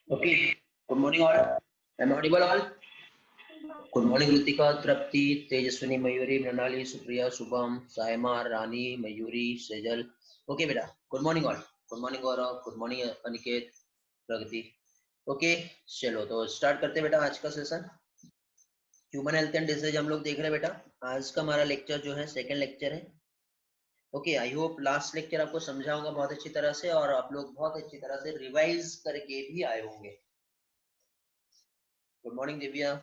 Okay. Good morning, all. Am I audible, all? Good morning, Ritika, Trapti, Tejaswini, Mayuri, Mrinali, Supriya, Shubham, Saima, Rani, Mayuri, Sejal. Okay, बेटा. Good morning, all. Good morning, Gaurav. Good morning, Aniket, Pragati. Okay, चलो तो start करते हैं बेटा आज का session. Human health and disease हम लोग देख रहे हैं बेटा. आज का हमारा लेक्चर जो है सेकंड लेक्चर है. Okay, I hope last lecture आपको समझा होगा बहुत अच्छी तरह से और आप लोग बहुत अच्छी तरह से रिवाइज करके भी आए होंगे. Good morning Divya.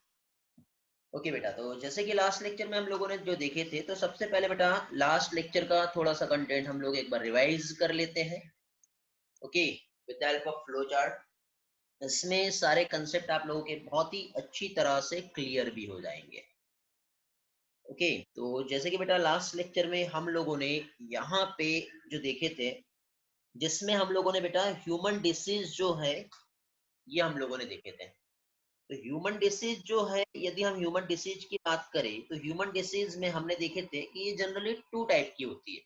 ओके बेटा, तो जैसे कि लास्ट लेक्चर में हम लोगों ने जो देखे थे, तो सबसे पहले बेटा लास्ट लेक्चर का थोड़ा सा कंटेंट हम लोग एक बार रिवाइज कर लेते हैं. Okay, with the help of flow chart. इसमें सारे कंसेप्ट आप लोगों के बहुत ही अच्छी तरह से क्लियर भी हो जाएंगे. ओके, तो जैसे कि बेटा लास्ट लेक्चर में हम लोगों ने यहाँ पे जो देखे थे, जिसमें हम लोगों ने बेटा ह्यूमन डिसीज जो है ये हम लोगों ने देखे थे. तो ह्यूमन डिसीज जो है, यदि हम ह्यूमन डिसीज की बात करें तो ह्यूमन डिसीज में हमने देखे थे कि ये जनरली 2 टाइप की होती है.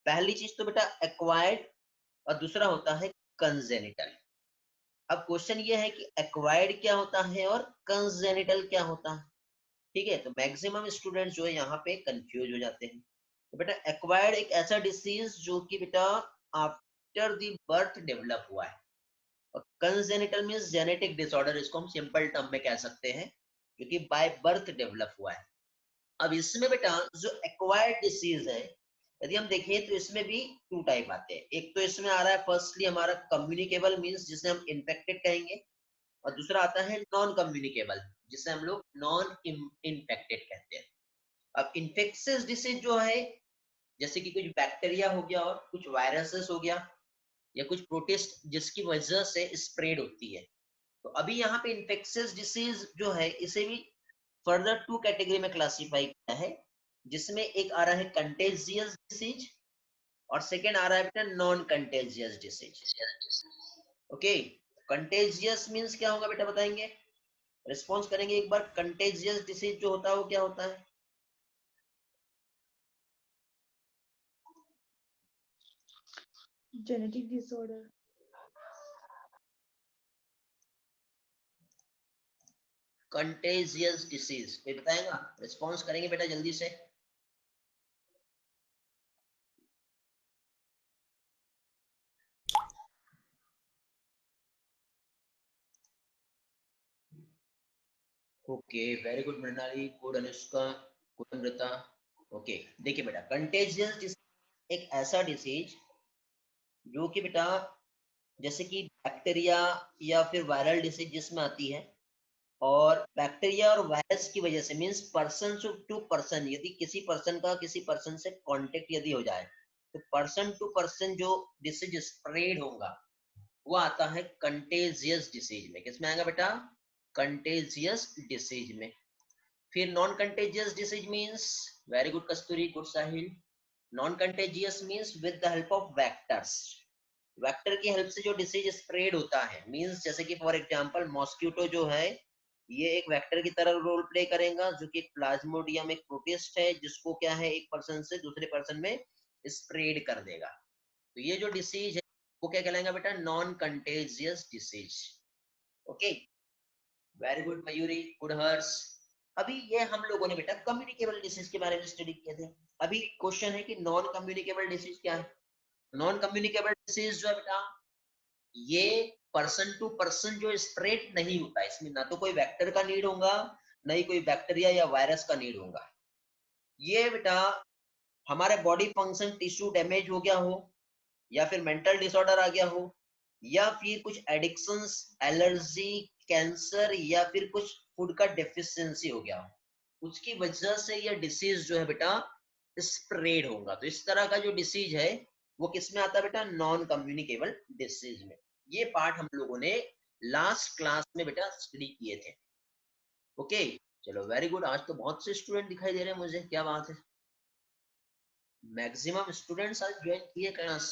पहली चीज तो बेटा एक्वायर्ड और दूसरा होता है कंजेनिटल. अब क्वेश्चन ये है कि एक्वायर्ड क्या होता है और कंजेनिटल क्या होता है. ठीक है, तो मैक्सिमम स्टूडेंट्स जो है यहाँ पे कंफ्यूज हो जाते हैं. तो बेटा एक्वायर्ड एक ऐसा डिसीज जो कि बेटा आफ्टर द बर्थ डेवलप हुआ है, और कंजेनिटल मींस जेनेटिक डिसऑर्डर, इसको हम सिंपल टर्म में कह सकते हैं, क्योंकि बाय बर्थ डेवलप हुआ है. अब इसमें बेटा जो एक्वायर्ड डिसीज है, यदि हम देखें तो इसमें भी 2 टाइप आते हैं. एक तो इसमें आ रहा है फर्स्टली हमारा कम्युनिकेबल मींस जिसे हम इन्फेक्टेड कहेंगे, और दूसरा आता है नॉन कम्युनिकेबल जिसे हम लोग नॉन इन्फेक्टेड कहते हैं. अब इन्फेक्शियस डिसीज जो है, जैसे कि कुछ बैक्टीरिया हो गया और कुछ वायरसेस हो गया या कुछ प्रोटिस्ट जिसकी वजह से स्प्रेड होती है. तो अभी यहाँ पे इन्फेक्शियस डिसीज जो है इसे भी फर्दर 2 कैटेगरी में क्लासिफाई किया है, जिसमें एक आ रहा है कंटेजियस डिसीज और सेकेंड आ रहा है बेटा non contagious disease. Okay, contagious means क्या होगा बेटा बताएंगे, रिस्पॉन्स करेंगे एक बार. कंटेजियस डिसीज जो होता है वो क्या होता है? Genetic disorder. कंटेजियस डिसीज कोई बताएगा? रिस्पॉन्स करेंगे बेटा जल्दी से. Okay, very good Mrinali, good Anushka, good Amrita. Okay, देखिए बेटा कंटेजियस डिसीज एक ऐसा डिसीज जो कि बेटा जैसे कि बैक्टीरिया या फिर वायरल डिसीज जिसमें आती है, और बैक्टीरिया और वायरस की वजह से मींस पर्सन टू पर्सन, यदि किसी पर्सन का किसी पर्सन से कांटेक्ट यदि हो जाए तो पर्सन टू पर्सन जो डिसीज स्प्रेड होगा वो आता है कंटेजियस डिसीज में. किसमें आएगा बेटा? कंटेजियस डिसीज में. फिर non contagious disease means, very good Kasturi, good Sahil. Non contagious means with the help of vectors. Vector की हेल्प से जो डिसीज स्प्रेड होता है, मींस जैसे कि फॉर एग्जांपल मॉस्किटो जो है ये एक वेक्टर की तरह रोल प्ले करेगा, जो कि एक प्लाज्मोडियम एक प्रोटिस्ट है जिसको क्या है एक पर्सन से दूसरे पर्सन में स्प्रेड कर देगा. तो ये जो डिसीज है वो क्या कहलाएगा बेटा? Non contagious disease. Okay, very good Mayuri, good Harsh. अभी ये हम लोगों ने बेटा कम्युनिकेबल डिसीज के बारे में स्टडी किए थे. अभी क्वेश्चन है कि नॉन कम्युनिकेबल डिसीज क्या है. नॉन कम्युनिकेबल डिसीज जो है बेटा ये पर्सन टू पर्सन जो स्प्रेड नहीं होता, इसमें ना तो कोई वेक्टर का नीड होगा, ना ही कोई बैक्टीरिया या वायरस का नीड होगा. ये बेटा हमारे बॉडी फंक्शन टिश्यू डैमेज हो गया हो, या फिर मेंटल डिसऑर्डर आ गया हो, या फिर कुछ एडिक्शंस, एलर्जी, कैंसर, या फिर कुछ फूड का डेफिशिएंसी हो गया हो, उसकी वजह से ये डिसीज जो है बेटा स्प्रेड होगा. तो इस तरह का जो डिसीज है वो किस में आता है बेटा? नॉन कम्युनिकेबल डिसीज में. ये पार्ट हम लोगों ने लास्ट क्लास में बेटा स्टडी किए थे। ओके, चलो वेरी गुड। आज तो बहुत से स्टूडेंट दिखाई दे रहे हैं मुझे, क्या बात है, मैक्सिमम स्टूडेंट्स आज ज्वाइन किए क्लास।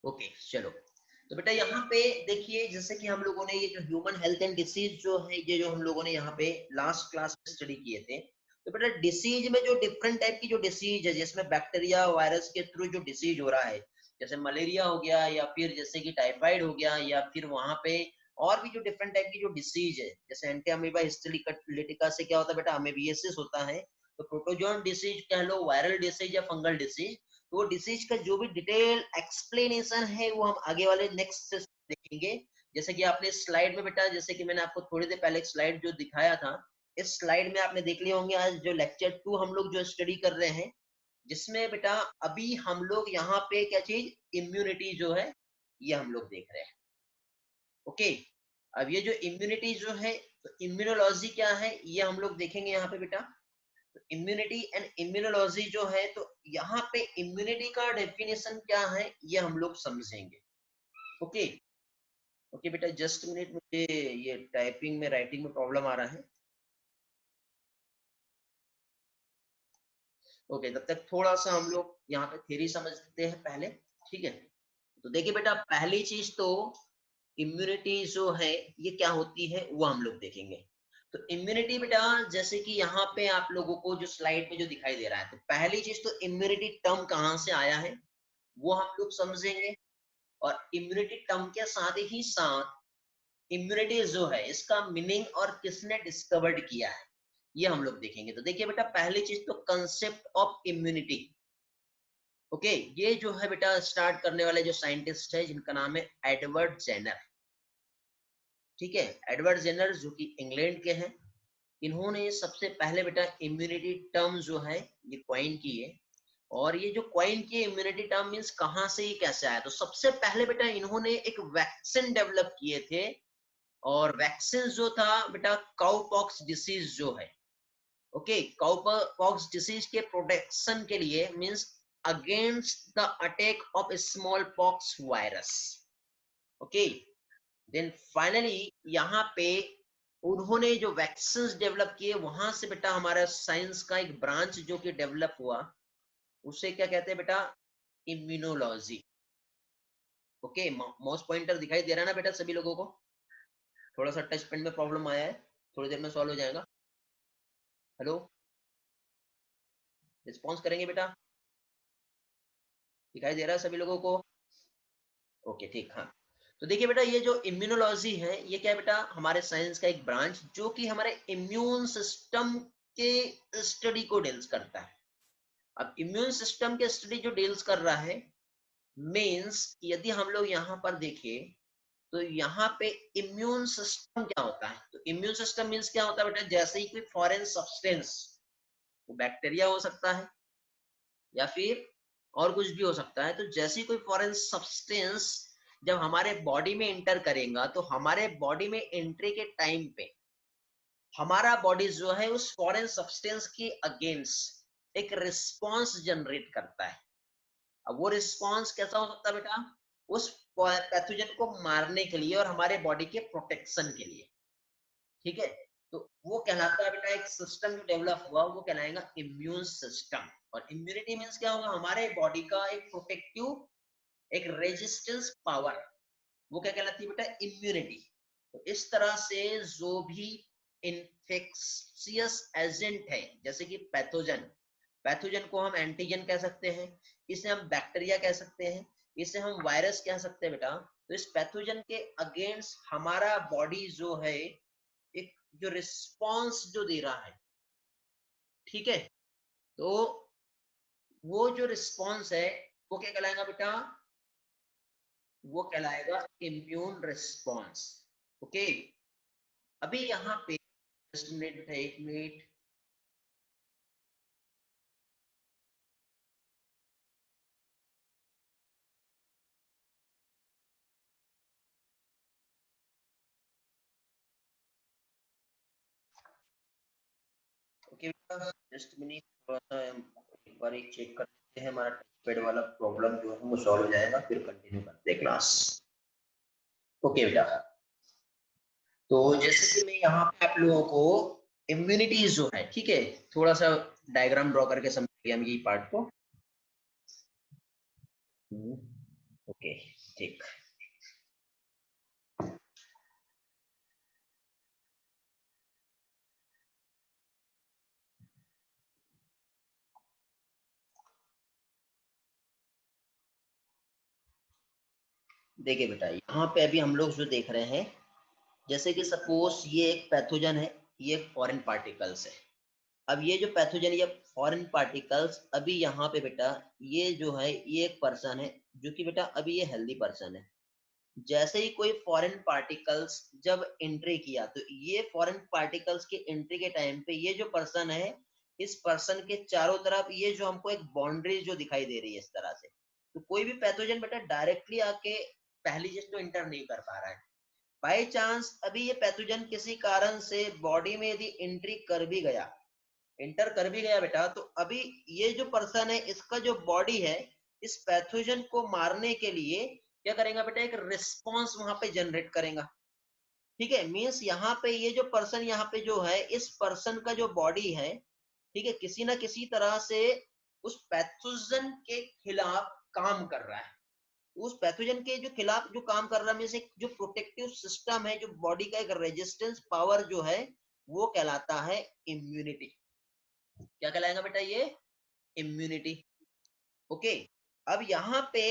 ओके चलो, तो बेटा यहाँ पे देखिए, जैसे कि हम लोगों ने ये जो ह्यूमन हेल्थ एंड डिसीज जो है, ये जो हम लोगों ने यहाँ पे लास्ट क्लास में स्टडी किए थे, तो बेटा डिसीज में जो डिफरेंट टाइप की जो डिसीज है, जिसमें बैक्टीरिया वायरस के थ्रू जो डिसीज हो रहा है, जैसे मलेरिया हो गया, या फिर जैसे कि टाइफाइड हो गया, या फिर वहां पे और भी जो डिफरेंट टाइप की जो डिसीज है, जैसे एंटी अमीबा हिस्टोलिटिका से क्या होता है बेटा, अमीबियासिस होता है, तो प्रोटोजोन डिसीज कह लो, वायरल डिसीज या फंगल डिसीज, तो वो डिसीज का जो भी डिटेल एक्सप्लेनेशन है वो हम आगे वाले नेक्स्ट से देखेंगे। जैसे कि आपने स्लाइड में बेटा, जैसे कि मैंने आपको थोड़ी देर पहले एक स्लाइड जो दिखाया था, इस स्लाइड में आपने देख लिए होंगे आज जो लेक्चर 2 हम लोग जो स्टडी कर रहे हैं, जिसमें बेटा अभी हम लोग यहाँ पे क्या चीज, इम्यूनिटी जो है ये हम लोग देख रहे हैं। ओके, अब ये जो इम्यूनिटी जो है, तो इम्यूनोलॉजी क्या है ये हम लोग देखेंगे यहाँ पे बेटा। इम्यूनिटी एंड इम्यूनोलॉजी जो है, तो यहाँ पे इम्यूनिटी का डेफिनेशन क्या है ये हम लोग समझेंगे। ओके, ओके बेटा, जस्ट मिनट, मुझे ये टाइपिंग में राइटिंग में प्रॉब्लम आ रहा है। ओके, तब तक थोड़ा सा हम लोग यहाँ पे थ्योरी समझते हैं पहले, ठीक है। तो देखिए बेटा, पहली चीज तो इम्यूनिटी जो है ये क्या होती है वो हम लोग देखेंगे। तो इम्यूनिटी बेटा, जैसे कि यहाँ पे आप लोगों को जो स्लाइड में जो दिखाई दे रहा है, तो पहली चीज तो इम्यूनिटी टर्म कहाँ से आया है वो हम लोग समझेंगे, और इम्यूनिटी टर्म के साथ ही साथ इम्यूनिटी जो है इसका मीनिंग और किसने डिस्कवर्ड किया है ये हम लोग देखेंगे। तो देखिए बेटा, पहली चीज तो कंसेप्ट ऑफ इम्यूनिटी। ओके, ये जो है बेटा स्टार्ट करने वाले जो साइंटिस्ट है, जिनका नाम है एडवर्ड जेनर। ठीक है, एडवर्ड जेनर जो कि इंग्लैंड के हैं, इन्होंने सबसे पहले बेटा इम्यूनिटी टर्म जो है ये क्वाइन की है। और ये जो क्वाइन की इम्यूनिटी टर्म मींस कहां से, ये कैसे आया, तो सबसे पहले बेटा इन्होंने एक वैक्सीन डेवलप किए थे। और वैक्सीन जो था बेटा, काउपॉक्स डिसीज जो है, ओके, काउपॉक्स डिसीज के प्रोटेक्शन के लिए, means against the attack of small pox virus. Okay, then finally यहाँ पे उन्होंने जो वैक्सीन डेवलप किए, वहां से बेटा हमारा साइंस का एक ब्रांच जो कि डेवलप हुआ, उसे क्या कहते हैं बेटा, इम्यूनोलॉजी। ओके, माउस पॉइंटर दिखाई दे रहा है ना बेटा सभी लोगों को? थोड़ा सा टच पेन में प्रॉब्लम आया है, थोड़ी देर में सॉल्व हो जाएगा। हेलो, रिस्पॉन्स करेंगे बेटा? दिखाई दे रहा है सभी लोगों को? ओके ठीक, हाँ। तो देखिए बेटा, ये जो इम्यूनोलॉजी है ये क्या है बेटा, हमारे साइंस का एक ब्रांच जो कि हमारे इम्यून सिस्टम के स्टडी को डील्स करता है। अब इम्यून सिस्टम के स्टडी जो डील्स कर रहा है, मींस यदि हम लोग यहाँ पर देखें, तो यहाँ पे इम्यून सिस्टम क्या होता है, तो इम्यून सिस्टम मींस क्या होता है बेटा, जैसे ही कोई फॉरेन सब्सटेंस, वो बैक्टीरिया हो सकता है या फिर और कुछ भी हो सकता है, तो जैसी कोई फॉरेन सब्सटेंस जब हमारे बॉडी में इंटर करेगा, तो हमारे बॉडी में एंट्री के टाइम पे हमारा बॉडी जो है उस फॉरेन सब्सटेंस के अगेंस्ट एक रिस्पॉन्स जनरेट करता है। अब वो रिस्पॉन्स कैसा हो सकता है बेटा, उस पैथोजन को मारने के लिए और हमारे बॉडी के प्रोटेक्शन के लिए। ठीक है, तो वो कहलाता है बेटा, एक सिस्टम जो डेवलप हुआ वो कहलाएगा इम्यून सिस्टम। और इम्यूनिटी मींस क्या होगा, हमारे बॉडी का एक प्रोटेक्टिव, एक रेजिस्टेंस पावर, वो क्या कहलाती है बेटा, इम्यूनिटी। तो इस तरह से जो भी इन्फेक्शियस एजेंट है, जैसे कि पैथोजन, पैथोजन को हम एंटीजन कह सकते हैं, इसे हम बैक्टीरिया कह सकते हैं, इसे हम वायरस कह सकते हैं बेटा। तो इस पैथोजन के अगेंस्ट हमारा बॉडी जो है एक जो रिस्पॉन्स जो दे रहा है, ठीक है, तो वो जो रिस्पॉन्स है वो क्या कहलाएगा बेटा, वो कहलाएगा इम्यून रिस्पॉन्स। ओके, अभी यहाँ पे जस्ट मिनट, एक मिनट। ओके, जस्ट मिनट, थोड़ा सा हम एक बार चेक कर लेते हैं, हमारा टच पैड वाला प्रॉब्लम जो है वो सॉल्व हो जाएगा, फिर कंटिन्यू करते हैं क्लास। ओके बेटा, तो जैसे कि मैं यहाँ पे आप लोगों को इम्यूनिटीज जो है, ठीक है, थोड़ा सा डायग्राम ड्रॉ करके समझिए हम ये पार्ट को। ओके, ठीक। देखिए बेटा, यहाँ पे अभी हम लोग जो देख रहे हैं, जैसे कि सपोज ये एक पैथोजन है, ये एक फॉरेन पार्टिकल्स है। अब ये जो पैथोजन या फॉरेन पार्टिकल्स, अभी यहाँ पे बेटा ये जो है ये एक पर्सन है, जो कि बेटा अभी ये हेल्दी पर्सन है। जैसे ही कोई फॉरेन पार्टिकल्स जब एंट्री किया, तो ये फॉरेन पार्टिकल्स के एंट्री के टाइम पे ये जो पर्सन है, इस पर्सन के चारों तरफ ये जो हमको एक बाउंड्री जो दिखाई दे रही है इस तरह से, तो कोई भी पैथोजन बेटा डायरेक्टली आके पहली चीज तो इंटर नहीं कर पा रहा है। बाई चांस अभी ये पैथोजन किसी कारण से बॉडी में यदि एंट्री कर भी गया, इंटर कर भी गया बेटा, तो अभी ये जो पर्सन है, इसका जो बॉडी है, इस पैथोजन को मारने के लिए क्या करेगा बेटा, एक रिस्पॉन्स वहां पे जनरेट करेगा। ठीक है, मीन्स यहाँ पे ये जो पर्सन यहाँ पे जो है, इस पर्सन का जो बॉडी है, ठीक है, किसी ना किसी तरह से उस पैथोजन के खिलाफ काम कर रहा है। उस पैथोजन के जो खिलाफ जो काम कर रहा है, मीन्स एक जो प्रोटेक्टिव सिस्टम है, जो बॉडी का एक रेजिस्टेंस पावर जो है, वो कहलाता है इम्यूनिटी। क्या कहलाएगा बेटा, ये इम्यूनिटी। ओके, अब यहाँ पे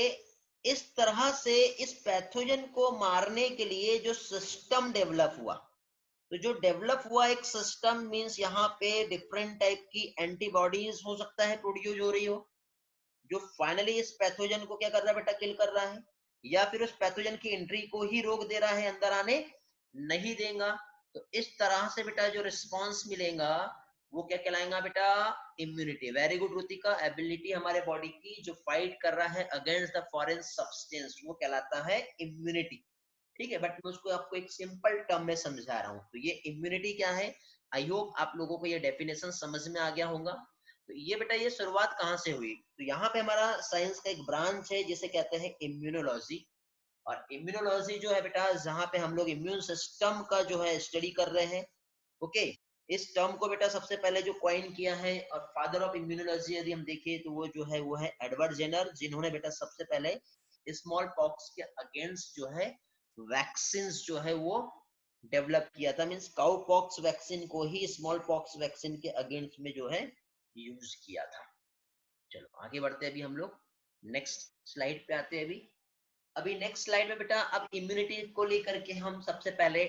इस तरह से इस पैथोजन को मारने के लिए जो सिस्टम डेवलप हुआ, तो जो डेवलप हुआ एक सिस्टम, मींस यहाँ पे डिफरेंट टाइप की एंटीबॉडीज हो सकता है प्रोड्यूस हो रही हो, जो फाइनली इस पैथोजन को क्या कर रहा है बेटा, किल कर रहा है, या फिर उस पैथोजन की एंट्री को ही रोक दे रहा है, अंदर आने नहीं देगा। तो इस तरह से बेटा जो रिस्पॉन्स मिलेगा, वो क्या कहलाएगा बेटा, immunity. Very good Rutika, ability हमारे बॉडी की जो फाइट कर रहा है अगेंस्ट द फॉरेन सब्सटेंस, वो कहलाता है इम्यूनिटी। ठीक है, बट मैं उसको आपको एक सिंपल टर्म में समझा रहा हूँ। तो ये इम्यूनिटी क्या है, आई होप आप लोगों को ये डेफिनेशन समझ में आ गया होगा। तो ये बेटा ये शुरुआत कहाँ से हुई, तो यहाँ पे हमारा साइंस का एक ब्रांच है जिसे कहते हैं इम्यूनोलॉजी। और इम्यूनोलॉजी जो है बेटा, जहाँ पे हम लोग इम्यून सिस्टम का जो है स्टडी कर रहे हैं। ओके, इस टर्म को बेटा सबसे पहले जो कॉइन किया है और फादर ऑफ इम्यूनोलॉजी यदि हम देखें, तो वो जो है वो है एडवर्ड जेनर, जिन्होंने बेटा सबसे पहले स्मॉल पॉक्स के अगेंस्ट जो है वैक्सीन जो है वो डेवलप किया था। मींस काउ पॉक्स वैक्सीन को ही स्मॉल पॉक्स वैक्सीन के अगेंस्ट में जो है यूज किया था। चलो आगे बढ़ते हैं, अभी हम लोग नेक्स्ट स्लाइड पे आते हैं। अभी नेक्स्ट स्लाइड में बेटा अब इम्यूनिटी को लेकर के हम सबसे पहले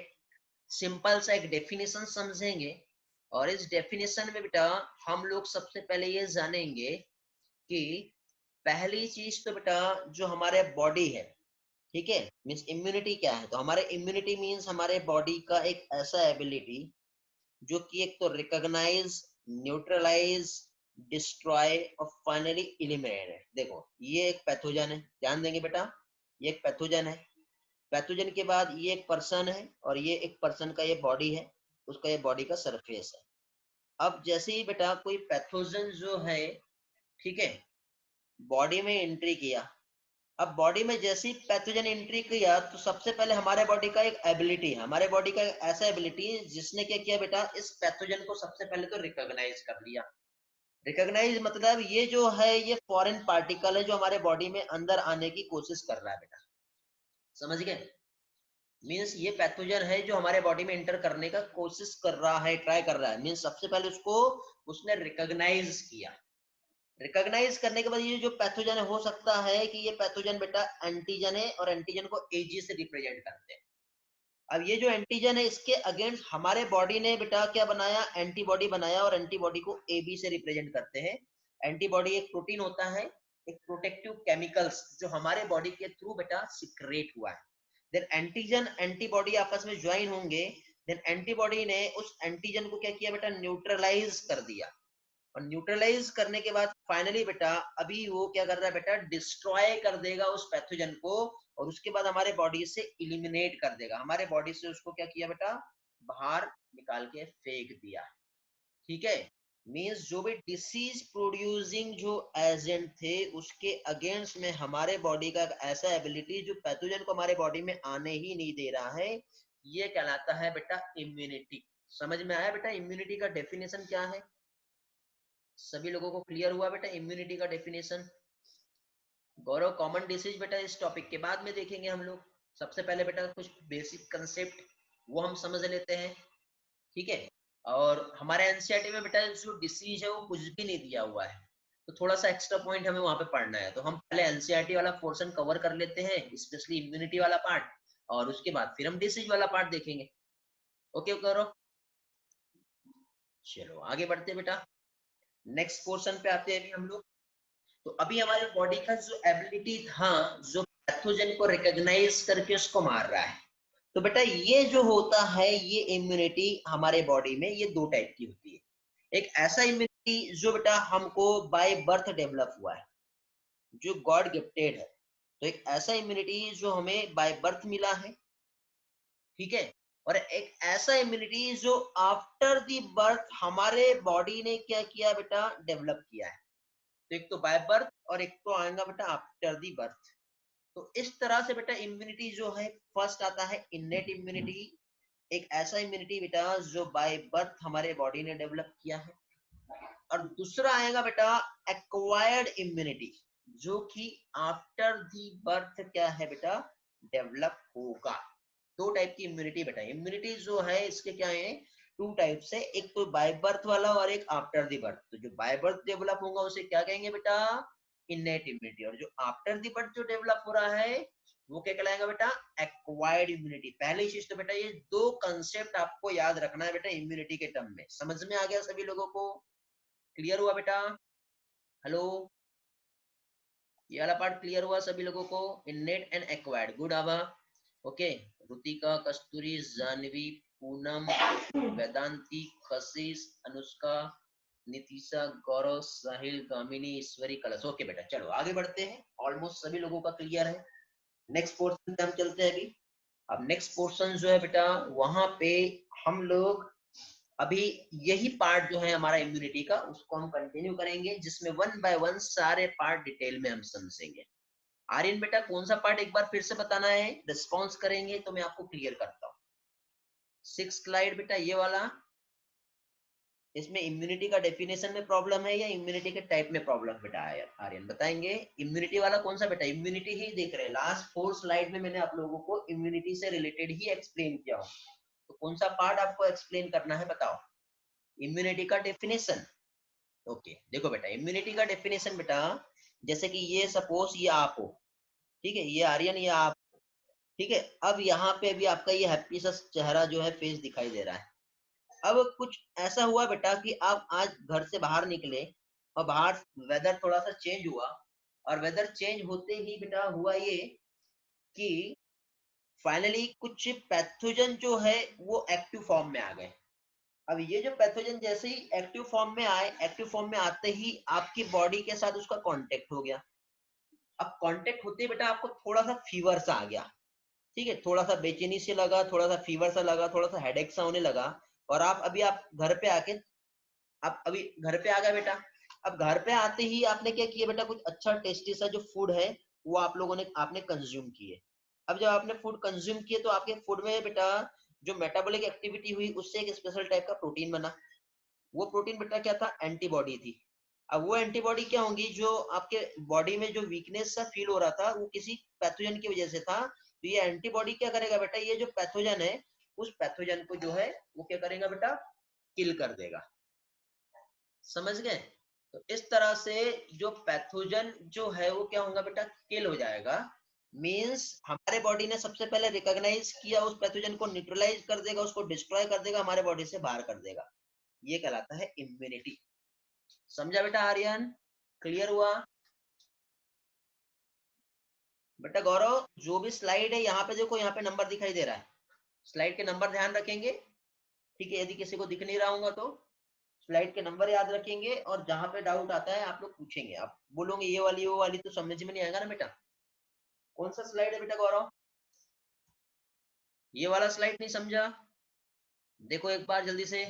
सिंपल सा एक डेफिनेशन समझेंगे। और इस डेफिनेशन में बेटा हम लोग सबसे पहले ये जानेंगे कि पहली चीज तो बेटा जो हमारे बॉडी है, ठीक है, मीन्स इम्यूनिटी क्या है, तो हमारे इम्यूनिटी मीन्स हमारे बॉडी का एक ऐसा एबिलिटी जो कि एक तो रिकॉग्नाइज, न्यूट्रलाइज, डिस्ट्रॉय और फाइनली इलिमिनेट है। देखो ये एक पैथोजन है, ध्यान देंगे बेटा, ये एक पैथोजन है। पैथोजन के बाद ये एक पर्सन है, और ये एक पर्सन का ये बॉडी है, उसका ये बॉडी का सरफेस है। अब जैसे ही बेटा कोई पैथोजन जो है, ठीक है, बॉडी में एंट्री किया, अब बॉडी में जैसे ही पैथोजन एंट्री किया, तो सबसे पहले हमारे बॉडी का एक एबिलिटी है, हमारे बॉडी का एक ऐसा एबिलिटी है जिसने क्या किया बेटा, इस पैथोजन को सबसे पहले तो रिकॉग्नाइज कर लिया। रिकॉग्नाइज मतलब ये जो है ये फॉरेन पार्टिकल है जो हमारे बॉडी में अंदर आने की कोशिश कर रहा है बेटा, समझ गए। मीन्स ये पैथोजन है जो हमारे बॉडी में एंटर करने का कोशिश कर रहा है, ट्राई कर रहा है। मीन्स सबसे पहले उसको उसने रिकॉग्नाइज किया। रिकॉग्नाइज करने के बाद ये जो पैथोजन है, हो सकता है कि ये पैथोजन बेटा एंटीजन है, और एंटीजन को एजी से रिप्रेजेंट करते हैं। अब ये जो एंटीजन है, इसके अगेंस्ट हमारे बॉडी ने बेटा क्या बनाया, एंटीबॉडी बनाया, और एंटीबॉडी को एबी से रिप्रेजेंट करते हैं। एंटीबॉडी एक प्रोटीन होता है, एक प्रोटेक्टिव केमिकल्स जो हमारे बॉडी के थ्रू बेटा सिक्रेट हुआ है। देन एंटीजन एंटीबॉडी आपस में ज्वाइन होंगे, देन एंटीबॉडी ने उस एंटीजन को क्या किया बेटा, न्यूट्रलाइज कर दिया। और न्यूट्रलाइज करने के बाद फाइनली बेटा अभी वो क्या कर रहा है बेटा, डिस्ट्रॉय कर देगा उस पैथोजन को, और उसके बाद हमारे बॉडी से इलिमिनेट कर देगा, हमारे बॉडी से उसको क्या किया बेटा, बाहर निकाल के फेंक दिया। ठीक है, मींस जो भी डिसीज प्रोड्यूसिंग जो एजेंट थे, उसके अगेंस्ट में हमारे बॉडी का ऐसा एबिलिटी जो पैथोजन को हमारे बॉडी में आने ही नहीं दे रहा है, ये कहलाता है बेटा इम्यूनिटी। समझ में आया बेटा इम्यूनिटी का डेफिनेशन क्या है? सभी लोगों को क्लियर हुआ बेटा इम्यूनिटी का डेफिनेशन? गौरव कॉमन डिसीज बेटा इस टॉपिक के बाद में देखेंगे हम लोग। सबसे पहले बेटा कुछ बेसिक कंसेप्ट वो हम समझ लेते हैं, ठीक है। और हमारे एनसीईआरटी में बेटा जो डिसीज है वो कुछ भी नहीं दिया हुआ है, तो थोड़ा सा एक्स्ट्रा पॉइंट हमें वहां पे पढ़ना है। तो हम पहले एनसीईआरटी वाला पोर्शन कवर कर लेते हैं, स्पेशली इम्यूनिटी वाला पार्ट, और उसके बाद फिर हम डिसीज वाला पार्ट देखेंगे। ओके करो, चलो आगे बढ़ते हैं बेटा। नेक्स्ट पोर्शन पे आते हैं अभी हम लोग। तो अभी हमारे बॉडी का जो एबिलिटी था, जो पैथोजन को रिकॉग्नाइज करके उसको मार रहा है, तो बेटा ये जो होता है, ये इम्यूनिटी हमारे बॉडी में ये दो टाइप की होती है। एक ऐसा इम्यूनिटी जो बेटा हमको बाय बर्थ डेवलप हुआ है, जो गॉड गिफ्टेड है। तो एक ऐसा इम्यूनिटी जो हमें बाय बर्थ मिला है, ठीक है। और एक ऐसा इम्यूनिटी जो आफ्टर दी बर्थ हमारे बॉडी ने क्या किया बेटा, डेवलप किया है। तो एक तो बाय बर्थ और एक तो आएगा बेटा आफ्टर दी बर्थ। तो इस तरह से बेटा इम्यूनिटी जो है, फर्स्ट आता है इननेट इम्यूनिटी, एक ऐसा इम्यूनिटी बेटा जो बाय बर्थ हमारे बॉडी ने डेवलप किया है। और दूसरा आएगा बेटा एक्वायर्ड इम्यूनिटी, जो कि आफ्टर दी बर्थ क्या है बेटा, डेवलप होगा। दो टाइप की इम्यूनिटी बेटा, इम्यूनिटी जो है इसके क्या है, टू टाइप से, एक तो बाय बर्थ वाला और एक आफ्टर दी बर्थ। तो जो बाय बर्थ डेवलप होगा उसे क्या कहेंगे बेटा, इननेट इम्यूनिटी। और जो आफ्टर दी बर्थ जो डेवलप हो रहा है वो क्या कहलाएगा बेटा, एक्वायर्ड इम्यूनिटी। पहली चीज तो बेटा ये दो कंसेप्ट आपको याद रखना है बेटा इम्यूनिटी के टर्म में। समझ में आ गया सभी लोगों को? क्लियर हुआ बेटा? हेलो, ये वाला पार्ट क्लियर हुआ सभी लोगों को? इननेट एंड एक्वायर्ड, गुड आवा। ओके, रुतिका, कस्तूरी, जानवी, पूनम, वेदांती, कशिश, अनुष्का, नितिशा, गौरव, साहिल, गामिनी, ईश्वरी, कलश। ओके बेटा चलो आगे बढ़ते हैं, ऑलमोस्ट सभी लोगों का क्लियर है। नेक्स्ट पोर्शन पे हम चलते हैं अभी। अब नेक्स्ट पोर्शन जो है बेटा, वहां पे हम लोग अभी यही पार्ट जो है हमारा इम्यूनिटी का, उसको हम कंटिन्यू करेंगे, जिसमें वन बाय वन सारे पार्ट डिटेल में हम समझेंगे। आर्यन बेटा कौन सा पार्ट एक बार फिर से बताना है, रिस्पॉन्स करेंगे तो मैं आपको क्लियर करता हूँ। 6 स्लाइड बेटा ये वाला, इसमें इम्यूनिटी का डेफिनेशन में प्रॉब्लम है या इम्यूनिटी के टाइप में प्रॉब्लम बेटा है? आर्यन बताएंगे। इम्यूनिटी वाला कौन सा बेटा, इम्यूनिटी ही देख रहे हैं। लास्ट 4 स्लाइड में मैंने आप लोगों को इम्यूनिटी से रिलेटेड ही एक्सप्लेन किया हूँ, तो कौन सा पार्ट आपको एक्सप्लेन करना है बताओ? इम्यूनिटी का डेफिनेशन। ओके देखो बेटा, इम्यूनिटी का डेफिनेशन बेटा, जैसे कि ये सपोज ये आप हो, ठीक है, ये आर्यन, ये आप, ठीक है। अब यहाँ पे अभी आपका ये हैप्पी सा चेहरा जो है, फेस दिखाई दे रहा है। अब कुछ ऐसा हुआ बेटा कि आप आज घर से बाहर निकले और बाहर वेदर थोड़ा सा चेंज हुआ, और वेदर चेंज होते ही बेटा हुआ ये कि फाइनली कुछ पैथोजन जो है वो एक्टिव फॉर्म में आ गए। अब ये जो पैथोजन जैसे ही एक्टिव फॉर्म में आए, एक्टिव फॉर्म में आते ही आपकी बॉडी के साथ उसका कांटेक्ट हो गया। अब कांटेक्ट होते ही बेटा आपको थोड़ा सा फीवर सा आ गया, ठीक है, थोड़ा सा बेचैनी से लगा, थोड़ा सा फीवर सा लगा, थोड़ा सा हेडेक सा होने लगा। और आप घर पे आके, आप अभी घर पे आ गए बेटा। अब घर पे आते ही आपने क्या किया बेटा, कुछ अच्छा टेस्टी सा जो फूड है वो आप लोगों ने आपने कंज्यूम किए। अब जब आपने फूड कंज्यूम किए तो आपके फूड में बेटा जो मेटाबॉलिक एक्टिविटी हुई, उससे एक स्पेशल टाइप का प्रोटीन बना। वो प्रोटीन बेटा क्या था, एंटीबॉडी थी। अब वो एंटीबॉडी क्या होंगी, जो आपके बॉडी में जो वीकनेस सा फील हो रहा था वो किसी पैथोजन की वजह से था। तो ये एंटीबॉडी क्या करेगा बेटा, ये जो पैथोजन है उस पैथोजन को जो है वो क्या करेगा बेटा, किल कर देगा। समझ गए? तो इस तरह से जो पैथोजन जो है वो क्या होगा बेटा, किल हो जाएगा। मींस हमारे बॉडी ने सबसे पहले रिकॉग्नाइज किया, उस पैथोजन को न्यूट्रलाइज कर देगा, उसको डिस्ट्रॉय कर देगा, हमारे बॉडी से बाहर कर देगा। ये कहलाता है इम्यूनिटी। समझा बेटा आर्यन? क्लियर हुआ बेटा? गौरव जो भी स्लाइड है यहाँ पे देखो, यहाँ पे नंबर दिखाई दे रहा है, स्लाइड के नंबर ध्यान रखेंगे, ठीक है। यदि किसी को दिख नहीं रहा होगा तो स्लाइड के नंबर याद रखेंगे, और जहां पे डाउट आता है आप लोग पूछेंगे, आप बोलोगे ये वाली वो वाली, तो समझ में नहीं आएगा ना बेटा। कौन सा स्लाइड है बेटा गौरव? ये वाला स्लाइड नहीं समझा? देखो एक बार जल्दी से,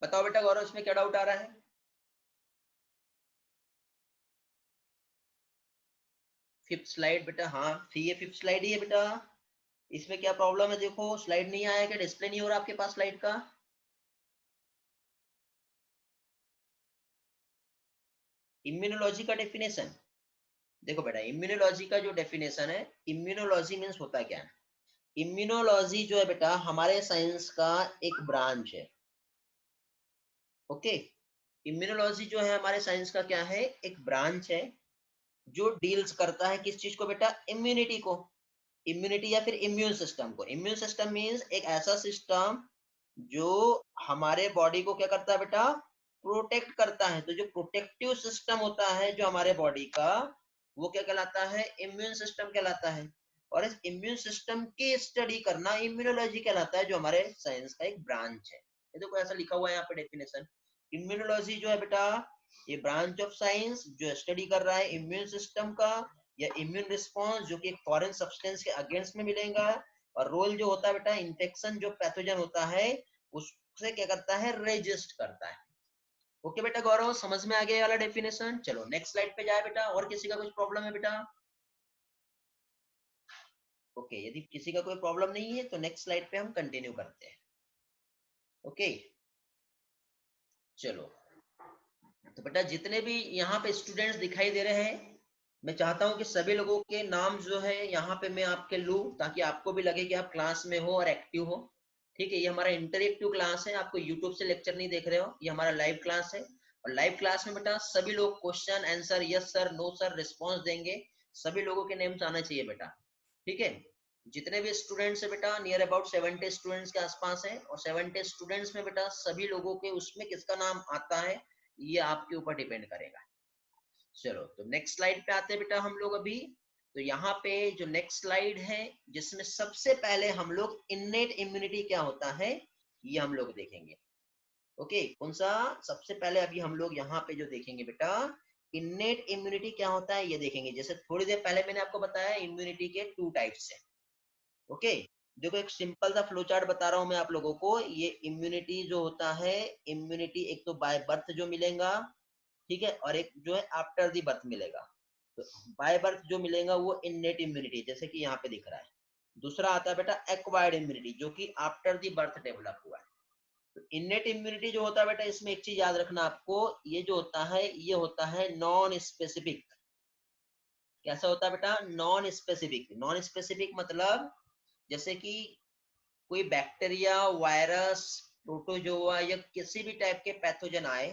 बताओ बेटा गौरव इसमें क्या डाउट आ रहा है? फिफ्थ स्लाइड बेटा, हाँ ये फिफ्थ स्लाइड ही है बेटा। इसमें क्या प्रॉब्लम है? देखो स्लाइड नहीं आया, क्या डिस्प्ले नहीं हो रहा आपके पास स्लाइड का? इम्यूनोलॉजी का डेफिनेशन देखो बेटा, इम्यूनोलॉजी का जो डेफिनेशन है, इम्यूनोलॉजी मीन्स होता क्या है? इम्यूनोलॉजी जो है बेटा हमारे साइंस का एक ब्रांच है। ओके, इम्यूनोलॉजी जो है हमारे साइंस का क्या है? एक ब्रांच है जो डील्स करता है किस चीज को बेटा? इम्यूनिटी को। इम्यूनिटी या फिर इम्यून सिस्टम को। इम्यून सिस्टम मीन्स एक ऐसा सिस्टम जो हमारे बॉडी को क्या करता है बेटा? प्रोटेक्ट करता है। तो जो प्रोटेक्टिव सिस्टम होता है जो हमारे बॉडी का, वो क्या कहलाता है? इम्यून सिस्टम कहलाता है। और इस इम्यून सिस्टम की स्टडी करना इम्यूनोलॉजी कहलाता है, जो हमारे साइंस का एक ब्रांच है। ये देखो ऐसा लिखा हुआ है यहाँ पे डेफिनेशन। इम्यूनोलॉजी जो है बेटा, ये ब्रांच ऑफ साइंस जो स्टडी कर रहा है इम्यून सिस्टम का या इम्यून रिस्पॉन्स, जो कि एक फॉरेन सब्सटेंस के अगेंस्ट में मिलेगा। और रोल जो होता है बेटा, इन्फेक्शन जो पैथोजन होता है उससे क्या करता है? रेजिस्ट करता है। ओके बेटा गौरव, समझ में आ गया ये वाला डेफिनेशन? चलो नेक्स्ट स्लाइड पे जाए बेटा। और किसी का कुछ प्रॉब्लम है बेटा? ओके, यदि किसी का कोई प्रॉब्लम नहीं है तो नेक्स्ट स्लाइड पे हम कंटिन्यू करते हैं। ओके चलो, तो बेटा जितने भी यहाँ पे स्टूडेंट्स दिखाई दे रहे हैं, मैं चाहता हूँ कि सभी लोगों के नाम जो है यहाँ पे मैं आपके लूँ, ताकि आपको भी लगे कि आप क्लास में हो और एक्टिव हो। ठीक है, ये हमारा इंटरेक्टिव क्लास है, आपको यूट्यूब से लेक्चर नहीं देख रहे हो, ये हमारा लाइव क्लास है। और लाइव क्लास में बेटा सभी लोग question answer yes sir no sir response देंगे। सभी लोगों के नेम्स आना चाहिए बेटा। ठीक है, जितने भी स्टूडेंट्स है बेटा, नियर अबाउट 70 स्टूडेंट्स के आसपास है, और 70 स्टूडेंट्स में बेटा सभी लोगों के उसमें किसका नाम आता है ये आपके ऊपर डिपेंड करेगा। चलो तो नेक्स्ट स्लाइड पे आते हैं बेटा हम लोग अभी। तो यहाँ पे जो नेक्स्ट स्लाइड है, जिसमें सबसे पहले हम लोग इन्नेट इम्यूनिटी क्या होता है ये हम लोग देखेंगे। ओके, कौन सा? सबसे पहले अभी हम लोग यहाँ पे जो देखेंगे बेटा, इन्नेट इम्यूनिटी क्या होता है ये देखेंगे। जैसे थोड़ी देर पहले मैंने आपको बताया इम्यूनिटी के 2 टाइप्स है। ओके, देखो एक सिंपल सा फ्लो चार्ट बता रहा हूं मैं आप लोगों को। ये इम्यूनिटी जो होता है, इम्यूनिटी एक तो बाय बर्थ जो मिलेगा, ठीक है, और एक जो है आफ्टर दी बर्थ मिलेगा। तो बाय बर्थ जो मिलेगा वो इननेट इम्यूनिटी, जैसे कि यहाँ पे दिख रहा है। दूसरा आता है बेटा एक्वायर्ड इम्यूनिटी, जो कि आफ्टर दी बर्थ डेवलप हुआ है। तो इननेट इम्यूनिटी जो होता है बेटा, इसमें एक चीज याद रखना आपको, ये जो होता है ये होता है नॉन स्पेसिफिक। कैसा होता है बेटा? Non specific. नॉन स्पेसिफिक मतलब जैसे कि कोई बैक्टीरिया, वायरस, प्रोटोजोआ या किसी भी टाइप के पैथोजन आए,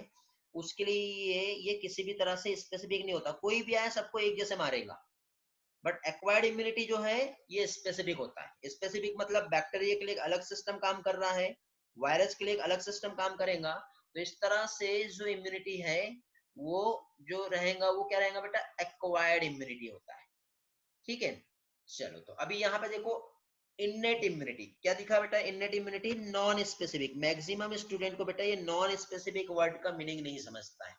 उसके लिए ये किसी भी तरह से स्पेसिफिक नहीं होता। कोई भी आए सबको एक जैसे मारेगा। बट एक्वायर्ड इम्यूनिटी जो है ये स्पेसिफिक होता है। स्पेसिफिक मतलब बैक्टीरिया के लिए एक अलग सिस्टम काम कर रहा है, वायरस के लिए एक अलग सिस्टम काम करेगा। तो इस तरह से जो इम्यूनिटी है वो जो रहेगा वो क्या रहेगा बेटा? एक्वायर्ड इम्यूनिटी होता है। ठीक है, चलो तो अभी यहाँ पे देखो इननेट इम्यूनिटी क्या दिखा बेटा? Innate immunity non specific. Maximum student को बेटा ये नॉन स्पेसिफिक वर्ड का मीनिंग नहीं समझता है।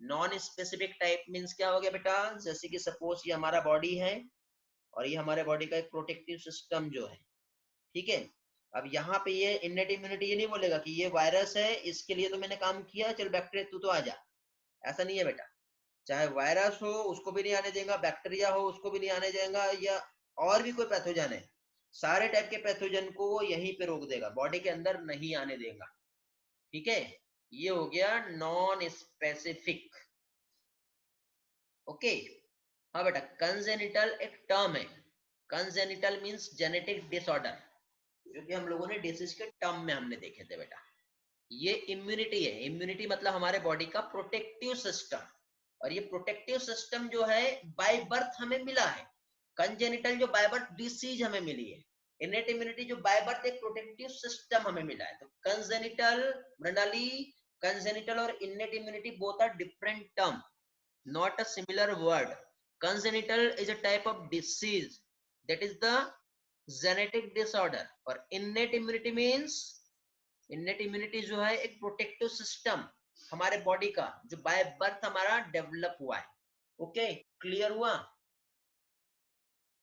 नॉन स्पेसिफिक टाइप मींस क्या हो गया बेटा? जैसे कि सपोज ये हमारा बॉडी है और ये हमारे बॉडी का एक प्रोटेक्टिव सिस्टम जो है, ठीक है। अब यहाँ पे ये इननेट इम्यूनिटी ये नहीं बोलेगा कि ये वायरस है, इसके लिए तो मैंने काम किया, चल बैक्टीरिया तू तो आ जा। ऐसा नहीं है बेटा। चाहे वायरस हो उसको भी नहीं आने देगा, बैक्टीरिया हो उसको भी नहीं आने देगा, या और भी कोई पैथोजन है, सारे टाइप के पैथोजन को वो यहीं पे रोक देगा, बॉडी के अंदर नहीं आने देगा। ठीक है, ये हो गया नॉन स्पेसिफिक। ओके, हाँ बेटा कंजेनिटल एक टर्म है। कंजेनिटल मींस जेनेटिक डिसऑर्डर, जो कि हम लोगों ने डिसीज के टर्म में हमने देखे थे बेटा। ये इम्यूनिटी है। इम्यूनिटी मतलब हमारे बॉडी का प्रोटेक्टिव सिस्टम, और ये प्रोटेक्टिव सिस्टम जो है बाय बर्थ हमें मिला है। कंजेनिटल जो बाय बर्थ डिसीज हमें मिली है। इनेट इम्यूनिटी जो बाय बर्थ एक प्रोटेक्टिव सिस्टम हमें मिला है। तो कंजेनिटल मृणाली, कंजेनिटल और innate immunity both are different term, not a similar word. Congenital is a type of disease, that is the genetic disorder, और innate immunity means, innate immunity जो है एक प्रोटेक्टिव सिस्टम हमारे बॉडी का जो by birth हमारा develop हुआ है। ओके, क्लियर हुआ?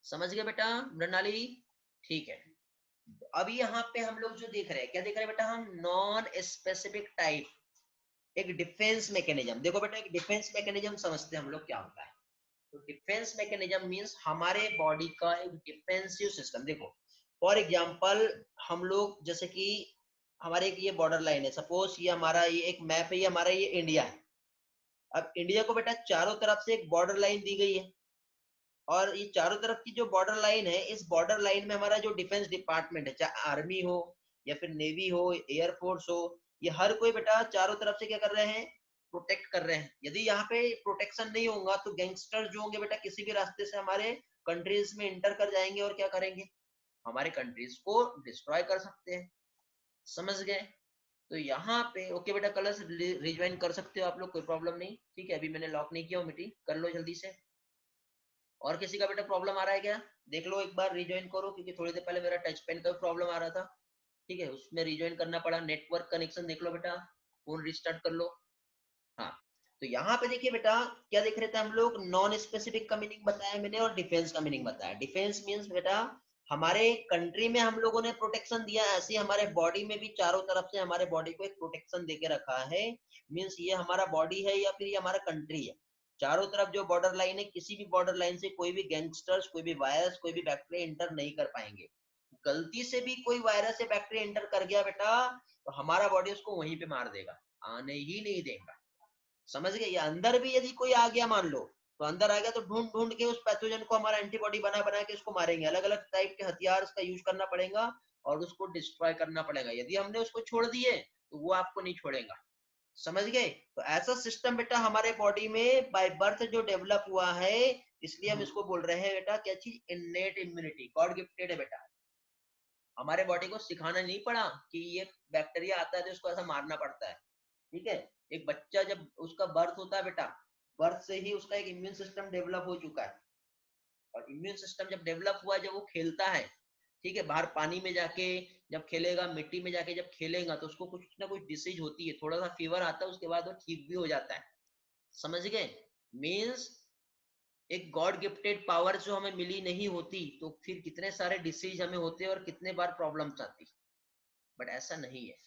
समझ गए बेटा मृणाली? ठीक है, अभी यहाँ पे हम लोग जो देख रहे हैं, क्या देख रहे हैं बेटा? हम नॉन स्पेसिफिक टाइप, एक डिफेंस मैकेनिज्म। देखो बेटा एक डिफेंस मैकेनिज्म समझते हैं हम लोग क्या होता है। तो डिफेंस मैकेनिज्म मींस हमारे बॉडी का एक डिफेंसिव सिस्टम। देखो फॉर एग्जांपल हम लोग जैसे कि हमारे एक ये बॉर्डर लाइन है, सपोज ये हमारा ये एक मैप है, ये हमारा ये इंडिया है। अब इंडिया को बेटा चारों तरफ से एक बॉर्डर लाइन दी गई है, और ये चारों तरफ की जो बॉर्डर लाइन है, इस बॉर्डर लाइन में हमारा जो डिफेंस डिपार्टमेंट है, चाहे आर्मी हो या फिर नेवी हो, एयरफोर्स हो, ये हर कोई बेटा चारों तरफ से क्या कर रहे हैं, प्रोटेक्ट कर रहे हैं। यदि यहाँ पे प्रोटेक्शन नहीं होगा तो गैंगस्टर जो होंगे बेटा किसी भी रास्ते से हमारे कंट्रीज में इंटर कर जाएंगे और क्या करेंगे, हमारे कंट्रीज को डिस्ट्रॉय कर सकते हैं। समझ गए? तो यहाँ पे ओके बेटा, कलर रिज्वाइन कर सकते हो आप लोग, कोई प्रॉब्लम नहीं। ठीक है, अभी मैंने लॉक नहीं किया, मीटिंग कर लो जल्दी से। और किसी का बेटा प्रॉब्लम आ रहा है क्या? देख लो एक बार, रिज्वाइन करो, क्योंकि थोड़ी देर पहले मेरा टच पेन का प्रॉब्लम आ रहा था। ठीक है, उसमें रिज्वाइन करना पड़ा। नेटवर्क कनेक्शन देख लो बेटा, फोन रिस्टार्ट कर लो। हाँ, तो यहाँ पे देखिए बेटा, क्या देख रहे थे हम लोग, नॉन स्पेसिफिक का मीनिंग बताया मैंने और डिफेंस का मीनिंग बताया। डिफेंस मीन्स बेटा हमारे कंट्री में हम लोगों ने प्रोटेक्शन दिया, ऐसे हमारे बॉडी में भी चारों तरफ से हमारे बॉडी को एक प्रोटेक्शन देके रखा है। मीन्स ये हमारा बॉडी है या फिर ये हमारा कंट्री है, चारों तरफ जो बॉर्डर लाइन है, किसी भी बॉर्डर लाइन से कोई भी गैंगस्टर्स, कोई भी वायरस, कोई भी बैक्टीरिया इंटर नहीं कर पाएंगे। गलती से भी कोई वायरस या बैक्टीरिया इंटर कर गया बेटा, तो हमारा बॉडी उसको वहीं पे मार देगा, आने ही नहीं देगा। समझ गए? या अंदर भी यदि कोई आ गया मान लो, तो अंदर आ गया तो ढूंढ ढूंढ के उस पैथोजन को हमारा एंटीबॉडी बना बना के उसको मारेंगे। अलग अलग टाइप के हथियार का यूज करना पड़ेगा और उसको डिस्ट्रॉय करना पड़ेगा। यदि हमने उसको छोड़ दिए तो वो आपको नहीं छोड़ेगा। समझ गए? तो ऐसा सिस्टम बेटा हमारे बॉडी में बाय बर्थ जो डेवलप हुआ है, इसलिए हम इसको बोल रहे हैं बेटा क्या चीज, इननेट इम्यूनिटी, गॉड गिफ्टेड है बेटा। हमारे बॉडी को सिखाना नहीं पड़ा कि ये बैक्टीरिया आता है तो इसको ऐसा मारना पड़ता है। ठीक है, एक बच्चा जब उसका बर्थ होता है बेटा, बर्थ से ही उसका एक इम्यून सिस्टम डेवलप हो चुका है। और इम्यून सिस्टम जब डेवलप हुआ, जब वो खेलता है, ठीक है, बाहर पानी में जाके जब खेलेगा, मिट्टी में जाके जब खेलेगा, तो उसको कुछ ना कुछ डिसीज होती है, थोड़ा सा फीवर आता है, उसके बाद वो ठीक भी हो जाता है। समझ गए? मीन्स एक गॉड गिफ्टेड पावर जो हमें मिली नहीं होती तो फिर कितने सारे डिसीज हमें होते और कितने बार प्रॉब्लम्स आती। बट ऐसा नहीं है।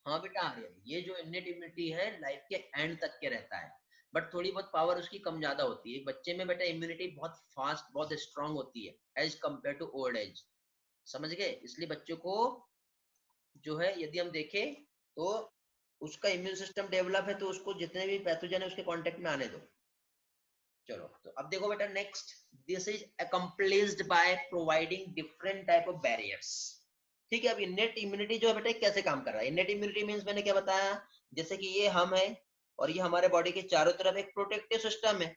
हाँ बेटा आर्यन, ये जो इन्नेट इम्यूनिटी है लाइफ के एंड तक के रहता है, बट थोड़ी बहुत पावर उसकी कम ज्यादा होती है। एक बच्चे में बेटा इम्यूनिटी बहुत फास्ट, बहुत स्ट्रांग होती है as compare to old age. समझ गए? इसलिए बच्चों को जो है यदि हम देखें तो उसका इम्यून सिस्टम डेवलप है, तो उसको जितने भी पैथोजन है उसके कांटेक्ट में आने दो। चलो, तो अब देखो बेटा next, this is accomplished by providing different type of barriers. ठीक है, अब इन्नेट इम्यूनिटी जो है बेटा कैसे काम कर रहा है? इन्नेट इम्यूनिटी मींस मैंने क्या बताया, जैसे कि ये हम है और ये हमारे बॉडी के चारों तरफ एक प्रोटेक्टिव सिस्टम है।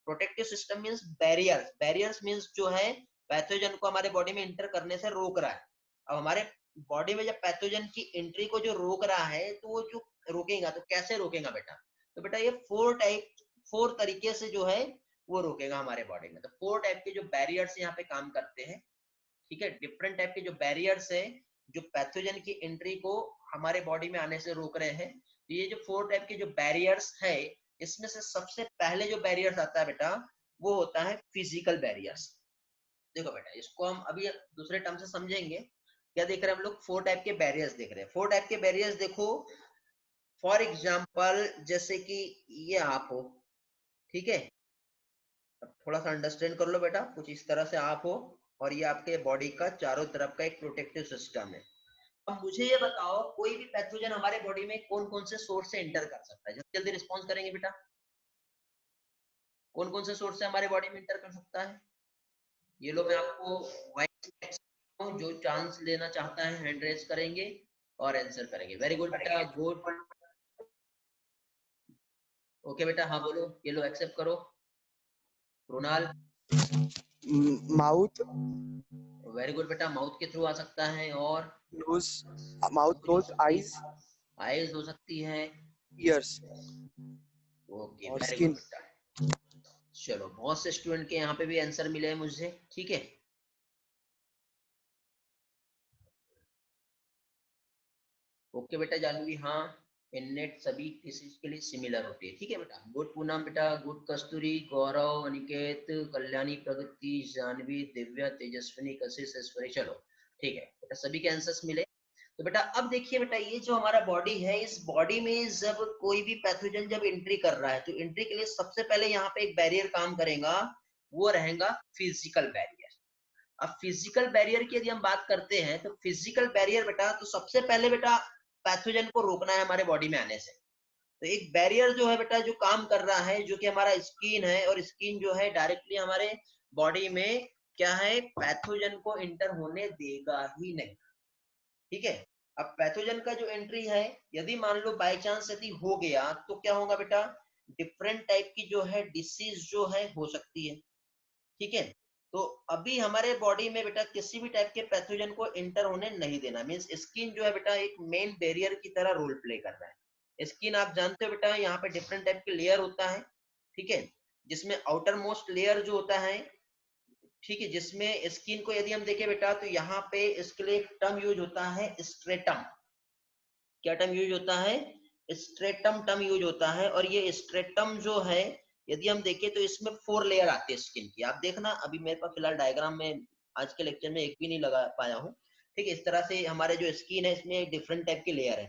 Protective system means barriers, barriers means जो है पैथोजन को हमारे बॉडी में इंटर करने से रोक रहा है। अब हमारे बॉडी में जब पैथोजन की एंट्री को जो रोक रहा है, तो वो जो रोकेगा तो कैसे रोकेगा बेटा? तो बेटा ये फोर तरीके से जो है वो रोकेगा हमारे बॉडी में। तो फोर टाइप के जो बैरियर्स यहाँ पे काम करते हैं। ठीक है, डिफरेंट टाइप के जो बैरियर्स है जो पैथोजन की एंट्री को हमारे बॉडी में आने से रोक रहे हैं। तो ये जो फोर टाइप के जो बैरियर्स है, इसमें से सबसे पहले जो बैरियर्स आता है बेटा, वो होता है फिजिकल बैरियर्स। देखो बेटा, इसको हम अभी दूसरे टर्म से समझेंगे। क्या देख रहे हैं हम लोग? फोर टाइप के बैरियर्स देख रहे हैं। फोर टाइप के बैरियर्स देखो, फॉर एग्जाम्पल जैसे कि ये आप हो, ठीक है, अब थोड़ा सा अंडरस्टैंड कर लो बेटा, कुछ इस तरह से आप हो और ये आपके बॉडी का चारों तरफ का एक प्रोटेक्टिव सिस्टम है। अब मुझे ये बताओ, कोई भी पैथोजन हमारे बॉडी में कौन कौन से सोर्स से एंटर कर सकता है? जल्दी जल्दी रिस्पॉन्स करेंगे बेटा, कौन कौन से सोर्स से हमारे बॉडी में एंटर कर सकता है? ये लो, मैं आपको वाइस जो चांस लेना चाहता है हैंड रेज करेंगे और आंसर करेंगे। वेरी गुड बेटा, गुड। ओके बेटा, हाँ बोलो, ये लो एक्सेप्ट करो। रोनाल, माउथ, वेरी गुड बेटा, माउथ के थ्रू आ सकता है। और nose, mouth, nose, eyes, eyes हो सकती है। ईयर्स ओके, और वेरी गुड स्किन। बेटा। चलो, बहुत से स्टूडेंट के यहाँ पे भी आंसर मिले हैं मुझे। ठीक है, ओके बेटा जानवी, हाँ इननेट सभी डिसीज के लिए सिमिलर होती है। ठीक है बेटा, गुड पूनम बेटा, गुड कस्तूरी, गौरव, अनिकेत, कल्याणी, प्रगति, जानवी, दिव्या, तेजस्विनी, कशिश, ऐश्वर्य। चलो ठीक है बेटा, सभी के आंसर्स मिले। तो बेटा अब देखिए बेटा, ये जो हमारा बॉडी है, इस बॉडी में जब कोई भी पैथोजन जब एंट्री कर रहा है, तो एंट्री के लिए सबसे पहले यहाँ पे एक बैरियर काम करेगा, वो रहेगा फिजिकल बैरियर। अब फिजिकल बैरियर की यदि हम बात करते हैं, तो फिजिकल बैरियर बेटा, तो सबसे पहले बेटा पैथोजन को रोकना है हमारे बॉडी में आने से। तो एक बैरियर जो है बेटा, जो काम कर रहा है, जो कि हमारा स्किन है, और स्किन जो है डायरेक्टली हमारे बॉडी में क्या है, पैथोजन को इंटर होने देगा ही नहीं। ठीक है। अब पैथोजन का जो एंट्री है, यदि मान लो बाय चांस यदि हो गया, तो क्या होगा बेटा, डिफरेंट टाइप की जो है डिसीज जो है हो सकती है। ठीक है। तो अभी हमारे बॉडी में बेटा किसी भी टाइप के पैथोजन को इंटर होने नहीं देना, मीन्स स्किन जो है बेटा एक मेन बैरियर की तरह रोल प्ले कर रहा है। स्किन आप जानते हो बेटा, यहाँ पे डिफरेंट टाइप के लेयर होता है। ठीक है। जिसमें आउटर मोस्ट लेयर जो होता है, ठीक है, जिसमें स्किन को यदि हम देखें बेटा, तो यहाँ पे इसके लिए एक टर्म यूज होता है स्ट्रेटम। क्या टर्म यूज होता है, स्ट्रेटम टर्म यूज होता है। और ये स्ट्रेटम जो है, यदि हम देखें तो इसमें 4 लेयर आती है स्किन की। आप देखना, अभी मेरे पास फिलहाल डायग्राम में आज के लेक्चर में एक भी नहीं लगा पाया हूँ। ठीक है। इस तरह से हमारे जो स्किन है, इसमें डिफरेंट टाइप की लेयर है।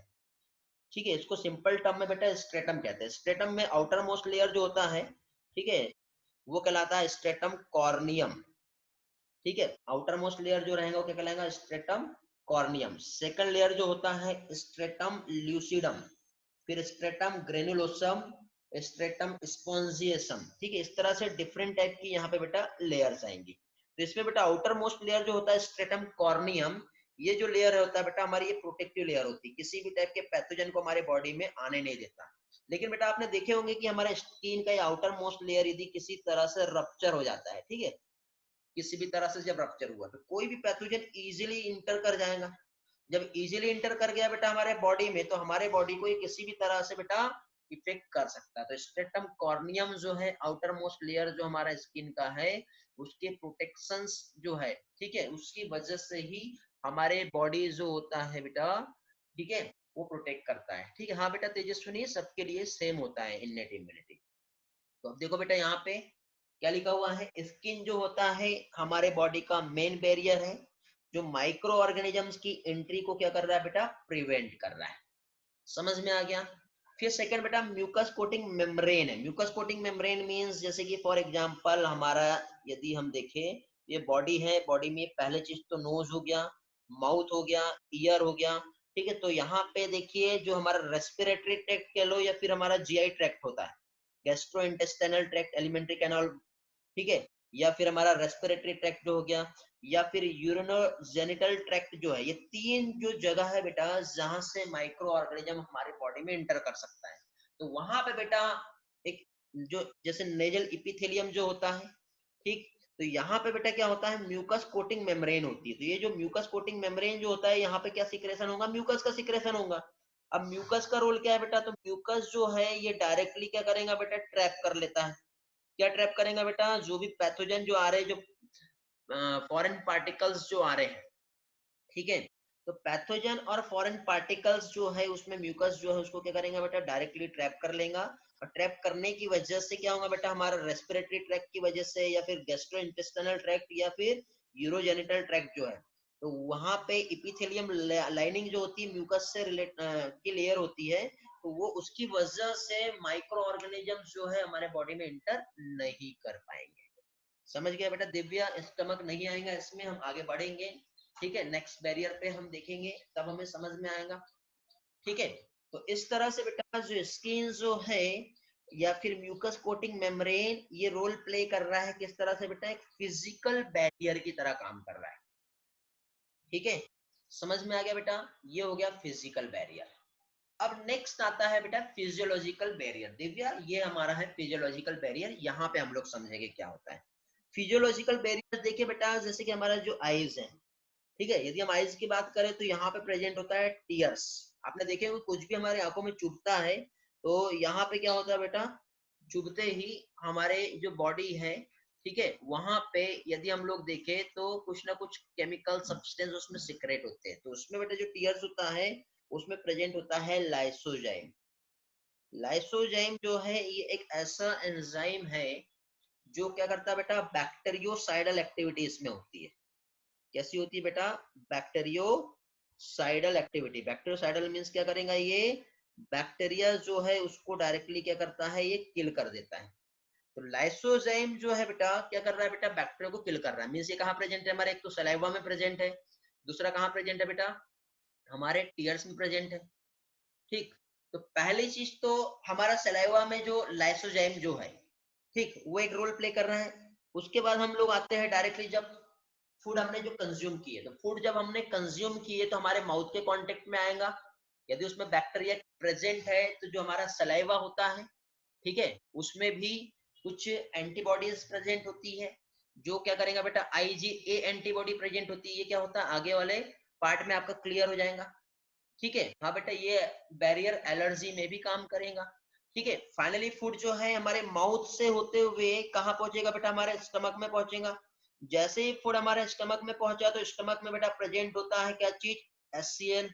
ठीक है। इसको सिंपल टर्म में बेटा स्ट्रेटम कहते हैं। स्ट्रेटम में आउटर मोस्ट लेयर जो होता है, ठीक है, वो कहलाता है स्ट्रेटम कॉर्नियम। ठीक है। आउटर मोस्ट लेयर जो रहेगा वो क्या कहलाएगा, स्ट्रेटम कॉर्नियम। सेकंड लेयर जो होता है स्ट्रेटम ल्यूसिडम, फिर स्ट्रेटम ग्रेनुलोसम, स्ट्रेटम स्पॉन्जियसम। ठीक है। इस तरह से डिफरेंट टाइप की यहाँ पे बेटा लेयर्स आएंगी। तो इसमें बेटा आउटर मोस्ट लेयर जो होता है स्ट्रेटम कॉर्नियम, ये जो लेयर होता है बेटा हमारी, ये प्रोटेक्टिव लेयर होती है, किसी भी टाइप के पैथोजन को हमारे बॉडी में आने नहीं देता। लेकिन बेटा आपने देखे होंगे कि हमारे स्किन का आउटर मोस्ट लेयर यदि किसी तरह से रप्चर हो जाता है, ठीक है, किसी भी तरह से जब रप्चर हुआ, तो कोई भी पैथोजन इजीली इंटर कर जाएगा। जब इजीली इंटर कर गया बेटा हमारे बॉडी में, तो हमारे बॉडी को ये किसी भी तरह से बेटा इफेक्ट कर सकता है। तो स्ट्रेटम कॉर्नियम जो है आउटर मोस्ट लेयर जो हमारा स्किन का है, उसके प्रोटेक्शंस जो है, ठीक है, उसकी वजह से ही हमारे बॉडी जो होता है बेटा, ठीक है, वो प्रोटेक्ट करता है। ठीक है। हाँ बेटा तेजस्विनी, सबके लिए सेम होता है इननेट इम्यूनिटी। तो अब देखो बेटा यहाँ पे क्या लिखा हुआ है, स्किन जो होता है हमारे बॉडी का मेन बैरियर है, जो माइक्रो ऑर्गेनिजम्स की एंट्री को क्या कर रहा है बेटा, प्रिवेंट कर रहा है। समझ में आ गया। फिर सेकंड बेटा म्यूकस कोटिंग मेम्ब्रेन है। म्यूकस कोटिंग मेम्ब्रेन मींस, जैसे कि फॉर एग्जांपल हमारा यदि हम देखें, ये बॉडी है, बॉडी में पहले चीज तो नोज हो गया, माउथ हो गया, ईयर हो गया। ठीक है। तो यहाँ पे देखिए जो हमारा रेस्पिरेटरी ट्रैक्ट कह लो, या फिर हमारा जीआई ट्रैक्ट होता है, gastro intestinal tract, alimentary canal, ठीक है, या फिर हमारा रेस्पिरेटरी ट्रैक्ट जो हो गया, या फिर यूरिनोजेनिटल ट्रैक्ट जो है, ये 3 जो जगह है बेटा जहां से माइक्रो ऑर्गेनिज्म हमारे बॉडी में एंटर कर सकता है। तो वहां पे बेटा एक जो जैसे नेजल इपिथेलियम जो होता है, ठीक, तो यहाँ पे बेटा क्या होता है, म्यूकस कोटिंग मेम्ब्रेन होती है। तो ये जो म्यूकस कोटिंग मेम्ब्रेन जो होता है, यहाँ पे क्या सिक्रेशन होगा, म्यूकस का सिक्रेशन होगा। अब म्यूकस का रोल क्या है बेटा, तो म्यूकस जो है ये डायरेक्टली क्या करेगा बेटा, ट्रैप कर लेता है। क्या ट्रैप करेगा बेटा, जो भी पैथोजन जो आ रहे हैं, जो फॉरेन पार्टिकल्स जो आ रहे हैं, ठीक है, तो पैथोजन और फॉरेन पार्टिकल्स जो है उसमें म्यूकस जो है उसको क्या करेंगे बेटा, डायरेक्टली ट्रैप कर लेगा। और ट्रैप करने की वजह से क्या होगा बेटा, हमारा रेस्पिरेटरी ट्रैक्ट की वजह से, या फिर गैस्ट्रो इंटेस्टाइनल ट्रैक्ट, या फिर यूरोजेनिटल ट्रैक्ट जो है, तो वहां पे इपिथेलियम लाइनिंग जो होती है म्यूकस से रिलेट की लेयर होती है, तो वो उसकी वजह से माइक्रो ऑर्गेनिज्म जो है हमारे बॉडी में इंटर नहीं कर पाएंगे। समझ गया बेटा दिव्या, स्टमक नहीं आएगा इसमें, हम आगे बढ़ेंगे। ठीक है। नेक्स्ट बैरियर पे हम देखेंगे, तब हमें समझ में आएगा। ठीक है। तो इस तरह से बेटा जो स्किन जो है, या फिर म्यूकस कोटिंग मेम्ब्रेन, ये रोल प्ले कर रहा है किस तरह से बेटा, एक फिजिकल बैरियर की तरह काम कर रहा है। ठीक है। समझ में आ गया बेटा, ये हो गया फिजिकल बैरियर। अब नेक्स्ट आता है बेटा फिजियोलॉजिकल बैरियर। दिव्या ये हमारा है फिजियोलॉजिकल बैरियर, यहाँ पे हम लोग समझेंगे क्या होता है फिजियोलॉजिकल बैरियर। देखिए बेटा, जैसे कि हमारा जो आईज है, ठीक है, यदि हम आईज की बात करें तो यहाँ पे प्रेजेंट होता है टीयर्स। आपने देखे होंगे कुछ भी हमारे आंखों में चुभता है, तो यहाँ पे क्या होता है बेटा, चुभते ही हमारे जो बॉडी है, ठीक है, वहां पे यदि हम लोग देखें तो कुछ ना कुछ केमिकल सब्सटेंस उसमें सिक्रेट होते हैं। तो उसमें बेटा जो टीयर्स होता है, उसमें प्रेजेंट होता है लाइसोजाइम। लाइसोजाइम जो है ये एक ऐसा एंजाइम है जो क्या करता है बेटा, बैक्टीरियोसाइडल एक्टिविटी इसमें होती है। कैसी होती है बेटा, बैक्टीरियो बैक्टेरियोसाइडल एक्टिविटी। बैक्टेरियोसाइडल मीन्स क्या करेगा ये, बैक्टीरिया जो है उसको डायरेक्टली क्या करता है, ये किल कर देता है। तो लाइसोजाइम जो है बेटा क्या कर रहा है बेटा, बैक्टीरिया को किल कर रहा है। मीन्स ये कहाँ प्रेजेंट है हमारे, एक तो सलाइवा में प्रेजेंट है, दूसरा कहाँ प्रेजेंट है बेटा, हमारे टीयर्स में प्रेजेंट है। ठीक, तो पहली चीज तो हमारा सलाइवा में जो लाइसोजाइम जो है, ठीक, वो एक रोल प्ले कर रहा है। उसके बाद हम लोग आते हैं डायरेक्टली, जब फूड हमने जो कंज्यूम किए, तो फूड जब हमने कंज्यूम किए तो हमारे माउथ के कांटेक्ट में आएगा। यदि उसमें बैक्टीरिया प्रेजेंट है तो जो हमारा सलाइवा होता है, ठीक है, उसमें भी कुछ एंटीबॉडीज प्रेजेंट होती है। जो क्या करेगा बेटा, IgA एंटीबॉडी प्रेजेंट होती है। ये क्या होता है, आगे वाले पार्ट में आपका क्लियर हो जाएगा। ठीक है, हाँ बेटा, ये बैरियर एलर्जी में भी काम करेगा। ठीक है, फाइनली फूड जो है हमारे माउथ से होते हुए कहाँ पहुंचेगा बेटा, हमारे स्टमक में पहुंचेगा। जैसे ही फूड हमारे स्टमक में पहुंचा तो स्टमक में बेटा प्रेजेंट होता है क्या चीज, HCl।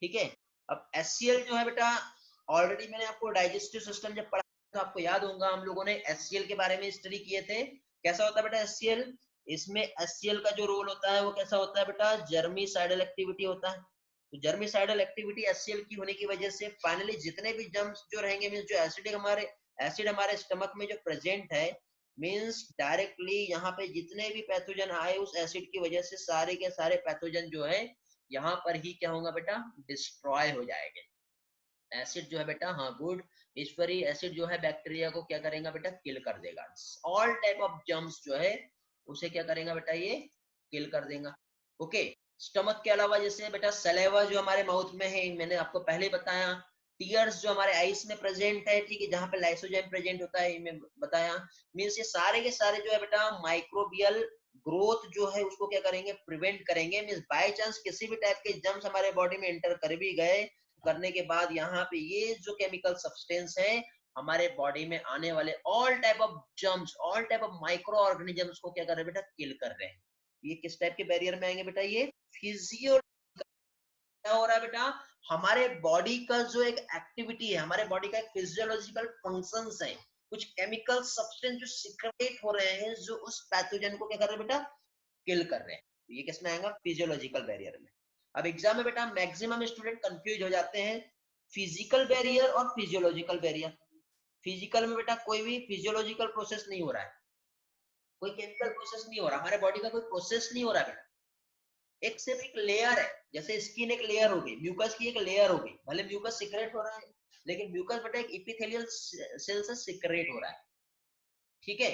ठीक है, अब HCl जो है बेटा, ऑलरेडी मैंने आपको डाइजेस्टिव सिस्टम जब पढ़ा तो आपको याद होगा, हम लोगों ने HCl के बारे में स्टडी किए थे। कैसा होता है बेटा HCl, इसमें HCl का जो रोल होता है वो कैसा होता है बेटा, जर्मीसाइडल एक्टिविटी होता है। तो जर्मीसाइडल एक्टिविटी HCl की होने की वजह से फाइनली जितने भी जर्म्स जो रहेंगे, मींस जो एसिड हमारे स्टमक में जो प्रेजेंट है, मींस डायरेक्टली यहाँ पे जितने भी पैथोजन आए उस एसिड की वजह से सारे के सारे पैथोजन जो है यहाँ पर ही क्या होगा बेटा, डिस्ट्रॉय हो जाएंगे। एसिड जो है बेटा, हाँ गुड ईश्वरी, एसिड जो है बैक्टीरिया को क्या करेगा बेटा, किल कर देगा। ऑल टाइप ऑफ जर्म्स जो है उसे क्या करेगा बेटा, ये किल कर देगा। ओके, स्टमक के अलावा जैसे बेटा सलेवा जो हमारे माउथ में है, मैंने आपको पहले ही बताया। टीयर्स जो हमारे आईज में प्रेजेंट है, ठीक है, जहाँ पे लाइसोजाइम प्रेजेंट होता है, मैं बताया। मीन्स ये सारे के सारे जो है बेटा माइक्रोबियल ग्रोथ जो है उसको क्या करेंगे, प्रिवेंट करेंगे। मीन्स बाय चांस किसी भी टाइप के जर्म्स हमारे बॉडी में एंटर कर भी गए, करने के बाद यहाँ पे ये जो केमिकल सब्सटेंस है हमारे बॉडी में आने वाले all type of germs, all type of micro organisms को क्या कर रहे हैं बेटा, किल कर रहे हैं। ये किस टाइप के बैरियर में आएंगे बेटा, ये फिजियो, क्या हो रहा है बेटा, हमारे बॉडी का जो एक एक्टिविटी है, हमारे बॉडी का एक फिजियोलॉजिकल फंक्शंस है, कुछ केमिकल सब्सटेंस जो सिक्रेट हो रहे हैं, जो उस पैथोजन को क्या कर रहे हैं बेटा, किल कर रहे हैं। तो ये किसमें आएगा, फिजियोलॉजिकल बैरियर में। अब एग्जाम में बेटा मैक्सिमम स्टूडेंट कंफ्यूज हो जाते हैं फिजिकल बैरियर और फिजियोलॉजिकल बैरियर। फिजिकल में बेटा कोई भी फिजियोलॉजिकल प्रोसेस नहीं हो रहा है, कोई केमिकल प्रोसेस नहीं हो रहा, हमारे बॉडी का कोई प्रोसेस नहीं हो रहा बेटा। एक सिर्फ एक लेयर है, जैसे स्किन एक लेयर हो गई, म्यूकस की एक लेयर हो गई, भले म्यूकस सिक्रेट हो रहा है, लेकिन म्यूकस बेटा एक इपिथेलियल सेल से सिक्रेट हो रहा है। ठीक है,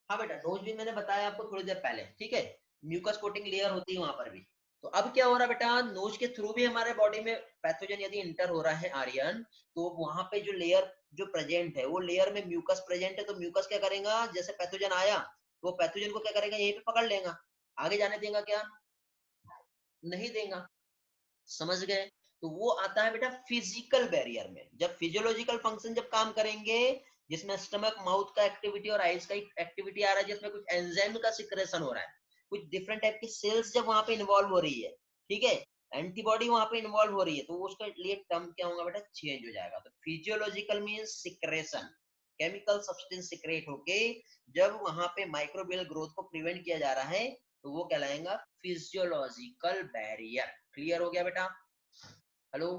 हाँ बेटा, नोज भी मैंने बताया आपको थोड़ी देर पहले। ठीक है, म्यूकस कोटिंग लेयर होती है वहां पर भी। तो अब क्या हो रहा है बेटा, नोज के थ्रू भी हमारे बॉडी में पैथोजन यदि इंटर हो रहा है आर्यन, तो वहां पे जो लेयर जो प्रेजेंट है, वो लेयर में म्यूकस प्रेजेंट है, तो म्यूकस क्या करेगा, जैसे पैथोजन आया तो पैथोजन को क्या करेगा, यहीं पे पकड़ लेगा, आगे जाने देगा क्या, नहीं देगा। समझ गए, तो वो आता है बेटा फिजिकल बैरियर में। जब फिजियोलॉजिकल फंक्शन जब काम करेंगे, जिसमें स्टमक माउथ का एक्टिविटी और आइज का एक्टिविटी आ रहा है, जिसमें कुछ एंजाइम का सिक्रेशन हो रहा है, कुछ डिफरेंट टाइप की सेल्स जब वहां पे इन्वॉल्व हो रही है, ठीक है, एंटीबॉडी वहां पे इन्वॉल्व हो रही है, तो उसका लिए टर्म क्या होगा बेटा, चेंज हो जाएगा। तो physiological means secretion, chemical substance secrete होके जब वहां पे माइक्रोबियल ग्रोथ को प्रिवेंट किया जा रहा है, तो वो कहलाएगा फिजियोलॉजिकल बैरियर। क्लियर हो गया बेटा, हेलो,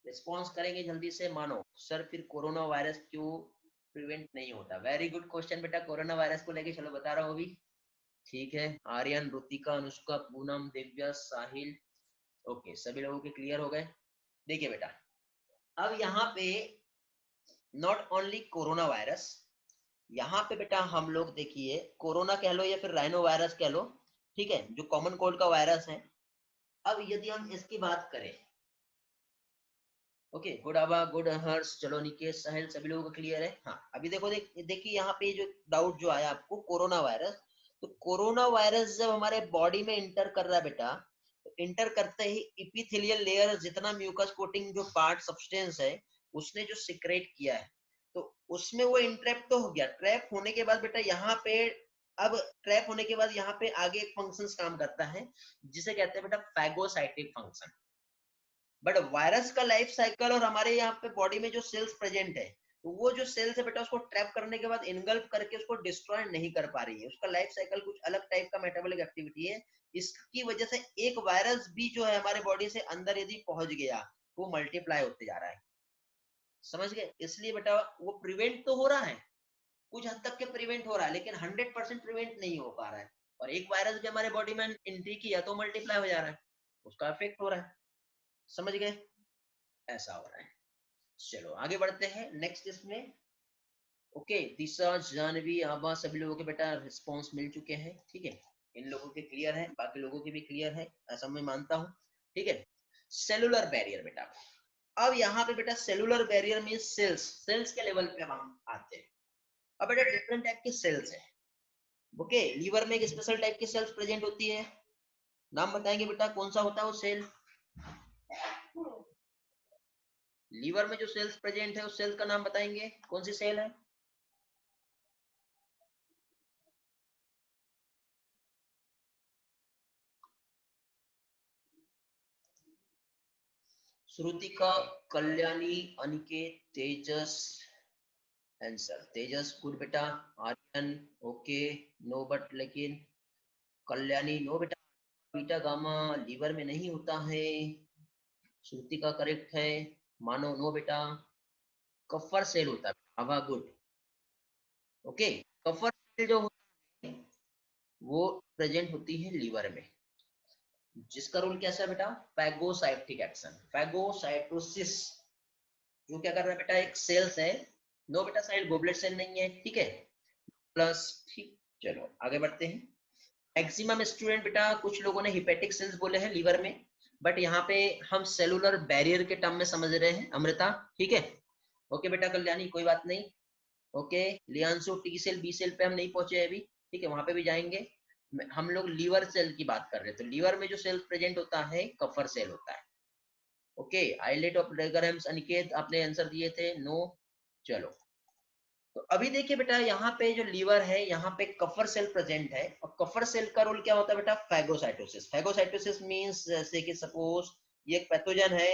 रिस्पॉन्स करेंगे जल्दी से, मानो सर फिर कोरोना वायरस क्यों प्रिवेंट नहीं होता। वेरी गुड क्वेश्चन बेटा, कोरोना वायरस को लेके चलो बता रहा हूँ अभी। ठीक है, आर्यन, रुतिका, अनुष्का, पूनम, दिव्या, साहिल, ओके, सभी लोगों के क्लियर हो गए। देखिए बेटा, अब यहाँ पे नॉट ओनली कोरोना वायरस, यहाँ पे बेटा हम लोग देखिए कोरोना कह लो या फिर राइनो वायरस कह लो, ठीक है, जो कॉमन कोल्ड का वायरस है। अब यदि हम इसकी बात करें, ओके, गुड आबा, गुड हर्ष, चलो निकेश, साहिल, सभी लोगों का क्लियर है। हाँ, अभी देखो देखिए यहाँ पे जो डाउट जो आया आपको, कोरोना वायरस, तो कोरोना वायरस जब हमारे बॉडी में इंटर कर रहा है बेटा, तो इंटर करते ही इपिथेलियल लेयर, जितना म्यूकस कोटिंग जो पार्ट सब्सटेंस है, उसने जो सिक्रेट किया है, तो उसमें वो इंट्रैप तो हो गया। ट्रैप होने के बाद बेटा यहाँ पे, अब ट्रैप होने के बाद यहाँ पे आगे एक फंक्शन काम करता है, जिसे कहते हैं बेटा फैगोसाइटिक फंक्शन। बट वायरस का लाइफ साइकिल और हमारे यहाँ पे बॉडी में जो सेल्स प्रेजेंट है, तो वो जो सेल्स है बेटा उसको ट्रैप करने के बाद इनगल्फ करके उसको डिस्ट्रॉय नहीं कर पा रही है, उसका लाइफ साइकिल कुछ अलग टाइप का मेटाबॉलिक एक्टिविटी है। इसकी वजह से एक वायरस भी जो है हमारे बॉडी से अंदर यदि पहुंच गया वो मल्टीप्लाई होते जा रहा है, समझ गए? इसलिए बेटा वो प्रिवेंट तो हो रहा है, कुछ हद तक के प्रिवेंट हो रहा है, लेकिन 100% प्रिवेंट नहीं हो पा रहा है। और एक वायरस भी हमारे बॉडी में एंट्री किया तो मल्टीप्लाई हो जा रहा है, उसका इफेक्ट हो रहा है, समझ गए? ऐसा हो रहा है। चलो आगे बढ़ते हैं नेक्स्ट इसमें। ओके, दिशा, जानवी, आभा, सभी लोगों के बेटा रिस्पॉन्स मिल चुके हैं, ठीक है? इन लोगों के क्लियर है, बाकी लोगों के भी क्लियर है ऐसा मैं मानता हूँ, ठीक है? सेलुलर बैरियर बेटा, अब यहाँ पे बेटा सेलुलर बैरियर में सेल्स, सेल्स के लेवल पे हम आते हैं। अब बेटा डिफरेंट टाइप के सेल्स है। ओके, लीवर में एक स्पेशल टाइप की सेल्स प्रेजेंट होती है, नाम बताएंगे बेटा कौन सा होता है वो सेल? लीवर में जो सेल्स प्रेजेंट है उस सेल का नाम बताएंगे, कौन सी सेल है? श्रुतिका, कल्याणी, अनिकेत, तेजस, आंसर तेजस गुड बेटा। आर्यन ओके, नो बट, लेकिन कल्याणी नो बेटा, बीटा गामा लीवर में नहीं होता है। श्रुतिका करेक्ट है, मानो नो बेटा। कफर सेल होता है, आभा गुड। ओके, कफर सेल जो होता है वो प्रेजेंट होती है लीवर में, जिसका रोल कैसा है बेटा? Phagocytic action, phagocytosis. जो क्या कर रहा है बेटा, एक सेल्स है, नो बेटा साइड गोबलेट सेल नहीं है, ठीक है? प्लस, ठीक। चलो आगे बढ़ते हैं। मैक्सिमम स्टूडेंट बेटा कुछ लोगों ने हिपेटिक सेल्स बोले हैं लीवर में, बट यहाँ पे हम सेलुलर बैरियर के टर्म में समझ रहे हैं अमृता, ठीक है? ओके बेटा कल्याणी कोई बात नहीं। ओके, लियांसो टी सेल बी सेल पे हम नहीं पहुंचे अभी, ठीक है? वहां पे भी जाएंगे। हम लोग लीवर सेल की बात कर रहे हैं, तो लीवर में जो सेल प्रेजेंट होता है कफर सेल होता है। ओके, आइलेट ऑफ रेगरहैम्स, अनिकेत आपने आंसर दिए थे नो। चलो, तो अभी देखिए बेटा यहाँ पे जो लीवर है यहाँ पे कफर सेल प्रेजेंट है, और कफर सेल का रोल क्या होता है बेटा? फैगोसाइटोसिस। फैगोसाइटोसिस मींस जैसे कि सपोज ये एक पैथोजन है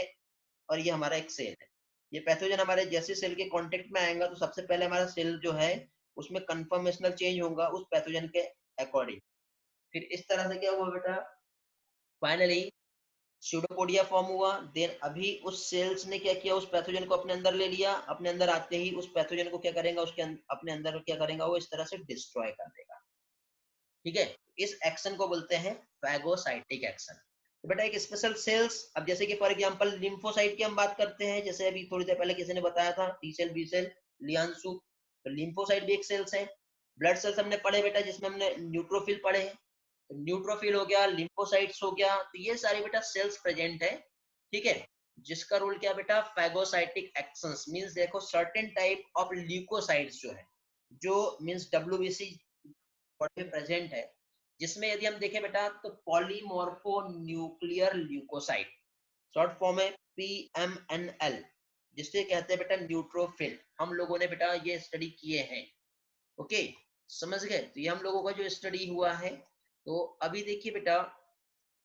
और ये हमारा एक सेल है, ये पैथोजन हमारे जैसे सेल के कांटेक्ट में आएगा तो सबसे पहले हमारा सेल जो है उसमें कन्फर्मेशनल चेंज होगा उस पैथोजन के अकॉर्डिंग। फिर इस तरह से क्या हुआ बेटा, फाइनली स्यूडोपोडिया फॉर्म हुआ। देन अभी उस सेल्स ने क्या किया, उस पैथोजन को अपने अंदर ले लिया, अपने अंदर आते ही उस पैथोजन को क्या करेगा, उसके अपने अंदर क्या करेगा, वो इस तरह से डिस्ट्रॉय कर देगा, ठीक है? इस एक्शन को बोलते हैं फैगोसाइटिक एक्शन। तो बेटा एक स्पेशल सेल्स, अब जैसे कि फॉर एग्जांपल लिम्फोसाइट की हम बात करते हैं, जैसे अभी थोड़ी देर पहले किसी ने बताया था टी सेल बी सेल लियांसु, तो लिम्फोसाइट भी एक सेल्स है। ब्लड सेल्स हमने पढ़े बेटा जिसमें हमने न्यूट्रोफिल पढ़े हैं, तो न्यूट्रोफिल हो गया, लिम्फोसाइट्स हो गया, तो ये सारे बेटा सेल्स प्रेजेंट है, ठीक है? जिसका रोल क्या बेटा? फैगोसाइटिक एक्शंस मींस देखो सर्टेन टाइप ऑफ ल्यूकोसाइट्स जो है, जो मींस डब्ल्यूबीसी बॉडी में प्रेजेंट है, जिसमें यदि हम देखें बेटा तो polymorphonuclear leucocyte, short form है पीएमएनएल, जिसे कहते हैं बेटा न्यूट्रोफिल। हम लोगों ने बेटा ये स्टडी किए हैं, ओके? समझ गए? तो ये हम लोगों का जो स्टडी हुआ है, तो अभी देखिए बेटा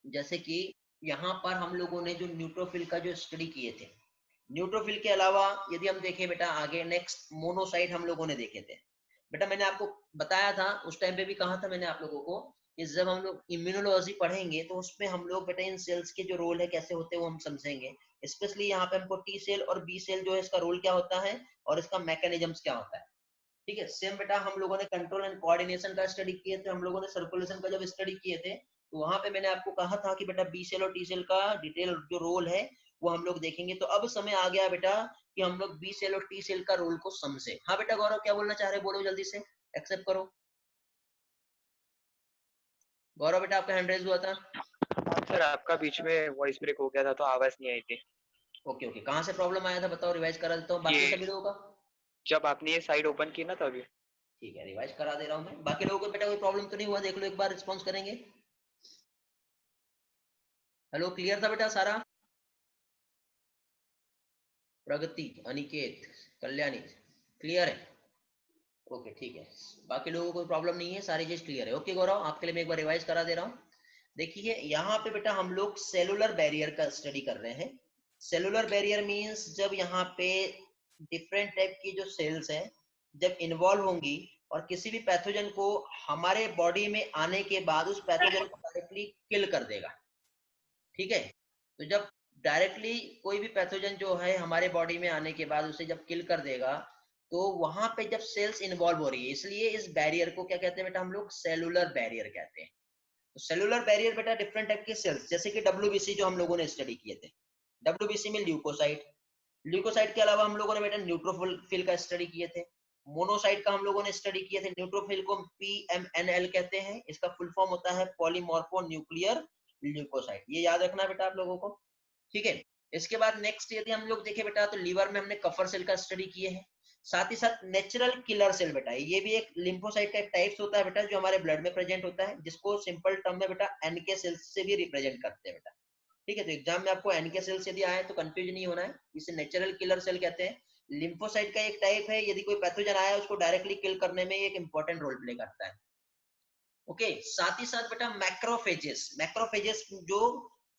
जैसे कि यहाँ पर हम लोगों ने जो न्यूट्रोफिल का जो स्टडी किए थे, न्यूट्रोफिल के अलावा यदि हम देखें बेटा आगे नेक्स्ट मोनोसाइट हम लोगों ने देखे थे। बेटा मैंने आपको बताया था उस टाइम पे भी कहा था मैंने आप लोगों को कि जब हम लोग इम्यूनोलॉजी पढ़ेंगे तो उसमें हम लोग बेटा इन सेल्स के जो रोल है कैसे होते हैं वो हम समझेंगे। स्पेशली यहाँ पे हमको टी सेल और बी सेल जो है इसका रोल क्या होता है और इसका मैकेनिज्म्स क्या होता है, ठीक है? सेम बेटा हम लोगों ने कंट्रोल एंड कोऑर्डिनेशन का स्टडी किए थे, हम लोगों ने सर्कुलेशन का जब स्टडी किए थे तो वहां पे मैंने आपको कहा था कि बेटा बी सेल और टी सेल का डिटेल जो रोल है वो हम लोग देखेंगे। तो अब समय आ गया बेटा कि हम लोग बी सेल और टी सेल का रोल को समझे। हाँ बेटा गौरव क्या बोलना चाह रहे, बोलो जल्दी से, एक्सेप्ट करो। गौरव बेटा आपका हैंड रेज हुआ था। हाँ सर, आपका बीच में वॉइस ब्रेक हो गया था तो आवाज नहीं आई थी। ओके ओके, कहाँ से प्रॉब्लम आया था बताओ, रिवाइज करा देता हूँ बाकी सभी लोगों का। जब आपने ये साइड ओपन की ना तभी। ठीक है रिवाइज करा दे रहा हूँ मैं, बाकी लोगों को बेटा कोई प्रॉब्लम तो नहीं हुआ, देख लो एक बार रिस्पॉन्स करेंगे। हेलो क्लियर था बेटा सारा? प्रगति, अनिकेत, कल्याणी क्लियर है? ओके ठीक है, बाकी लोगों को कोई प्रॉब्लम नहीं है, सारी चीज क्लियर है। ओके गौरव आपके लिए मैं एक बार रिवाइज करा दे रहा हूँ। देखिए यहाँ पे बेटा हम लोग सेलुलर बैरियर का स्टडी कर रहे हैं। सेलुलर बैरियर मींस जब यहाँ पे डिफरेंट टाइप की जो सेल्स है जब इन्वॉल्व होंगी और किसी भी पैथोजन को हमारे बॉडी में आने के बाद उस पैथोजन को डायरेक्टली किल कर देगा। ठीक है, तो जब डायरेक्टली कोई भी पैथोजन जो है हमारे बॉडी में आने के बाद उसे जब किल कर देगा, तो वहां पे जब सेल्स इन्वॉल्व हो रही है, इसलिए इस बैरियर को क्या कहते हैं बेटा, हम लोग सेलुलर बैरियर कहते हैं। तो सेलुलर बैरियर बेटा डिफरेंट टाइप के सेल्स, जैसे कि डब्ल्यूबीसी जो हम लोगों ने स्टडी किए थे, डब्ल्यूबीसी में ल्यूकोसाइट, ल्यूकोसाइट के अलावा हम लोगों ने बेटा न्यूट्रोफिल का स्टडी किए थे, मोनोसाइट का हम लोगों ने स्टडी किए थे। न्यूट्रोफिल को पीएमएनएल कहते हैं, इसका फुल फॉर्म होता है पॉलीमॉर्फो न्यूक्लियर ल्यूकोसाइट, ये याद रखना बेटा आप लोगों को। ठीक है, इसके बाद नेक्स्ट यदि हम लोग देखें बेटा, तो लीवर में हमने कफर सेल का स्टडी किए हैं, साथ ही साथ नेचुरल किलर सेल बेटा, ये भी एक लिम्फोसाइट का एक टाइप्स होता है बेटा जो हमारे ब्लड में प्रेजेंट होता है, जिसको सिंपल टर्म में बेटा एनके सेल्स से भी रिप्रेजेंट करते हैं बेटा। ठीक है, तो एग्जाम में आपको एनके सेल्स यदि आए तो कंफ्यूज नहीं होना है, इसे नेचुरल किलर सेल कहते हैं। लिम्फोसाइट का एक टाइप है, यदि कोई पैथोजन आया उसको डायरेक्टली किल करने में एक इंपॉर्टेंट रोल प्ले करता है। ओके, साथ ही साथ बेटा मैक्रोफेजेस, मैक्रोफेजेस जो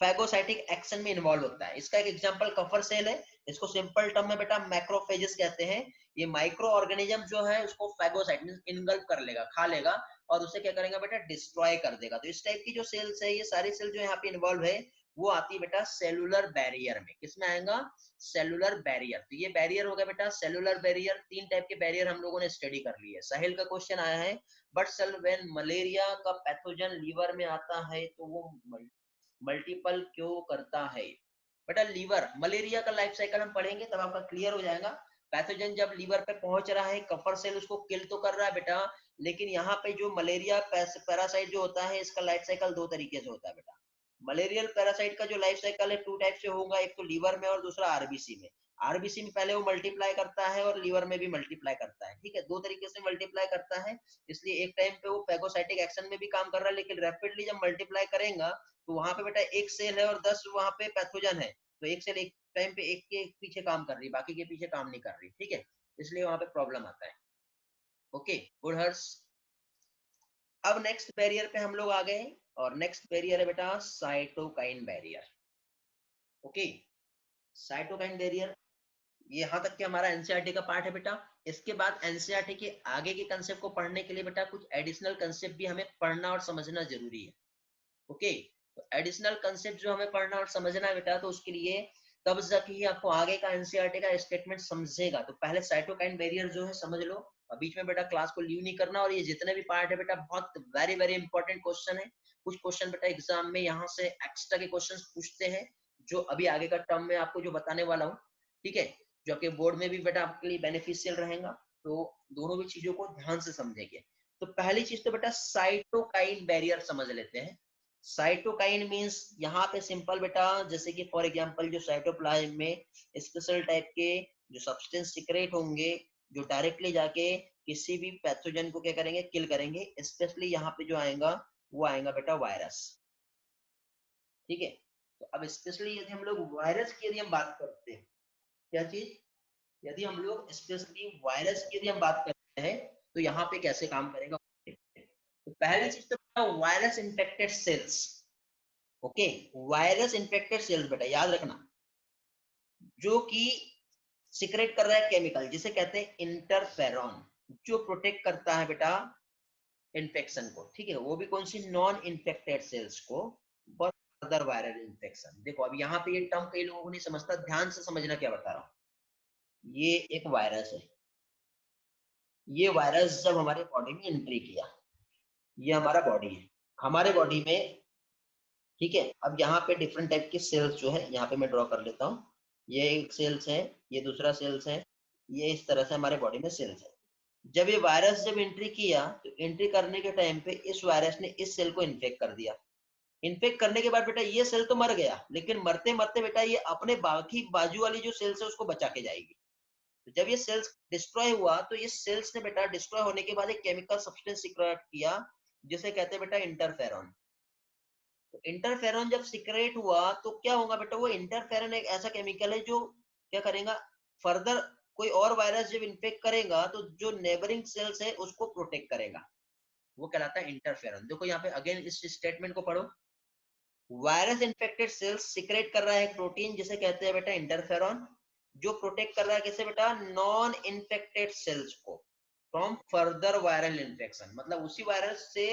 फैगोसाइटिक एक्शन में इन्वॉल्व होता है, इसका एक एग्जांपल कफर सेल है, इसको सिंपल टर्म में बेटा मैक्रोफेजेस कहते हैं। ये माइक्रो ऑर्गेनिज्म जो है उसको फैगोसाइट इनगल्फ कर लेगा, खा लेगा और उसे क्या करेगा बेटा, डिस्ट्रॉय कर देगा। तो इस टाइप की जो सेल्स है, ये सारी सेल जो यहाँ पे इन्वॉल्व है, वो आती है बेटा सेलुलर बैरियर में। किसमें आएगा, सेलुलर बैरियर। तो ये बैरियर हो गया बेटा सेलुलर बैरियर। तीन टाइप के बैरियर हम लोगों ने स्टडी कर लिए। साहिल का क्वेश्चन आया है, बट सर व्हेन मलेरिया का पैथोजन लीवर में आता है तो वो मल्टीपल क्यों करता है। बेटा लीवर, मलेरिया का लाइफ साइकिल हम पढ़ेंगे तब आपका क्लियर हो जाएगा। पैथोजन जब लीवर पे पहुंच रहा है, कफर सेल उसको किल तो कर रहा है बेटा, लेकिन यहाँ पे जो मलेरिया पैरासाइट जो होता है, इसका लाइफ साइकिल दो तरीके से होता है बेटा। मलेरियल पैरासाइट का जो लाइफ साइकिल है टू टाइप से होगा, एक तो लीवर में और दूसरा आरबीसी में। आरबीसी में पहले वो मल्टीप्लाई करता है और लीवर में भी मल्टीप्लाई करता है। ठीक है, दो तरीके से मल्टीप्लाई करता है, इसलिए एक टाइम पे वो फैगोसाइटिक एक्शन में भी काम कर रहा है, लेकिन रैपिडली जब मल्टीप्लाई करेगा तो वहां पे बेटा एक सेल है और 10 वहां पे पैथोजन है, तो एक सेल एक टाइम पे एक के पीछे काम कर रही है, बाकी के पीछे काम नहीं कर रही। ठीक है, इसलिए वहां पे प्रॉब्लम आता है। ओके, गुड हर्ष। अब नेक्स्ट बैरियर पे हम लोग आ गए, और नेक्स्ट बैरियर है बेटा cytokine barrier. Okay, cytokine barrier, ये यहाँ तक के हमारा एनसीईआरटी का पार्ट है बेटा। इसके बाद एनसीईआरटी के आगे के कंसेप्ट को पढ़ने के लिए बेटा कुछ एडिशनल कंसेप्ट भी हमें पढ़ना और समझना जरूरी है। ओके, तो एडिशनल कंसेप्ट जो हमें पढ़ना और समझना है बेटा, तो उसके लिए तब तक ही आपको आगे का एनसीईआरटी का स्टेटमेंट समझेगा। तो पहले साइटोकाइन बैरियर जो है समझ लो, बीच में बेटा क्लास को लीव नहीं करना। और ये जितने भी पार्ट है बेटा, बहुत वेरी वेरी इंपॉर्टेंट क्वेश्चन है। कुछ क्वेश्चन बेटा एग्जाम में यहाँ से एक्स्ट्रा के क्वेश्चन पूछते हैं, जो अभी आगे का टर्म में आपको जो बताने वाला हूँ। ठीक है, जो आपके बोर्ड में भी बेटा आपके लिए बेनिफिशियल रहेगा। तो दोनों भी चीजों को ध्यान से समझेंगे। तो पहली चीज तो बेटा साइटोकाइन बैरियर समझ लेते हैं। साइटोकाइन मींस यहाँ पे सिंपल बेटा, जैसे कि फॉर एग्जांपल जो साइटोप्लाज्म में स्पेशल टाइप के जो सब्सटेंस सिक्रेट होंगे, जो डायरेक्टली जाके किसी भी पैथोजन को क्या करेंगे, किल करेंगे। स्पेशली यहाँ पे जो आएगा वो आएगा बेटा वायरस। ठीक है, तो अब स्पेशली यदि हम लोग वायरस की यदि हम बात करते हैं, क्या चीज, यदि हम लोग स्पेशली वायरस की यदि हम बात करते हैं, तो यहाँ पे कैसे काम करेगा। तो पहली चीज तो virus infected cells. Okay, virus infected cells बेटा याद रखना, जो कि सिक्रेट कर रहा है केमिकल जिसे कहते हैं इंटरफेरॉन, जो प्रोटेक्ट करता है बेटा इन्फेक्शन को। ठीक है, वो भी कौन सी, नॉन इन्फेक्टेड सेल्स को, बट अदर वायरल इन्फेक्शन। देखो अब यहाँ पे ये टर्म कई लोगों को नहीं समझता, ध्यान से समझना क्या बता रहा हूँ। ये एक वायरस है, ये वायरस जब हमारे बॉडी में एंट्री किया, ये हमारा बॉडी है, हमारे बॉडी में। ठीक है, अब यहाँ पे डिफरेंट टाइप के सेल्स जो है, यहाँ पे मैं ड्रॉ कर लेता हूँ। ये एक सेल्स है, ये दूसरा सेल्स है, ये इस तरह से हमारे बॉडी में सेल्स है। जब ये वायरस जब एंट्री किया, तो एंट्री करने के टाइम पे इस वायरस ने इस सेल को इन्फेक्ट कर दिया। इन्फेक्ट करने के बाद बेटा ये सेल तो मर गया, लेकिन मरते मरते बेटा ये अपने बाकी बाजू वाली जो सेल्स है उसको बचा के जाएगी। तो जब ये सेल्स डिस्ट्रॉय हुआ, तो ये सेल्स ने बेटा डिस्ट्रॉय होने के बाद एक केमिकल सब्सटेंस सिक्रेट किया, जिसे कहते हैं बेटा इंटरफेरॉन। तो इंटरफेरॉन जब सिक्रेट हुआ तो क्या होगा बेटा, वो इंटरफेरॉन एक ऐसा केमिकल है जो क्या करेगा, फर्दर कोई और वायरस जब इन्फेक्ट करेगा तो जो नेबरिंग सेल्स है उसको प्रोटेक्ट करेगा, वो कहलाता है इंटरफेरॉन। देखो यहाँ पे अगेन इस स्टेटमेंट को पढ़ो, वायरस इन्फेक्टेड सेल्स सिक्रेट कर रहा है एक प्रोटीन जिसे कहते हैं बेटा इंटरफेरॉन, जो प्रोटेक्ट कर रहा है किसे बेटा, नॉन इन्फेक्टेड सेल्स को फ्रॉम फर्दर वायरल इन्फेक्शन, मतलब उसी वायरस से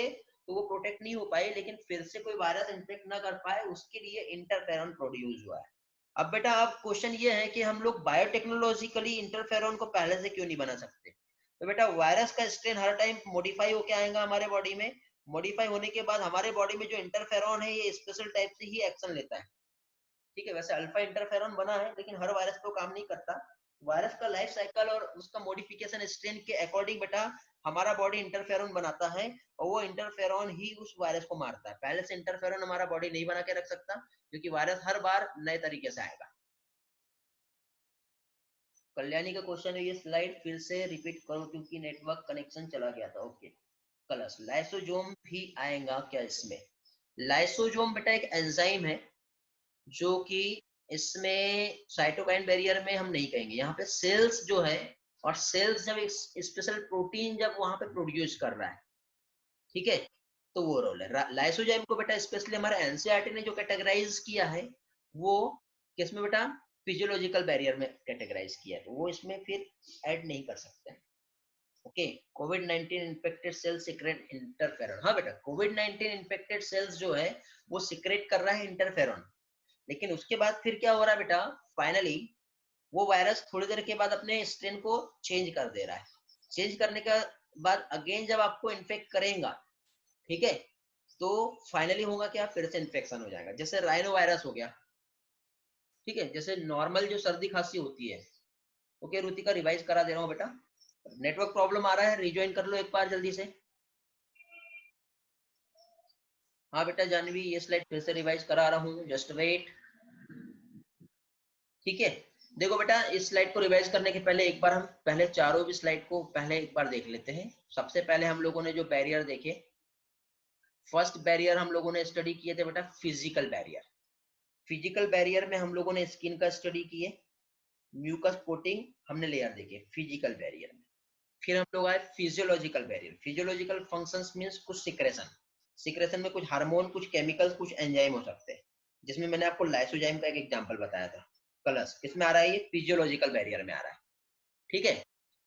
तो वो प्रोटेक्ट नहीं हो पाए, लेकिन फिर से कोई वायरस इन्फेक्ट ना कर पाए, उसके लिए इंटरफेरॉन प्रोड्यूस हुआ है। अब बेटा अब क्वेश्चन ये है कि हम लोग बायोटेक्नोलॉजिकली इंटरफेरॉन को पहले से क्यों नहीं बना सकते। तो बेटा वायरस का स्ट्रेन हर टाइम मॉडिफाई होके आएगा हमारे बॉडी में, मॉडिफाई होने के बाद हमारे बॉडी में जो इंटरफेरॉन है ये स्पेशल टाइप से ही एक्शन लेता है। ठीक है, वैसे अल्फा इंटरफेरॉन बना है लेकिन हर वायरस पे काम नहीं करता। वायरस का लाइफ साइकिल और उसका मॉडिफिकेशन स्ट्रेन के अकॉर्डिंग बेटा हमारा बॉडी इंटरफेरॉन बनाता है, और वो इंटरफेरॉन ही उस वायरस को मारता है। पहले से इंटरफेरॉन हमारा बॉडी नहीं बना के रख सकता, क्योंकि वायरस हर बार नए तरीके से आएगा। कल्याणी का क्वेश्चन है, ये स्लाइड फिर से रिपीट करो क्योंकि नेटवर्क कनेक्शन चला गया था। ओके, कलस लाइसोजोम भी आएगा क्या इसमें? लाइसोजोम बेटा एक एंजाइम है जो कि इसमें साइटोकाइन बैरियर में हम नहीं कहेंगे, यहाँ पे सेल्स जो है, और सेल्स जब एक स्पेशल प्रोटीन जब वहां पे प्रोड्यूस कर रहा है, ठीक है, तो वो रोल है। लाइसोजाइम को बेटा स्पेशली हमारे एनसीईआरटी ने जो कैटेगराइज किया है वो किसमें बेटा, फिजियोलॉजिकल बैरियर में कैटेगराइज किया है, तो वो इसमें फिर ऐड नहीं कर सकते। Okay, covid 19 infected cell secrete interferon. हाँ बेटा, कोविड 19 इन्फेक्टेड सेल्स जो है वो सीक्रेट कर रहा है इंटरफेरॉन, लेकिन उसके बाद फिर क्या हो रहा है बेटा, फाइनली वो वायरस थोड़ी देर के बाद अपने स्ट्रेन को चेंज कर दे रहा है। चेंज करने के बाद अगेन जब आपको इन्फेक्ट करेगा, ठीक है, तो फाइनली होगा क्या, फिर से इन्फेक्शन हो जाएगा। जैसे राइनो वायरस हो गया, ठीक है, जैसे नॉर्मल जो सर्दी खांसी होती है। ओके रुतिका, रिवाइज करा दे रहा हूँ बेटा, नेटवर्क प्रॉब्लम आ रहा है, रिज्वाइन कर लो एक बार जल्दी से। हाँ बेटा जानवी, ये स्लाइड फिर से रिवाइज करा रहा हूँ, जस्ट वेट। ठीक है, देखो बेटा इस स्लाइड को रिवाइज करने के पहले एक बार हम पहले चारों भी स्लाइड को पहले एक बार देख लेते हैं। सबसे पहले हम लोगों ने जो बैरियर देखे, फर्स्ट बैरियर हम लोगों ने स्टडी किए थे बेटा फिजिकल बैरियर। फिजिकल बैरियर में हम लोगों ने स्किन का स्टडी किए, म्यूकस कोटिंग हमने लेयर देखे फिजिकल बैरियर में। फिर हम लोग आए physiological barrier. Physiological functions means कुछ सिक्रेशन, सिक्रेशन में कुछ हार्मोन, कुछ केमिकल्स, कुछ एंजाइम हो सकते हैं, जिसमें मैंने आपको लाइसोजाइम का एक एग्जांपल बताया था। कलस किसमें आ रहा है, ये फिजियोलॉजिकल बैरियर में आ रहा है। ठीक है,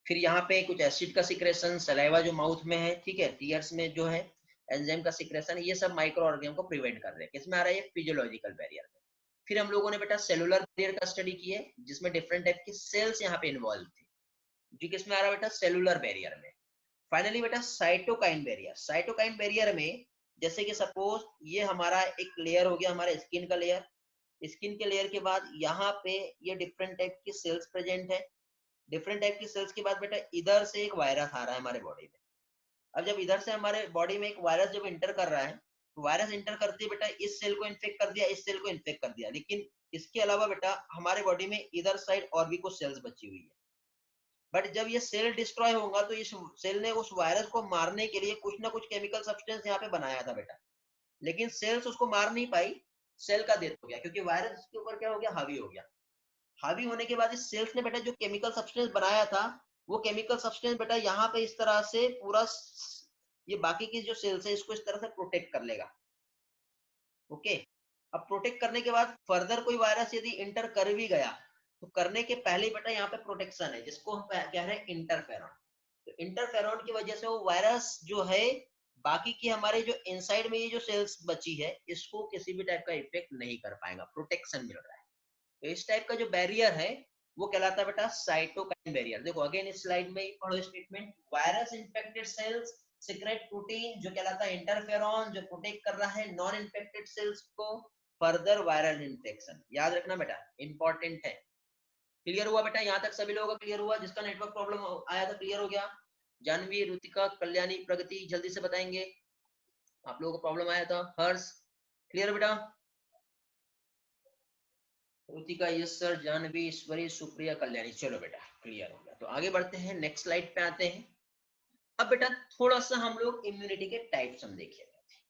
फिर यहाँ पे कुछ एसिड का सिक्रेशन, सलाइवा जो माउथ में है, ठीक है, टीयर्स में जो है एंजाइम का सिक्रेशन, ये सब माइक्रो ऑर्गेनिज्म को प्रिवेंट कर रहे हैं। किसमें आ रहा है, ये फिजियोलॉजिकल बैरियर में। फिर हम लोगों ने बेटा सेलुलर बैरियर का स्टडी किया, जिसमें डिफरेंट टाइप की सेल्स यहाँ पे इन्वॉल्व थी, जो किसमें आ रहा है बेटा, सेलुलर बैरियर में। फाइनली बेटा साइटोकाइन बैरियर। साइटोकाइन बैरियर में जैसे कि सपोज ये हमारा एक लेयर हो गया, हमारे स्किन का लेयर। स्किन के लेयर के बाद यहाँ पे ये डिफरेंट टाइप की सेल्स प्रेजेंट है। डिफरेंट टाइप की सेल्स के बाद बेटा इधर से एक वायरस आ रहा है हमारे बॉडी में। अब जब इधर से हमारे बॉडी में एक वायरस जब इंटर कर रहा है, तो वायरस इंटर करते बेटा इस सेल को इन्फेक्ट कर दिया, इस सेल को इन्फेक्ट कर दिया, लेकिन इसके अलावा बेटा हमारे बॉडी में इधर साइड और भी कुछ सेल्स बची हुई है। बट जब ये सेल डिस्ट्रॉय होगा तो इस सेल ने उस वायरस को मारने के लिए कुछ ना कुछ केमिकल सब्सटेंस यहाँ पे बनाया था बेटा, लेकिन सेल्स उसको मार नहीं पाई, सेल का डेथ हो गया, क्योंकि वायरस उसके ऊपर क्या हो गया, हावी हो गया। हावी होने के बाद इस सेल्स ने बेटा जो केमिकल सब्सटेंस बनाया था, वो केमिकल सब्सटेंस बेटा यहाँ पे इस तरह से पूरा ये बाकी की जो सेल्स है इसको इस तरह से प्रोटेक्ट कर लेगा। ओके, अब प्रोटेक्ट करने के बाद फर्दर कोई वायरस यदि इंटर कर भी गया, तो करने के पहले बेटा यहाँ पे प्रोटेक्शन है, जिसको हम कह रहे हैं इंटरफेरॉन। तो इंटरफेरॉन की वजह से वो वायरस जो है बाकी की हमारे जो इनसाइड में ये जो सेल्स बची है इसको किसी भी टाइप का इफेक्ट नहीं कर पाएगा, प्रोटेक्शन मिल रहा है। तो इस टाइप का जो बैरियर है वो कहलाता है बेटा साइटोकाइन बैरियर। देखो अगेन इस स्लाइड में पढ़ो statement, virus infected cells secret protein जो कहलाता है इंटरफेरॉन, जो प्रोटेक्ट कर रहा है नॉन इन्फेक्टेड सेल्स को फर्दर वायरल इन्फेक्शन। याद रखना बेटा, इंपॉर्टेंट है। क्लियर हुआ बेटा, यहाँ तक सभी लोगों का क्लियर हुआ? जिसका नेटवर्क प्रॉब्लम आया था क्लियर हो गया? जानवी, रुतिका, कल्याणी, प्रगति जल्दी से बताएंगे, आप लोगों को प्रॉब्लम आया था। हर्ष क्लियर बेटा? रुतिका यस सर, जानवी, ईश्वरी, सुप्रिया, कल्याणी, चलो बेटा क्लियर हो गया। तो आगे बढ़ते हैं, नेक्स्ट स्लाइड पे आते हैं। अब बेटा थोड़ा सा हम लोग इम्यूनिटी के टाइप्स हम देख लेते हैं।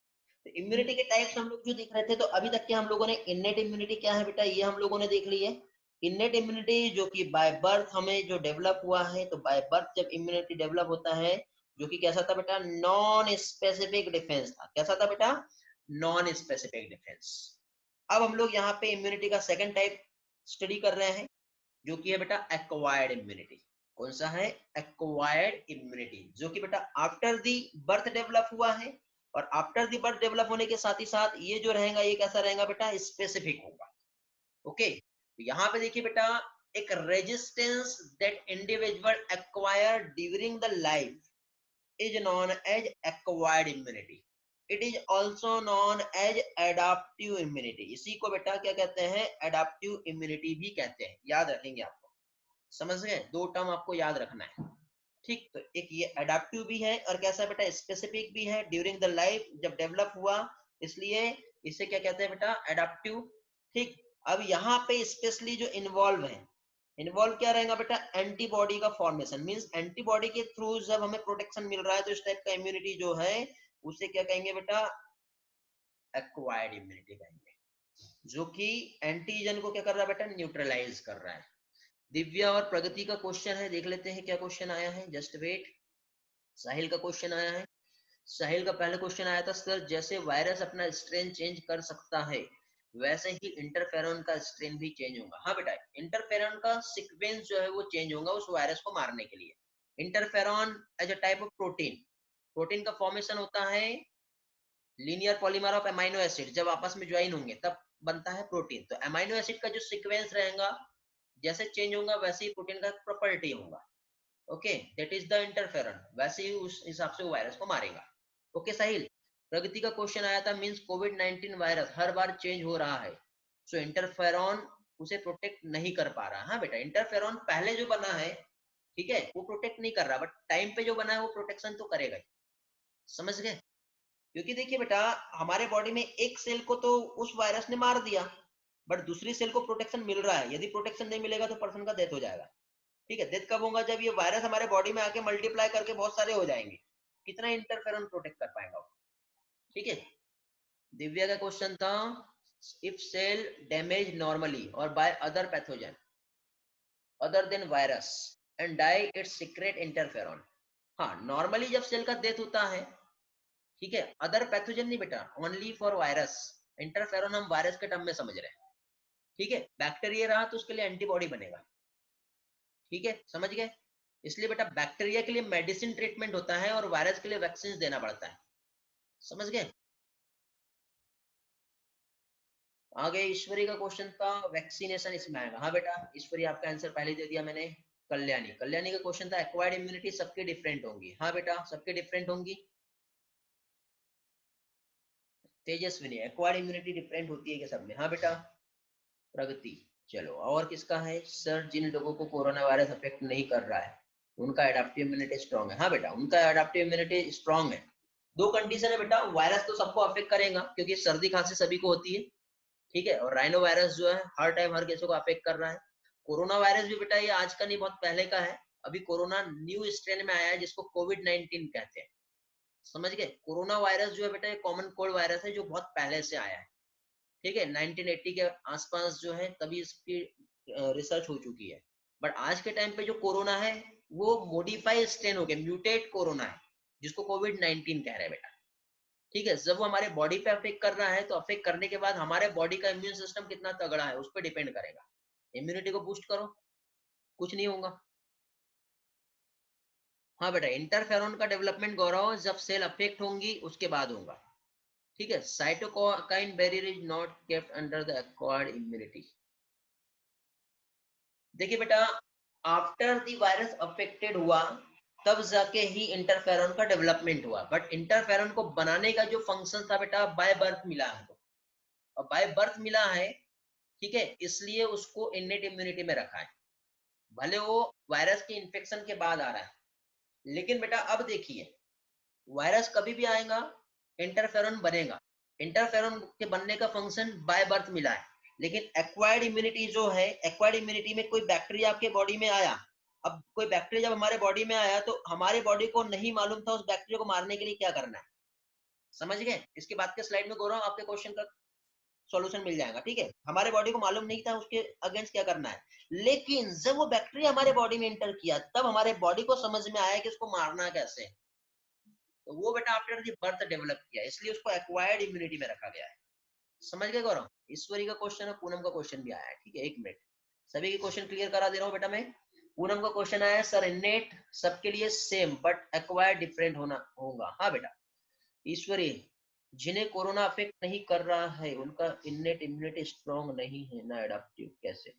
तो इम्यूनिटी के टाइप्स हम लोग जो देख रहे थे, तो अभी तक के हम लोगों ने इननेट इम्यूनिटी क्या है बेटा, ये हम लोगों ने देख ली है। इननेट इम्यूनिटी जो कि बाय बर्थ हमें जो डेवलप हुआ है, तो बाय बर्थ जब इम्यूनिटी डेवलप होता है, जो कि कैसा था बेटा, नॉन स्पेसिफिक डिफेंस था। कैसा था बेटा, नॉन स्पेसिफिक डिफेंस। अब हम लोग यहाँ पे इम्यूनिटी का सेकंड टाइप स्टडी कर रहे हैं, जो कि है बेटा एक्वायर्ड इम्यूनिटी। कौन सा है? एक्वायर्ड इम्यूनिटी, जो कि बेटा आफ्टर दी बर्थ डेवलप हुआ है। और आफ्टर दी बर्थ डेवलप होने के साथ ही साथ ये जो रहेगा ये कैसा रहेगा बेटा? स्पेसिफिक होगा। ओके, तो यहाँ पे देखिए बेटा, एक resistance that individual acquire during the life is known as acquired immunity. It is also known as adaptive immunity. इसी को बेटा क्या कहते हैं? adaptive immunity भी कहते हैं। याद रखेंगे आपको, समझ गए? दो टर्म आपको याद रखना है, ठीक। तो एक ये अडेप्टिव भी है और कैसा बेटा? स्पेसिफिक भी है, ड्यूरिंग द लाइफ जब डेवलप हुआ, इसलिए इसे क्या कहते हैं बेटा? अडेप्टिव, ठीक। अब यहाँ पे स्पेशली जो इन्वॉल्व है, इन्वॉल्व क्या रहेगा बेटा? एंटीबॉडी का फॉर्मेशन, मींस एंटीबॉडी के थ्रू जब हमें प्रोटेक्शन मिल रहा है तो इस टाइप का इम्यूनिटी जो है उसे क्या कहेंगे बेटा? एक्वायर्ड इम्यूनिटी कहेंगे, जो कि एंटीजन को क्या कर रहा है बेटा? न्यूट्रलाइज कर रहा है। दिव्या और प्रगति का क्वेश्चन है, देख लेते हैं क्या क्वेश्चन आया है, जस्ट वेट। साहिल का क्वेश्चन आया है। साहिल का पहला क्वेश्चन आया था, सर जैसे वायरस अपना स्ट्रेन चेंज कर सकता है वैसे ही इंटरफेरॉन का स्ट्रेन भी चेंज होगा। हाँ बेटा, इंटरफेरॉन का सीक्वेंस जो है वो चेंज होगा उस वायरस को मारने के लिए। Interferon as a type of protein, protein का फॉर्मेशन होता है linear polymer of amino acid, जब आपस में ज्वाइन होंगे तब बनता है प्रोटीन। तो अमाइनो एसिड का जो सीक्वेंस रहेगा जैसे चेंज होगा वैसे ही प्रोटीन का प्रॉपर्टी होगा। Okay, that is the interferon, वैसे ही उस हिसाब से वो वायरस को मारेगा। ओके साहिल, प्रगति का क्वेश्चन आया था, मींस कोविड 19 वायरस हर बार चेंज हो रहा है, सो इंटरफेरॉन उसे प्रोटेक्ट नहीं कर पा रहा। हाँ बेटा, इंटरफेरॉन पहले जो बना है, ठीक है, वो प्रोटेक्ट नहीं कर रहा, बट टाइम पे जो बना है वो प्रोटेक्शन तो करेगा ही। समझ गए? क्योंकि देखिए बेटा, हमारे बॉडी में एक सेल को तो उस वायरस ने मार दिया, बट दूसरी सेल को प्रोटेक्शन मिल रहा है। यदि प्रोटेक्शन नहीं मिलेगा तो पर्सन का डेथ हो जाएगा। ठीक है, डेथ कब होगा? जब ये वायरस हमारे बॉडी में आके मल्टीप्लाई करके बहुत सारे हो जाएंगे। कितना इंटरफेरॉन प्रोटेक्ट कर पाएगा वो? ठीक है। दिव्या का क्वेश्चन था, इफ सेल डैमेज नॉर्मली और by other pathogen other than virus and die its secrete interferon. हाँ, नॉर्मली जब सेल का डेथ होता है, ठीक है, अदर पैथोजन नहीं बेटा, ओनली फॉर वायरस। इंटरफेरॉन हम वायरस के टर्म में समझ रहे हैं, ठीक है। बैक्टीरिया रहा तो उसके लिए एंटीबॉडी बनेगा, ठीक है, समझ गए? इसलिए बेटा बैक्टीरिया के लिए मेडिसिन ट्रीटमेंट होता है और वायरस के लिए वैक्सीन देना पड़ता है। समझ गए? आगे ईश्वरी का क्वेश्चन था, वैक्सीनेशन इसमें आएगा। हाँ बेटा, ईश्वरी आपका आंसर पहले दे दिया मैंने। कल्याणी, कल्याणी का क्वेश्चन था, एक्वायर्ड इम्यूनिटी सबकी डिफरेंट होंगी। हाँ बेटा, सबकी डिफरेंट होंगी। तेजस्विनी, एक्वायर्ड इम्यूनिटी डिफरेंट होती है क्या सब में? हाँ बेटा। प्रगति, चलो और किसका है? सर जिन लोगों को कोरोना वायरस अफेक्ट नहीं कर रहा है उनका एडाप्टिव इम्यूनिटी स्ट्रांग है। हाँ बेटा, उनका एडाप्टिव इम्यूनिटी स्ट्रांग है। दो कंडीशन है बेटा, वायरस तो सबको अफेक्ट करेगा क्योंकि सर्दी खांसी सभी को होती है, ठीक है, और राइनो वायरस जो है हर टाइम हर किसी को अफेक्ट कर रहा है। कोरोना वायरस भी बेटा ये आज का नहीं, बहुत पहले का है। अभी कोरोना न्यू स्ट्रेन में आया है जिसको कोविड 19 कहते हैं। समझ गए? कोरोना वायरस जो है बेटा ये कॉमन कोल्ड वायरस है जो बहुत पहले से आया है, ठीक है, 1980 के आसपास जो है तभी इसकी रिसर्च हो चुकी है। बट आज के टाइम पे जो कोरोना है वो मॉडिफाइड स्ट्रेन हो गया, म्यूटेट कोरोना है, जिसको कोविड 19 कह रहे हैं बेटा। ठीक है, जब वो हमारे बॉडी पे अफेक्ट कर रहा है तो अफेक्ट करने के बाद हमारे बॉडी का इम्यून सिस्टम कितना तगड़ा है उस पर डिपेंड करेगा। इम्यूनिटी को बूस्ट करो, कुछ नहीं होगा। हाँ बेटा, इंटरफेरॉन का डेवलपमेंट गौरव जब सेल अफेक्ट होंगी उसके बाद होगा, ठीक है। Cytokine barrier is not kept under the acquired immunity. देखिए बेटा, आफ्टर द वायरस अफेक्टेड हुआ तब जाके ही इंटरफेरॉन का डेवलपमेंट हुआ, बट इंटरफेरॉन को बनाने का जो फंक्शन था बेटा बाय बर्थ मिला है, और बाय बर्थ मिला है, ठीक है, इसलिए उसको इनेट इम्यूनिटी में रखा है, भले वो वायरस के इन्फेक्शन के बाद आ रहा है। लेकिन बेटा अब देखिए, वायरस कभी भी आएगा, इंटरफेरॉन बनेगा, इंटरफेरॉन के बनने का फंक्शन बाय बर्थ मिला है। लेकिन एक्वायर्ड इम्यूनिटी जो है, एक्वायर्ड इम्यूनिटी में कोई बैक्टीरिया आपके बॉडी में आया, अब कोई बैक्टीरिया जब हमारे बॉडी में आया तो हमारे बॉडी को नहीं मालूम था उस बैक्टीरिया को मारने के लिए क्या करना है। समझ गए? इसके बाद के स्लाइड में गौरव आपके क्वेश्चन का सॉल्यूशन मिल जाएगा, ठीक है। हमारे बॉडी को मालूम नहीं था उसके अगेंस्ट क्या करना है, लेकिन जब वो बैक्टीरिया हमारे बॉडी में एंटर किया तब हमारे बॉडी को समझ में आया कि उसको मारना कैसे है। तो वो बेटा आफ्टर दी बर्थ डेवलप किया, इसलिए उसको एक्वायर्ड इम्यूनिटी में रखा गया है। समझ गए गौरव? ईश्वरी का क्वेश्चन है, पूनम का क्वेश्चन भी आया है, ठीक है, एक मिनट। सभी के क्वेश्चन क्लियर करा दे रहा हूँ बेटा मैं। पूनम का क्वेश्चन आया सर इनेट सबके लिए सेम बट एक्वायर डिफरेंट होना होगा। हाँ बेटा। ईश्वरी, जिन्हें कोरोना अफेक्ट नहीं कर रहा है उनका इनेट इम्यूनिटी स्ट्रॉन्ग नहीं है ना एडाप्टिव कैसे?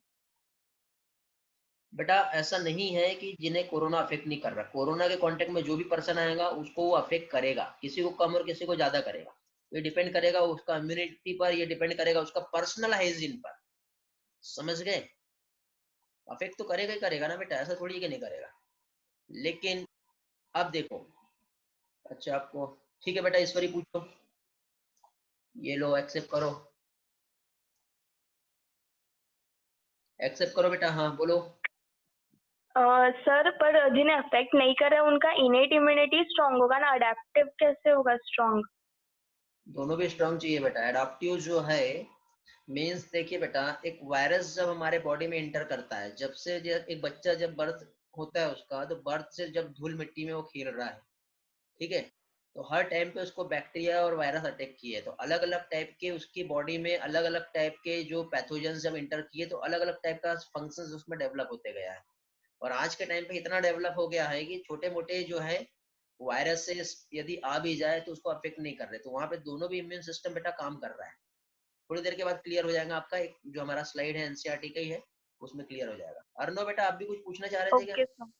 बेटा ऐसा नहीं है कि जिन्हें कोरोना अफेक्ट नहीं कर रहा, कोरोना के कांटेक्ट में जो भी पर्सन आएगा उसको वो अफेक्ट करेगा, किसी को कम और किसी को ज्यादा करेगा। ये डिपेंड करेगा उसका इम्यूनिटी पर, ये डिपेंड करेगा उसका पर्सनल हाइजीन पर। समझ गए? अफेक्ट तो करेगा ही करेगा ना बेटा, ऐसा थोड़ी कि नहीं करेगा। लेकिन अब देखो, अच्छा आपको ठीक है बेटा, ईश्वरी पूछो, ये लो एक्सेप्ट करो, एक्सेप्ट करो बेटा। हाँ बोलो। सर पर जिन्हें अफेक्ट नहीं कर रहा है उनका इनेट इम्यूनिटी स्ट्रांग होगा ना, अडेप्टिव कैसे होगा स्ट्रांग? दोनों भी स्ट्रांग चाहिए बेटा। एडाप्टिव जो है मीन्स देखिए बेटा, एक वायरस जब हमारे बॉडी में इंटर करता है, जब से एक बच्चा जब बर्थ होता है उसका, तो बर्थ से जब धूल मिट्टी में वो खेल रहा है, ठीक है, तो हर टाइम पे उसको बैक्टीरिया और वायरस अटैक किए, तो अलग अलग टाइप के उसकी बॉडी में अलग अलग टाइप के जो पैथोजेंस जब इंटर किए तो अलग अलग टाइप का फंक्शंस उसमें डेवलप होते गया है। और आज के टाइम पे इतना डेवलप हो गया है कि छोटे मोटे जो है वायरसेस यदि आ भी जाए तो उसको अफेक्ट नहीं कर रहे, तो वहां पे दोनों भी इम्यून सिस्टम बेटा काम कर रहा है। थोड़ी देर के बाद क्लियर हो जाएगा आपका, एक जो हमारा स्लाइड है एनसीईआरटी का ही है, उसमें क्लियर हो जाएगा। अर्णव बेटा आप भी कुछ पूछना चाह रहे थे क्या? Okay sir.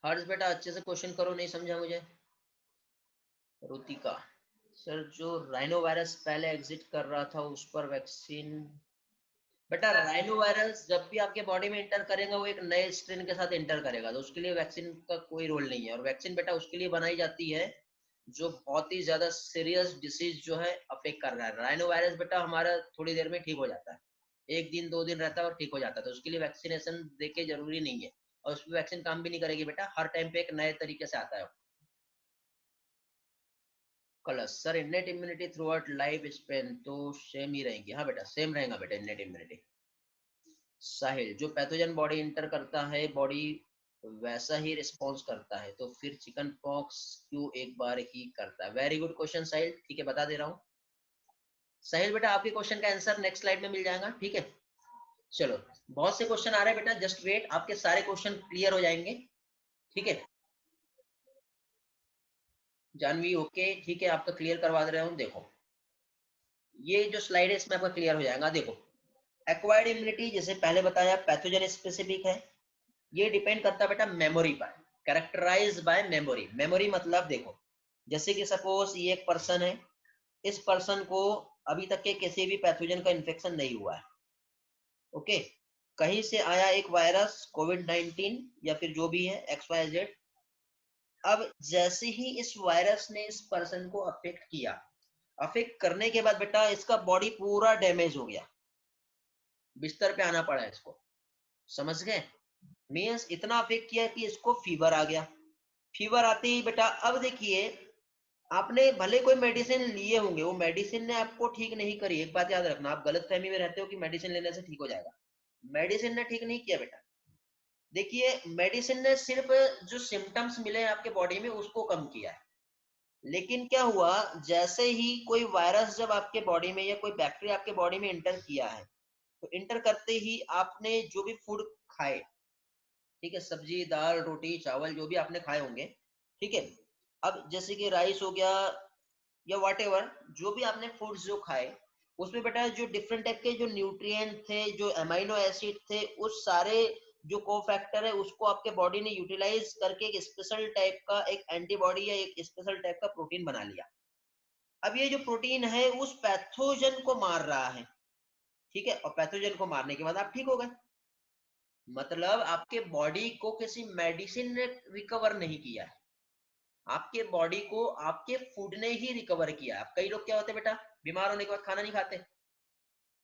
हर्ष बेटा अच्छे से क्वेश्चन करो, नहीं समझा मुझे। रुतिका, सर जो राइनो वायरस पहले एग्जिट कर रहा था उस पर वैक्सीन? बेटा राइनो वायरस जब भी आपके बॉडी में इंटर करेगा वो एक नए स्ट्रेन के साथ इंटर करेगा, तो उसके लिए वैक्सीन का कोई रोल नहीं है। और वैक्सीन बेटा उसके लिए बनाई जाती है जो बहुत ही ज्यादा सीरियस डिसीज जो है अफेक्ट कर रहा है। राइनो वायरस बेटा हमारा थोड़ी देर में ठीक हो जाता है, एक दिन दो दिन रहता है और ठीक हो जाता है, तो उसके लिए वैक्सीनेशन देके जरूरी नहीं है। और उस पर वैक्सीन काम भी नहीं करेगी बेटा, हर टाइम पे एक नए तरीके से आता है। Colour sir innate immunity through out life span तो सेम ही रहेंगी। हाँ बेटा सेम रहेगा बेटा इनेट इम्यूनिटी। साहिल, जो पैथोजन बॉडी इंटर करता है बॉडी वैसा ही रिस्पॉन्स करता है, तो फिर चिकन पॉक्स क्यों एक बार ही करता है? वेरी गुड क्वेश्चन साहिल, ठीक है बता दे रहा हूँ। साहिल बेटा आपके क्वेश्चन का आंसर नेक्स्ट स्लाइड में मिल जाएगा, ठीक है। चलो बहुत से क्वेश्चन आ रहे हैं बेटा, जस्ट वेट, आपके सारे क्वेश्चन क्लियर हो जाएंगे, ठीक है। जानवी ओके, ठीक है आपका क्लियर करवा दे रहा हूँ। देखो ये जो स्लाइड है इसमें आपका क्लियर हो जाएगा। देखो एक्वायर्ड इम्यूनिटी जैसे पहले बताया पैथोजन स्पेसिफिक है, ये डिपेंड करता है बेटा मेमोरी पर, कैरेक्टराइज बाय मेमोरी। मेमोरी मतलब देखो, जैसे कि सपोज ये एक पर्सन है, इस पर्सन को अभी तक के किसी भी पैथोजन का इन्फेक्शन नहीं हुआ है, ओके, कहीं से आया एक वायरस कोविड-19 या फिर जो भी है XYZ, अब जैसे ही इस वायरस ने इस पर्सन को अफेक्ट किया, अफेक्ट करने के बाद बेटा इसका बॉडी पूरा डैमेज हो गया, बिस्तर पे आना पड़ा इसको, समझ गए? मीन्स इतना अफेक्ट किया कि इसको फीवर आ गया। फीवर आते ही बेटा अब देखिए, आपने भले कोई मेडिसिन लिए होंगे, वो मेडिसिन ने आपको ठीक नहीं करी, एक बात याद रखना, आप गलत फहमी में रहते हो कि मेडिसिन लेने से ठीक हो जाएगा। मेडिसिन ने ठीक नहीं किया बेटा। देखिए मेडिसिन ने सिर्फ जो सिम्टम्स मिले आपके बॉडी में उसको कम किया है, लेकिन क्या हुआ, जैसे ही कोई वायरस जब आपके बॉडी में या कोई बैक्टीरिया आपके बॉडी में इंटर किया है, तो इंटर करते ही आपने जो भी फूड खाए, ठीक है, सब्जी दाल रोटी चावल जो भी आपने खाए होंगे, ठीक है, अब जैसे कि राइस हो गया या व्हाटएवर, जो भी आपने फूड्स जो खाए उसमें बेटा जो डिफरेंट टाइप के जो न्यूट्रिएंट थे, जो अमाइनो एसिड थे, उस सारे जो कोफैक्टर है उसको आपके बॉडी ने यूटिलाइज करके एक स्पेशल टाइप का एक एंटीबॉडी या एक स्पेशल टाइप का प्रोटीन बना लिया। अब ये जो प्रोटीन है उस पैथोजन को मार रहा है, ठीक है, और पैथोजन को मारने के बाद आप ठीक हो गए। मतलब आपके बॉडी को किसी मेडिसिन ने रिकवर नहीं किया है, आपके बॉडी को आपके फूड ने ही रिकवर किया। अब कई लोग क्या होते हैं बेटा, बीमार होने के बाद खाना नहीं खाते,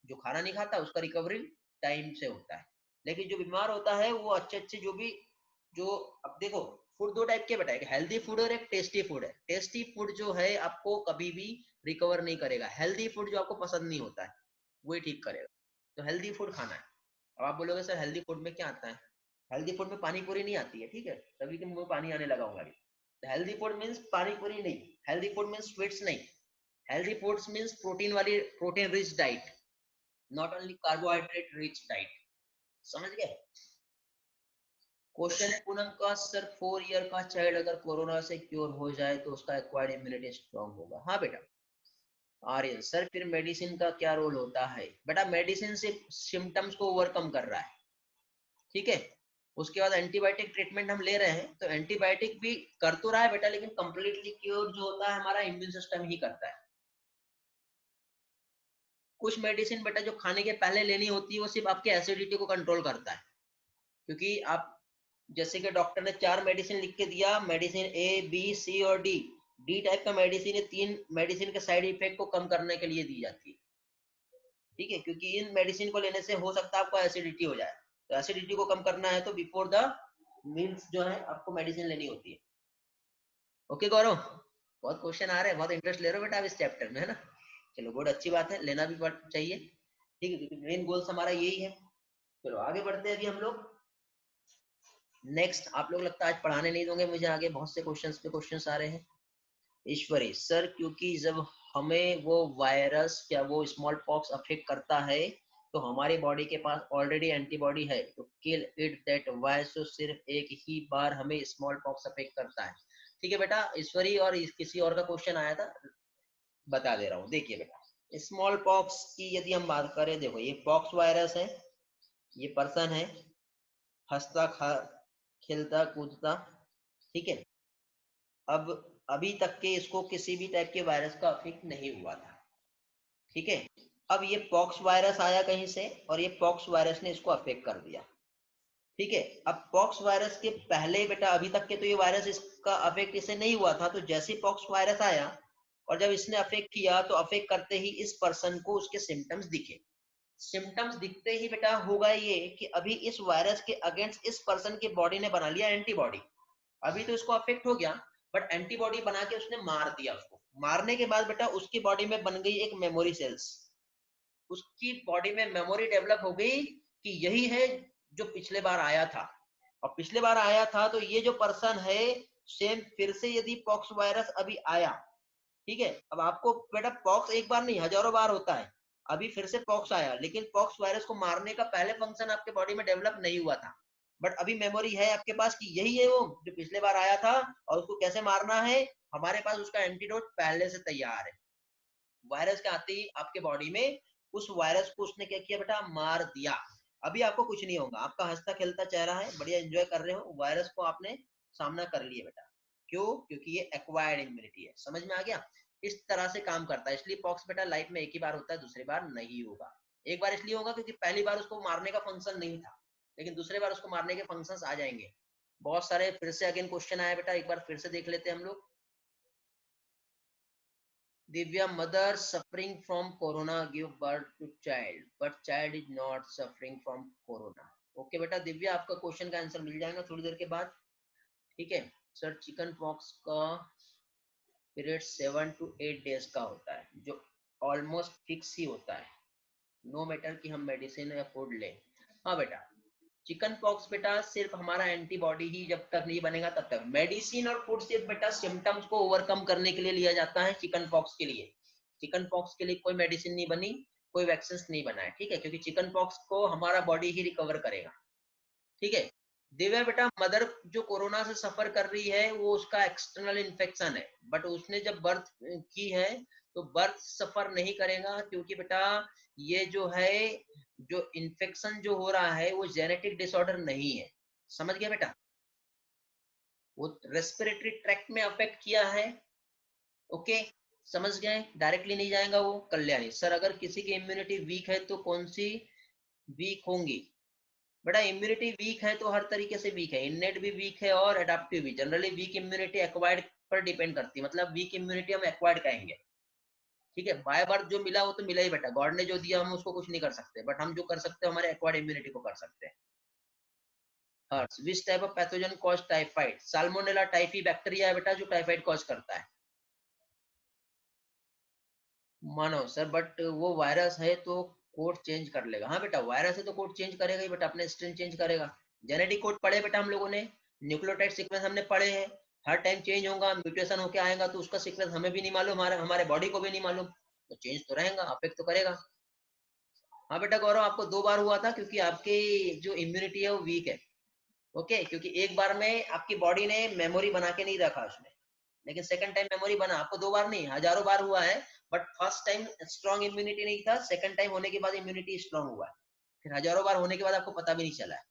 जो खाना नहीं खाता उसका रिकवरी टाइम से होता है, लेकिन जो बीमार होता है वो अच्छे अच्छे जो भी जो, अब देखो फूड दो टाइप के बेटा, एक हेल्दी फूड और एक टेस्टी फूड है। टेस्टी फूड जो है आपको कभी भी रिकवर नहीं करेगा, हेल्दी फूड जो आपको पसंद नहीं होता है वही ठीक करेगा। तो हेल्दी फूड खाना है। अब आप बोलोगे सर हेल्दी फूड में क्या आता है? हेल्दी फूड में पानी पूरी नहीं आती है, ठीक है, सभी के मुंह में पानी आने लगा होगा। हेल्दी फूड मीन्स पानी पूरी नहीं, हेल्दी फूड मीन्स स्वीट्स नहीं, healthy foods means protein rich diet, not only carbohydrate rich diet. समझ गए? क्वेश्चन है पूनम का, सर 4 ईयर का चाइल्ड अगर कोरोना से क्योर हो जाए तो उसका एक्वायर्ड इम्यूनिटी स्ट्रॉन्ग होगा। हाँ बेटा। आर्यन सर फिर मेडिसिन का क्या रोल होता है? बेटा मेडिसिन से सिम्टम्स को ओवरकम कर रहा है, ठीक है। उसके बाद एंटीबायोटिक ट्रीटमेंट हम ले रहे हैं, तो एंटीबायोटिक भी कर तो रहा है बेटा, लेकिन कंप्लीटली क्योर जो होता है हमारा इम्यून सिस्टम ही करता है। कुछ मेडिसिन बेटा जो खाने के पहले लेनी होती है वो सिर्फ आपके एसिडिटी को कंट्रोल करता है, क्योंकि आप जैसे कि डॉक्टर ने 4 मेडिसिन लिख के दिया, मेडिसिन ए बी सी और डी, डी टाइप का मेडिसिन, ये 3 मेडिसिन के साइड इफेक्ट को कम करने के लिए दी जाती है, ठीक है। क्योंकि इन मेडिसिन को लेने से हो सकता है आपको एसिडिटी हो जाए, तो एसिडिटी को कम करना है तो बिफोर द मील्स जो है आपको मेडिसिन लेनी होती है। ओके गौरव, बहुत क्वेश्चन आ रहे हैं, बहुत इंटरेस्ट ले रहे हो बेटा आप इस चैप्टर में, है ना। चलो गुड, अच्छी बात है, लेना भी चाहिए, ठीक है, क्योंकि मेन गोल्स हमारा यही है। चलो आगे बढ़ते हैं अभी हम लोग। नेक्स्ट, आप लोग लगता है आज पढ़ाने नहीं दोगे मुझे, आगे बहुत से क्वेश्चंस पे क्वेश्चंस आ रहे हैं। ईश्वरी सर क्योंकि जब हमें वो वायरस या वो स्मॉल पॉक्स अफेक्ट करता है तो हमारी बॉडी के पास ऑलरेडी एंटीबॉडी है तो किल इट दैट वाई, सो सिर्फ एक ही बार हमें स्मॉल पॉक्स अफेक्ट करता है। ठीक है बेटा ईश्वरी, और किसी और का क्वेश्चन आया था, बता दे रहा हूँ। देखिए बेटा स्मॉल पॉक्स की यदि हम बात करें, देखो ये पॉक्स वायरस है, ये पर्सन है, हंसता खेलता कूदता, ठीक है। अब अभी तक के इसको किसी भी टाइप के वायरस का अफेक्ट नहीं हुआ था, ठीक है। अब ये पॉक्स वायरस आया कहीं से और ये पॉक्स वायरस ने इसको अफेक्ट कर दिया, ठीक है। अब पॉक्स वायरस के पहले बेटा अभी तक के तो ये वायरस इसका अफेक्ट इसे नहीं हुआ था, तो जैसे पॉक्स वायरस आया और जब इसने अफेक्ट किया तो अफेक्ट करते ही इस पर्सन को उसके सिम्टम्स दिखे। सिम्टम्स दिखते ही बेटा होगा ये कि अभी इस वायरस के अगेंस्ट इस पर्सन की बॉडी ने बना लिया एंटीबॉडी। अभी तो इसको अफेक्ट हो गया, बट एंटीबॉडी बना के उसने मार दिया। उसको मारने के बाद बेटा उसकी बॉडी में बन गई एक मेमोरी सेल्स, उसकी बॉडी में मेमोरी डेवलप हो गई कि यही है जो पिछले बार आया था, और पिछले बार आया था तो ये जो पर्सन है सेम फिर से यदि पॉक्स वायरस अभी आया, ठीक है। अब आपको बेटा पॉक्स एक बार नहीं हजारों बार होता है, अभी फिर से पॉक्स आया, लेकिन पॉक्स वायरस को मारने का पहले फंक्शन आपके बॉडी में डेवलप नहीं हुआ था, बट अभी मेमोरी है आपके पास कि यही है वो जो पिछले बार आया था, और उसको कैसे मारना है, हमारे पास उसका एंटीडोट पहले से तैयार है। वायरस के आते ही आपके बॉडी में उस वायरस को उसने क्या किया बेटा, मार दिया। अभी आपको कुछ नहीं होगा, आपका हंसता खेलता चेहरा है, बढ़िया एंजॉय कर रहे हो, वायरस को आपने सामना कर लिया बेटा। क्यों? क्योंकि ये एक्वायर्ड इम्यूनिटी है। समझ में आ गया? इस तरह से काम करता है। इसलिए पॉक्स बेटा लाइफ में एक ही बार होता है, दूसरी बार नहीं होगा। एक बार इसलिए होगा क्योंकि पहली बार उसको मारने का फंक्शन नहीं था, लेकिन दूसरी बार उसको मारने के फंक्शंस आ जाएंगे। बहुत सारे फिर से अगेन क्वेश्चन आया बेटा, एक बार फिर से देख लेते हैं हम लोग। Divya, mother suffering from corona give birth to child, but child is not suffering from corona. Okay बेटा दिव्या, आपका क्वेश्चन का आंसर मिल जाएगा थोड़ी देर के बाद, ठीक है। सर चिकन पॉक्स का पीरियड 7 to 8 डेज का होता है, जो ऑलमोस्ट फिक्स ही होता है, नो मैटर कि हम मेडिसिन या फूड लें। हाँ बेटा, चिकन पॉक्स बेटा सिर्फ हमारा एंटीबॉडी ही जब तक नहीं बनेगा तब तक, मेडिसिन और फूड सिर्फ बेटा सिम्टम्स को ओवरकम करने के लिए लिया जाता है। चिकन पॉक्स के लिए, चिकन पॉक्स के लिए कोई मेडिसिन नहीं बनी, कोई वैक्सीन नहीं बना है, ठीक है, क्योंकि चिकन पॉक्स को हमारा बॉडी ही रिकवर करेगा, ठीक है। दिव्या बेटा मदर जो कोरोना से सफर कर रही है वो उसका एक्सटर्नल इन्फेक्शन है, बट उसने जब बर्थ की है तो बर्थ सफर नहीं करेगा, क्योंकि बेटा ये जो है जो इन्फेक्शन जो हो रहा है वो जेनेटिक डिसऑर्डर नहीं है। समझ गया बेटा? वो रेस्पिरेटरी ट्रैक्ट में अफेक्ट किया है, ओके, समझ गए? डायरेक्टली नहीं जाएगा वो। कल्याणी सर अगर किसी की इम्यूनिटी वीक है तो कौन सी वीक होंगी? बेटा इम्यूनिटी वीक है तो हर तरीके से वीक है, इननेट भी वीक है और एडाप्टिव भी। जनरली वीक इम्यूनिटी एक्वायर्ड पर डिपेंड करती है, मतलब वीक इम्यूनिटी हम एक्वायर्ड कहेंगे, ठीक है। बाय बर्थ जो मिला वो तो मिला ही बेटा, गॉड ने जो दिया हम उसको कुछ नहीं कर सकते, बट हम जो कर सकते हैं हमारे एक्वायर्ड इम्यूनिटी को कर सकते हैं। Harsh which type of pathogen cause typhoid? Salmonella typhi bacteria है बेटा जो टाइफाइड कॉज करता है। मानो सर बट वो वायरस है तो कोड चेंज कर लेगा। हाँ बेटा वायरस है तो कोड चेंज करेगा ही बेटा, अपने स्ट्रेन चेंज करेगा। जेनेटिक कोड पढ़े बेटा हम लोगों ने, न्यूक्लियोटाइड सीक्वेंस हमने पढ़े हैं, हर टाइम चेंज होगा, म्यूटेशन होके आएगा तो उसका सीक्वेंस हमें भी नहीं मालूम, हमारे बॉडी को भी नहीं मालूम, तो चेंज तो रहेगा, अफेक्ट तो करेगा। हाँ बेटा गौरव, आपको 2 बार हुआ था क्योंकि आपकी जो इम्यूनिटी है वो वीक है। ओके, क्योंकि एक बार में आपकी बॉडी ने मेमोरी बना के नहीं रखा उसमें, लेकिन सेकंड टाइम मेमोरी बना। आपको 2 बार नहीं, हजारों बार हुआ है, but first time strong immunity नहीं था, सेकंड टाइम होने के बाद इम्यूनिटी स्ट्रॉन्ग हुआ है, फिर हजारों बार होने के बाद आपको पता भी नहीं चला है।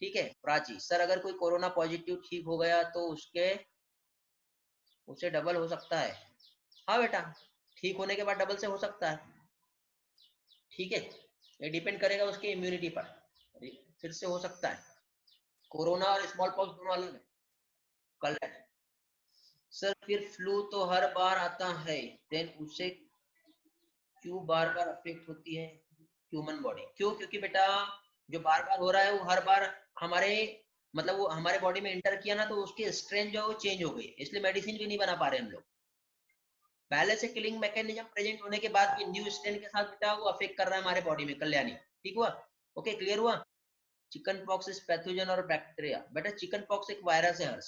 ठीक है प्राची सर, अगर कोई कोरोना पॉजिटिव ठीक हो गया तो उसे डबल हो सकता है? हाँ बेटा, ठीक होने के बाद डबल से हो सकता है। ठीक है, ये डिपेंड करेगा उसकी इम्यूनिटी पर, फिर से हो सकता है। कोरोना और स्मॉल पॉक्स दोनों अलग है। कल है सर, फिर फ्लू तो हर बार आता है, देन उसे क्यों बार बार अफेक्ट होती है ह्यूमन बॉडी? क्यों? क्योंकि बेटा जो बार बार हो रहा है वो हर बार हमारे मतलब वो हमारे बॉडी में एंटर किया ना, तो उसकी स्ट्रेंथ जो है वो चेंज हो गई, इसलिए मेडिसिन भी नहीं बना पा रहे हम लोग। पहले से किलिंग मैकेनिज्म प्रेजेंट होने के बाद भी न्यू स्ट्रेन के साथ बेटा वो अफेक्ट कर रहा है हमारे बॉडी में। कल्याणी ठीक हुआ? ओके क्लियर हुआ? चिकन पॉक्स इज पैथोजन और बैक्टीरिया? बेटा चिकन पॉक्स एक वायरस है हर्ष,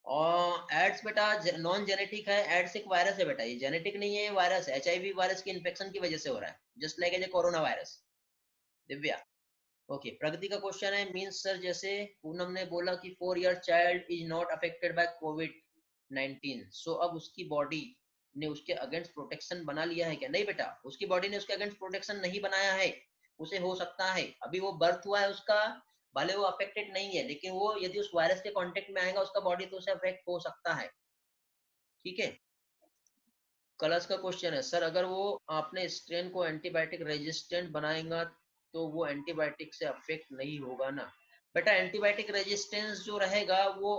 और एड्स बेटा नॉन जेनेटिक है, एड्स एक वायरस है बेटा, ये जेनेटिक नहीं है, वायरस है। एचआईवी वायरस की इन्फेक्शन की वजह से हो रहा है, just like as a corona virus. Divya okay, Pragati का क्वेश्चन है, मींस सर जैसे पूनम ने बोला कि 4 year child is not affected by Covid 19, सो अब उसकी बॉडी ने उसके अगेंस्ट प्रोटेक्शन बना लिया है क्या? नहीं बेटा, उसकी बॉडी ने उसके अगेंस्ट प्रोटेक्शन नहीं बनाया है। उसे हो सकता है, अभी वो बर्थ हुआ है उसका, भले वो अफेक्टेड नहीं है, लेकिन वो यदि उस वायरस के कांटेक्ट में आएगा उसका बॉडी तो उसे अफेक्ट हो सकता है। ठीक है, कलश का क्वेश्चन है, सर अगर वो आपने स्ट्रेन को एंटीबायोटिक रेजिस्टेंट बनाएगा तो वो एंटीबायोटिक से अफेक्ट नहीं होगा ना? बेटा एंटीबायोटिक रेजिस्टेंस जो रहेगा वो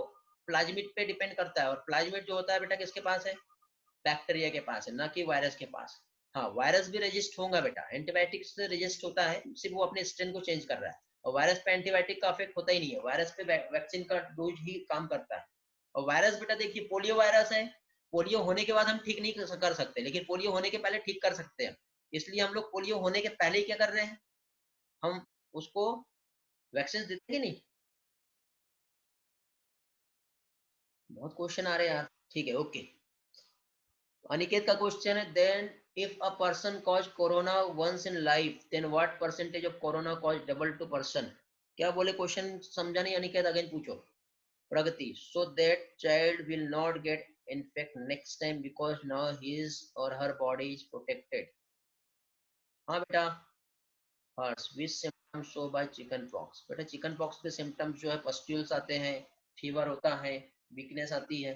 प्लाज्मिड पे डिपेंड करता है, और प्लाज्मिड जो होता है बेटा किसके पास है? बैक्टीरिया के पास है, ना कि वायरस के पास। हाँ वायरस भी रेजिस्ट होगा बेटा, एंटीबायोटिक से रेजिस्ट होता है, सिर्फ वो अपने स्ट्रेन को चेंज कर रहा है, और वायरस पे एंटीबायोटिक का अफेक्ट होता ही नहीं है, वायरस पे वैक्सीन का डोज ही काम करता है। और वायरस बेटा देखिए, पोलियो वायरस है, पोलियो होने के बाद हम ठीक नहीं कर सकते, लेकिन पोलियो होने के पहले ठीक कर सकते हैं, इसलिए हम लोग पोलियो होने के पहले ही क्या कर रहे हैं, हम उसको वैक्सीन देते कि नहीं। बहुत क्वेश्चन आ रहे हैं यार। ठीक है ओके, अनिकेत का क्वेश्चन है, then if a person cause corona once in life then what percentage of corona cause double to person? क्या बोले क्वेश्चन समझा नहीं अनिकेत, अगेन पूछो। प्रगति, so that child will not get infect next time because now his or her body is protected. हाँ बेटा हर्ष, which symptoms show by chicken pox? बेटा chicken pox के symptoms जो है पस्ट्यूल्स आते हैं, फीवर होता है, वीकनेस आती है।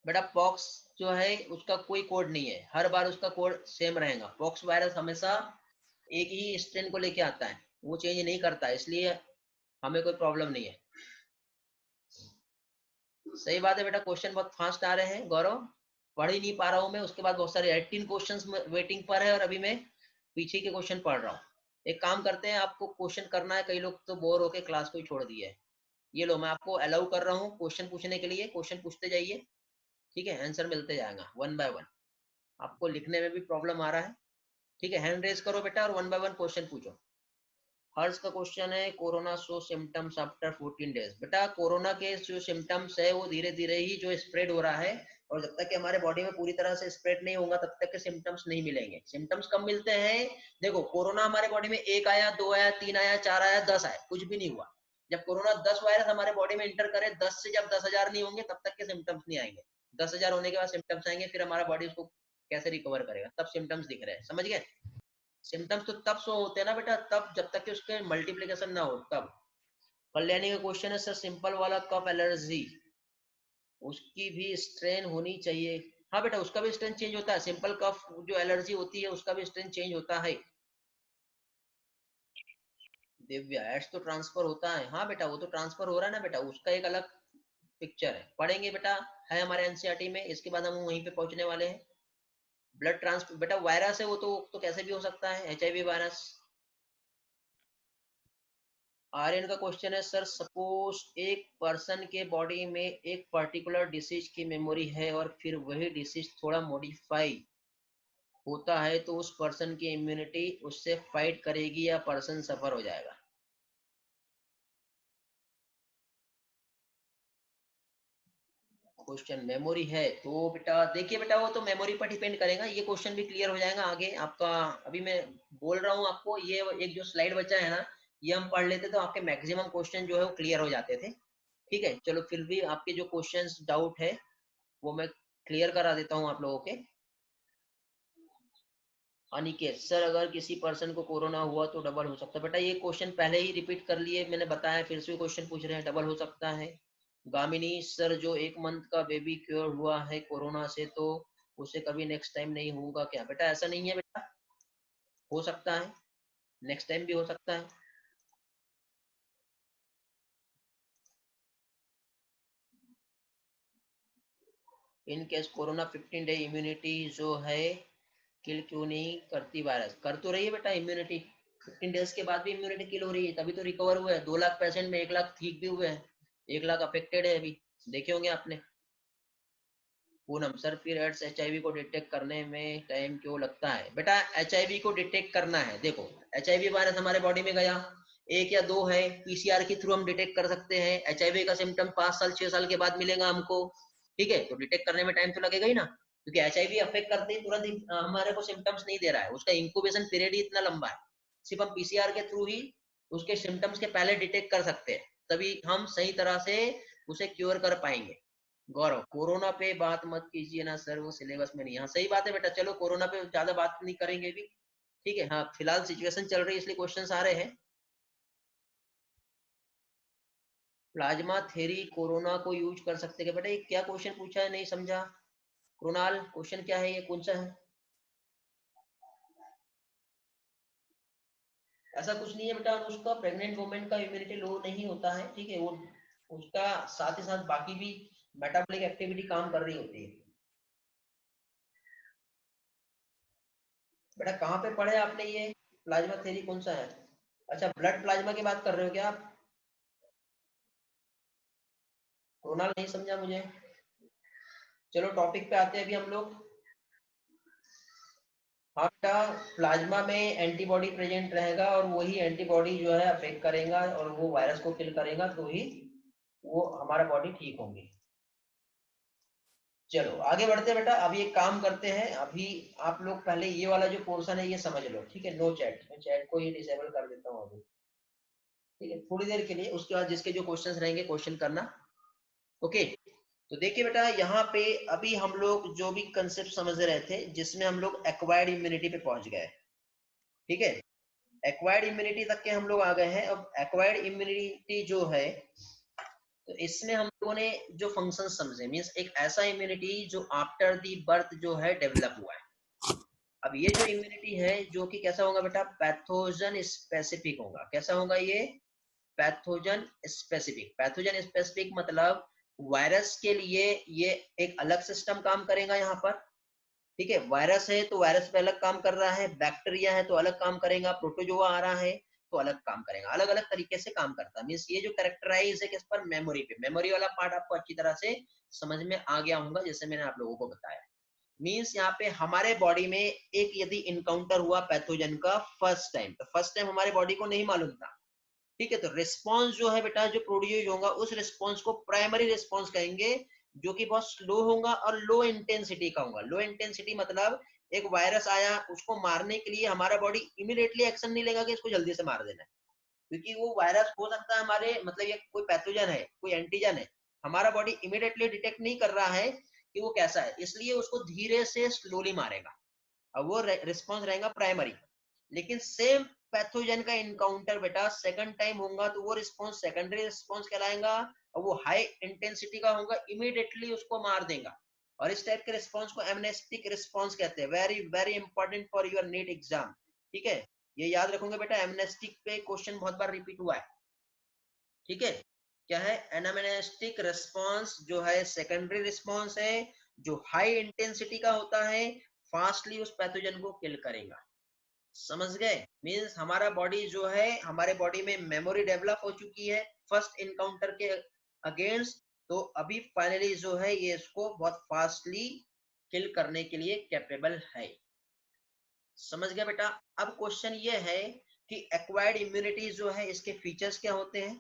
बेटा पॉक्स जो है उसका कोई कोड नहीं है, हर बार उसका कोड सेम रहेगा। पॉक्स वायरस हमेशा एक ही स्ट्रेन को लेके आता है, वो चेंज नहीं करता, इसलिए हमें कोई प्रॉब्लम नहीं है। सही बात है बेटा, क्वेश्चन बहुत फास्ट आ रहे हैं गौरव, पढ़ ही नहीं पा रहा हूँ मैं, उसके बाद बहुत सारे 18 क्वेश्चंस वेटिंग पर है और अभी मैं पीछे के क्वेश्चन पढ़ रहा हूँ। एक काम करते हैं, आपको क्वेश्चन करना है, कई लोग तो बोर होके क्लास को ही छोड़ दिए है। ये लो मैं आपको अलाउ कर रहा हूँ क्वेश्चन पूछने के लिए, क्वेश्चन पूछते जाइए, ठीक है, आंसर मिलते जाएगा वन बाय वन। आपको लिखने में भी प्रॉब्लम आ रहा है, ठीक है, हैंड रेज करो बेटा और वन बाय वन क्वेश्चन पूछो। हर्ष का क्वेश्चन है, corona show symptoms after 14 days? बेटा कोरोना के जो सिम्टम्स है वो धीरे धीरे ही जो स्प्रेड हो रहा है, और जब तक कि हमारे बॉडी में पूरी तरह से स्प्रेड नहीं होगा तब तक के सिम्टम्स नहीं मिलेंगे। सिम्टम्स कब मिलते हैं? देखो कोरोना हमारे बॉडी में 1 आया, 2 आया, 3 आया, 4 आया, 10 आया, कुछ भी नहीं हुआ। जब कोरोना 10 वायरस हमारे बॉडी में इंटर करे, 10 से जब 10,000 नहीं होंगे तब तक के सिम्टम्स नहीं आएंगे। 10,000 होने के बाद सिम्टम्स आएंगे, फिर हमारा बॉडी उसको कैसे रिकवर करेगा, तब सिम्टम्स दिख रहे हैं, समझ गए? सिम्टम्स तो तब शो होते हैं ना बेटा, तब जब तक कि उसके मल्टीप्लिकेशन ना हो तब। कल्याणी का क्वेश्चन है, सर सिंपल वाला कफ एलर्जी उसकी भी स्ट्रेन होनी चाहिए? हाँ बेटा उसका भी स्ट्रेन चेंज होता है, सिंपल कफ जो एलर्जी होती है उसका भी स्ट्रेन चेंज होता है। दिव्या एड्स तो ट्रांसफर होता है, हाँ बेटा वो तो ट्रांसफर हो रहा है ना बेटा, उसका एक अलग पिक्चर है, पढ़ेंगे बेटा, है हमारे एनसीईआरटी में, इसके बाद हम वहीं पे पहुंचने वाले हैं। ब्लड ट्रांसफर बेटा वायरस है वो तो कैसे भी हो सकता है, एचआईवी वायरस। आर्यन का क्वेश्चन है, सर सपोज एक पर्सन के बॉडी में एक पर्टिकुलर डिसीज की मेमोरी है और फिर वही डिसीज थोड़ा मॉडिफाई होता है तो उस पर्सन की इम्यूनिटी उससे फाइट करेगी या पर्सन सफर हो जाएगा? क्वेश्चन मेमोरी है तो बेटा देखिए बेटा वो तो मेमोरी पर डिपेंड करेगा, ये क्वेश्चन भी क्लियर हो जाएगा आगे आपका। अभी मैं बोल रहा हूँ आपको, ये एक जो स्लाइड बचा है ना, ये हम पढ़ लेते तो आपके मैक्सिमम क्वेश्चन जो है वो क्लियर हो जाते थे। ठीक है, चलो फिर भी आपके जो क्वेश्चंस डाउट है वो मैं क्लियर करा देता हूँ आप लोगों के। अनिकेत सर, अगर किसी पर्सन को कोरोना हुआ तो डबल हो सकता है? बेटा ये क्वेश्चन पहले ही रिपीट कर लिए, मैंने बताया, फिर से क्वेश्चन पूछ रहे हैं, डबल हो सकता है। गामिनी सर, जो 1 मंथ का बेबी क्योर हुआ है कोरोना से तो उसे कभी नेक्स्ट टाइम नहीं होगा क्या? बेटा ऐसा नहीं है बेटा, हो सकता है, नेक्स्ट टाइम भी हो सकता है। In case corona 15 day immunity जो है किल क्यों नहीं करती वायरस? कर तो रही है बेटा इम्यूनिटी, 15 डेज के बाद भी इम्यूनिटी किल हो रही है, तभी तो रिकवर हुए हैं। 2 लाख पेशेंट में 1 लाख ठीक भी हुए हैं, 1 लाख अफेक्टेड है अभी, देखे होंगे आपने। पूनम सर, फिर एड्स HIV को डिटेक्ट करने में टाइम क्यों लगता है? बेटा HIV को डिटेक्ट करना है, देखो HIV वायरस हमारे बॉडी में गया, 1 या 2 है, PCR के थ्रू हम डिटेक्ट कर सकते हैं। HIV का सिम्टम 5 साल 6 साल के बाद मिलेगा हमको, ठीक है, तो डिटेक्ट करने में टाइम तो लगेगा ही ना, क्योंकि HIV अफेक्ट करते ही तुरंत हमारे को सिम्टम्स नहीं दे रहा है, उसका इंक्यूबेशन पीरियड ही इतना लंबा है। सिर्फ हम PCR के थ्रू ही उसके सिम्टम्स के पहले डिटेक्ट कर सकते हैं, तभी हम सही तरह से उसे क्योर कर पाएंगे। गौरव, कोरोना पे बात मत कीजिए ना सर, वो सिलेबस में नहीं। हाँ सही बात है बेटा, चलो कोरोना पे ज्यादा बात नहीं करेंगे भी, ठीक है। हाँ फिलहाल सिचुएशन चल रही है इसलिए क्वेश्चंस आ रहे हैं। प्लाज्मा थेरी कोरोना को यूज कर सकते हैं बेटा? ये क्या क्वेश्चन पूछा है, नहीं समझा। कृणाल, क्वेश्चन क्या है, ये कौन सा है? ऐसा कुछ नहीं है बेटा, उसका प्रेग्नेंट वुमेन का इम्यूनिटी लो नहीं होता है, ठीक है, वो उसका साथ ही साथ बाकी भी मेटाबॉलिक एक्टिविटी काम कर रही होती है। बेटा कहाँ पे पढ़े आपने ये प्लाज्मा थेरी कौन सा है? अच्छा ब्लड प्लाज्मा की बात कर रहे हो क्या आप? रोनाल्ड नहीं समझा मुझे। चलो टॉपिक पे आते हैं अभी हम लोग। हाँ बेटा, प्लाज्मा में एंटीबॉडी प्रेजेंट रहेगा और वही एंटीबॉडी जो है अफेक्ट करेगा और वो वायरस को किल करेगा, तो ही वो हमारा बॉडी ठीक होंगी। चलो आगे बढ़ते हैं बेटा, अभी एक काम करते हैं, अभी आप लोग पहले ये वाला जो पोर्शन है ये समझ लो, ठीक है। नो चैट, मैं चैट को ही डिसेबल कर देता हूँ अभी, ठीक है, थोड़ी देर के लिए। उसके बाद जिसके जो क्वेश्चंस रहेंगे क्वेश्चन करना, ओके। तो देखिए बेटा, यहाँ पे अभी हम लोग जो भी कंसेप्ट समझ रहे थे, जिसमें हम लोग एक्वायर्ड इम्यूनिटी पे पहुंच गए, ठीक है। एक्वायर्ड इम्यूनिटी तक के हम लोग आ गए हैं। अब एक्वायर्ड इम्यूनिटी जो है, तो इसमें हम लोगों ने जो फंक्शन समझे, मींस एक ऐसा इम्यूनिटी जो आफ्टर दी बर्थ जो है डेवलप हुआ है। अब ये जो इम्यूनिटी है जो कि कैसा होगा बेटा, पैथोजन स्पेसिफिक होगा। कैसा होगा ये? Pathogen specific. पैथोजन स्पेसिफिक मतलब वायरस के लिए ये एक अलग सिस्टम काम करेगा यहाँ पर, ठीक है। वायरस है तो वायरस पे अलग काम कर रहा है, बैक्टीरिया है तो अलग काम करेगा, प्रोटोजोआ आ रहा है तो अलग काम करेगा, अलग अलग तरीके से काम करता है। मीन्स ये जो कैरेक्टराइज है किस पर, मेमोरी पे। मेमोरी वाला पार्ट आपको अच्छी तरह से समझ में आ गया होगा, जैसे मैंने आप लोगों को बताया। मीन्स यहाँ पे हमारे बॉडी में एक यदि इनकाउंटर हुआ पैथोजन का फर्स्ट टाइम, तो फर्स्ट टाइम हमारे बॉडी को नहीं मालूम था, ठीक है, तो रिस्पॉन्स जो है बेटा जो प्रोड्यूस होगा उस रिस्पॉन्स को प्राइमरी रिस्पॉन्स कहेंगे, जो कि बहुत स्लो होगा और लो इंटेंसिटी का होगा। लो इंटेंसिटी मतलब एक वायरस आया, उसको मारने के लिए हमारा बॉडी इमीडिएटली एक्शन नहीं लेगा कि इसको जल्दी से मार देना है, क्योंकि वो वायरस हो सकता है हमारे, मतलब ये कोई पैथोजन है, कोई एंटीजन है, हमारा बॉडी इमीडिएटली डिटेक्ट नहीं कर रहा है कि वो कैसा है, इसलिए उसको धीरे से स्लोली मारेगा, और वो रिस्पॉन्स रहेगा प्राइमरी। लेकिन सेम पैथोजन का इनकाउंटर बेटा सेकंड टाइम होगा तो वो रिस्पॉन्स सेकेंडरी रिस्पॉन्स कहलाएगा, और वो हाई इंटेंसिटी का होगा, इमीडिएटली उसको मार देगा। और इस टाइप के रिस्पॉन्स को एमनेस्टिक रिस्पॉन्स कहते हैं। Very very important for your NEET exam, ठीक है, ये याद रखोगे बेटा, एमनेस्टिक पे क्वेश्चन बहुत बार रिपीट हुआ है, ठीक है। क्या है? एनामेनेस्टिक रिस्पॉन्स जो है सेकेंडरी रिस्पॉन्स है, जो हाई इंटेंसिटी का होता है, फास्टली उस पैथोजन को किल करेगा। समझ गए? मींस हमारा बॉडी जो है, हमारे बॉडी में मेमोरी डेवलप हो चुकी है फर्स्ट इनकाउंटर के अगेंस्ट, तो अभी फाइनली जो है ये इसको बहुत फास्टली किल करने के लिए कैपेबल है। समझ गया बेटा? अब क्वेश्चन ये है कि एक्वायर्ड इम्यूनिटी जो है इसके फीचर्स क्या होते हैं,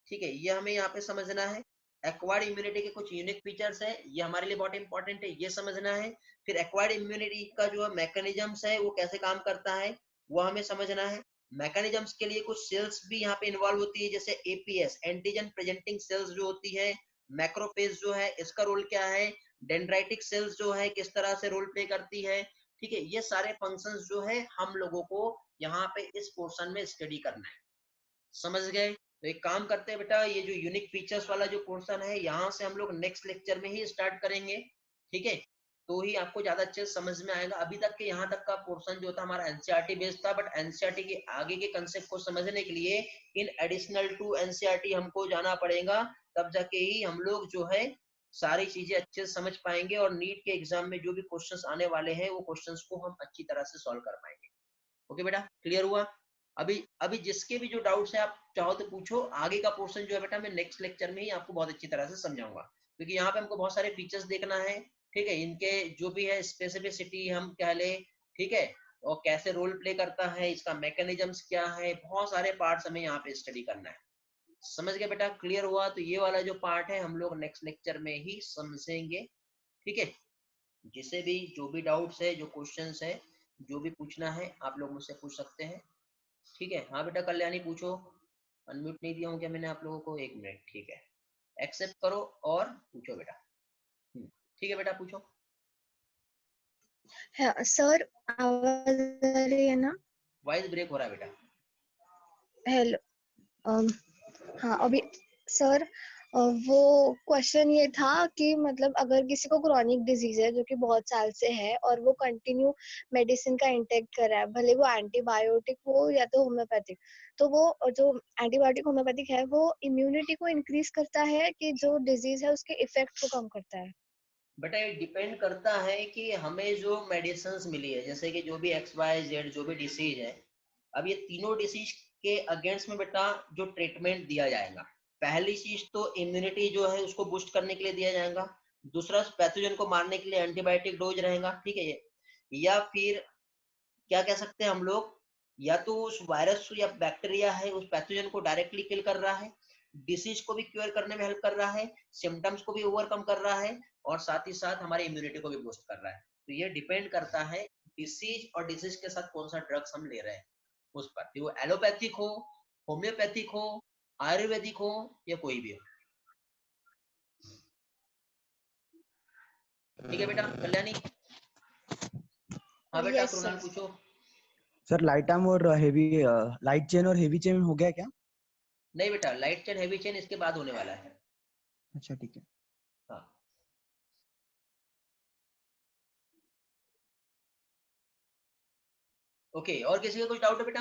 ठीक है, ये हमें यहाँ पे समझना है। एक्वायर्ड इम्यूनिटी के कुछ यूनिक फीचर्स है, ये हमारे लिए बहुत इंपॉर्टेंट है, ये समझना है। फिर एक्वायर्ड इम्यूनिटी का जो मैकेनिज्म्स है वो कैसे काम करता है वो हमें समझना है। मैकेनिज्म्स के लिए कुछ सेल्स भी यहाँ पे इन्वॉल्व होती है, जैसे एपीएस, एंटीजन प्रेजेंटिंग सेल्स जो होती है, मैक्रोफेज जो है इसका रोल क्या है, डेंड्राइटिक सेल्स जो है किस तरह से रोल प्ले करती है। ठीक है, ये सारे फंक्शंस जो है हम लोगों को यहाँ पे इस पोर्शन में स्टडी करना है। समझ गए? तो एक काम करते हैं बेटा, ये जो यूनिक फीचर्स वाला जो पोर्शन है यहाँ से हम लोग नेक्स्ट लेक्चर में ही स्टार्ट करेंगे। ठीक है, तो ही आपको ज्यादा अच्छे से समझ में आएगा। अभी तक के यहाँ तक का पोर्शन जो था हमारा एनसीईआरटी बेस्ड था, बट एनसीईआरटी के आगे के कंसेप्ट को समझने के लिए इन एडिशनल टू एनसीईआरटी हमको जाना पड़ेगा, तब जाके ही हम लोग जो है सारी चीजें अच्छे से समझ पाएंगे और नीट के एग्जाम में जो भी क्वेश्चंस आने वाले हैं वो क्वेश्चंस को हम अच्छी तरह से सॉल्व कर पाएंगे। ओके बेटा, क्लियर हुआ? अभी जिसके भी जो डाउट्स है आप चाहो तो पूछो। आगे का पोर्शन जो है बेटा मैं नेक्स्ट लेक्चर में ही आपको बहुत अच्छी तरह से समझाऊंगा, क्योंकि यहाँ पे हमको बहुत सारे फीचर्स देखना है। ठीक है, इनके जो भी है स्पेसिफिसिटी हम कह ले, ठीक है, और कैसे रोल प्ले करता है, इसका मैकेनिज्म्स क्या है, बहुत सारे पार्ट्स हमें यहाँ पे स्टडी करना है। समझ गए बेटा? क्लियर हुआ? तो ये वाला जो पार्ट है हम लोग नेक्स्ट लेक्चर में ही समझेंगे। ठीक है, जिसे भी जो भी डाउट्स है, जो क्वेश्चंस है, जो भी पूछना है आप लोग मुझसे पूछ सकते हैं। ठीक है, हाँ बेटा कल्याणी पूछो। अनम्यूट नहीं दिया हूँ क्या मैंने आप लोगों को? 1 मिनट, ठीक है, एक्सेप्ट करो और पूछो बेटा। ठीक है बेटा, पूछो। सर आवाज आ रही है ना? वॉइस ब्रेक हो रहा है बेटा। हेलो, हाँ अभी सर वो क्वेश्चन ये था कि मतलब अगर किसी को क्रॉनिक डिजीज है जो कि बहुत साल से है और वो कंटिन्यू मेडिसिन का इंटेक कर रहा है, भले वो एंटीबायोटिक हो या तो होम्योपैथिक, तो वो जो एंटीबायोटिक होम्योपैथिक है वो इम्यूनिटी को इंक्रीज करता है कि जो डिजीज है उसके इफेक्ट को कम करता है? बेटा ये डिपेंड करता है कि हमें जो मेडिसिन मिली है, जैसे कि जो भी XYZ जो भी डिसीज है, अब ये तीनों डिसीज के अगेंस्ट में बेटा जो ट्रीटमेंट दिया जाएगा, पहली चीज तो इम्यूनिटी जो है उसको बूस्ट करने के लिए दिया जाएगा, दूसरा पैथोजन को मारने के लिए एंटीबायोटिक डोज रहेगा। ठीक है, या फिर क्या कह सकते हैं हम लोग, या तो उस वायरस या बैक्टीरिया है उस पैथोजन को डायरेक्टली किल कर रहा है, डिसीज को भी क्योर करने में हेल्प कर रहा है, सिम्टम्स को भी ओवरकम कर रहा है, और साथ ही साथ हमारी इम्यूनिटी को भी बूस्ट कर रहा है। तो ये डिपेंड करता है डिसीज और डिसीज के साथ कौन सा ड्रग्स हम ले रहे हैं उस पर, वो एलोपैथिक हो, होम्योपैथिक हो, आयुर्वेदिक हो या कोई भी हो। ठीक है बेटा कल्याणी? हाँ बेटा कृणाल पूछो। सर लाइट आर्म और हेवी लाइट चेन और हेवी चेन हो गया क्या? नहीं बेटा, लाइट चेन हेवी चेन इसके बाद होने वाला है। अच्छा ठीक है। हाँ ओके, और किसी का कुछ डाउट है बेटा?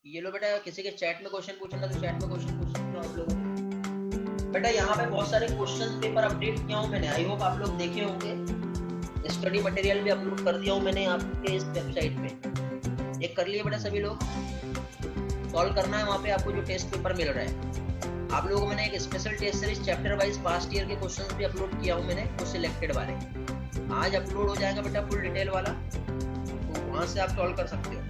ये लो बेटा, किसी के चैट में क्वेश्चन पूछना तो चैट में क्वेश्चन पूछ सकते हो आप लोग। बेटा यहाँ पे बहुत सारे क्वेश्चन पेपर अपडेट किया हूँ मैंने, आई होप आप लोग देखे होंगे। स्टडी मटेरियल भी अपलोड कर दिया हूँ मैंने आपके इस वेबसाइट पे। एक कर लिए बेटा सभी लोग? सॉल्व करना है वहाँ पे आपको जो टेस्ट पेपर मिल रहा है। आप लोगों को मैंने एक special test series chapter wise past year के क्वेश्चंस भी अपलोड किया हूँ मैंने, कुछ सिलेक्टेड वाले। आज अपलोड हो जाएगा बेटा फुल डिटेल वाला, तो वहां से आप सॉल्व कर सकते हो।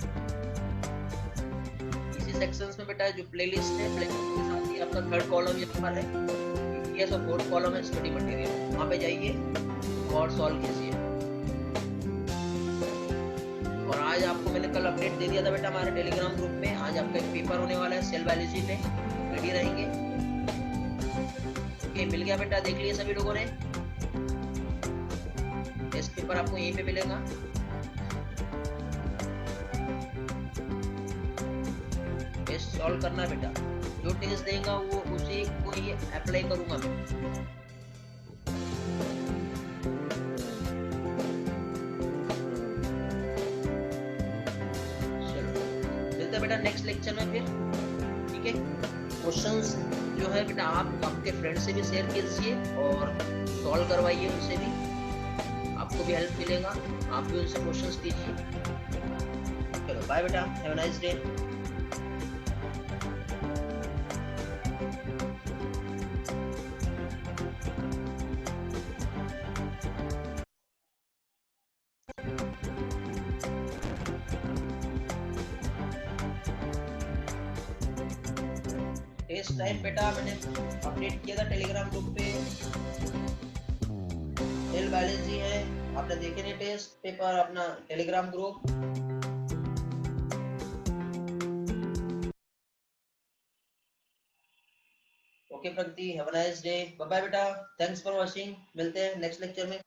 इसी सेक्शंस में बेटा जो प्लेलिस्ट है, प्लेलिस्ट के साथ ही आपका थर्ड कॉलम यहाँ पर है, ये सब फोर्थ कॉलम है स्टडी मटेरियल, वहाँ पे जाइए और सॉल्व कीजिए। और आज आपको मैंने कल अपडेट दे दिया था बेटा हमारे टेलीग्राम ग्रुप में, आज आपका एक पेपर होने वाला है सेल बायोलॉजी पे, रेडी रहेंगे। ओके, मिल गया बेटा? देख लिए सभी लोगों ने? टेस्ट पेपर आपको यहीं पे मिलेगा। टेस्ट सॉल्व करना है बेटा, जो टेस्ट देगा वो उसी को ही अप्लाई करूंगा मैं। बेटा नेक्स्ट लेक्चर में फिर, ठीक है? क्वेश्चंस जो है बेटा आप आपके फ्रेंड से भी शेयर कीजिए और सॉल्व करवाइए, उनसे भी आपको भी हेल्प मिलेगा, आप भी उनसे क्वेश्चंस कीजिए। चलो बाय बेटा, have a nice day. Test time बेटा मैंने अपडेट किया था टेलीग्राम ग्रुप पे, टेल बैलेंस ही है, आपने देखे नहीं टेस्ट पेपर अपना Telegram group. Okay Pragati, have a nice day, bye bye बेटा, थैंक्स फॉर वॉचिंग, मिलते हैं नेक्स्ट लेक्चर में।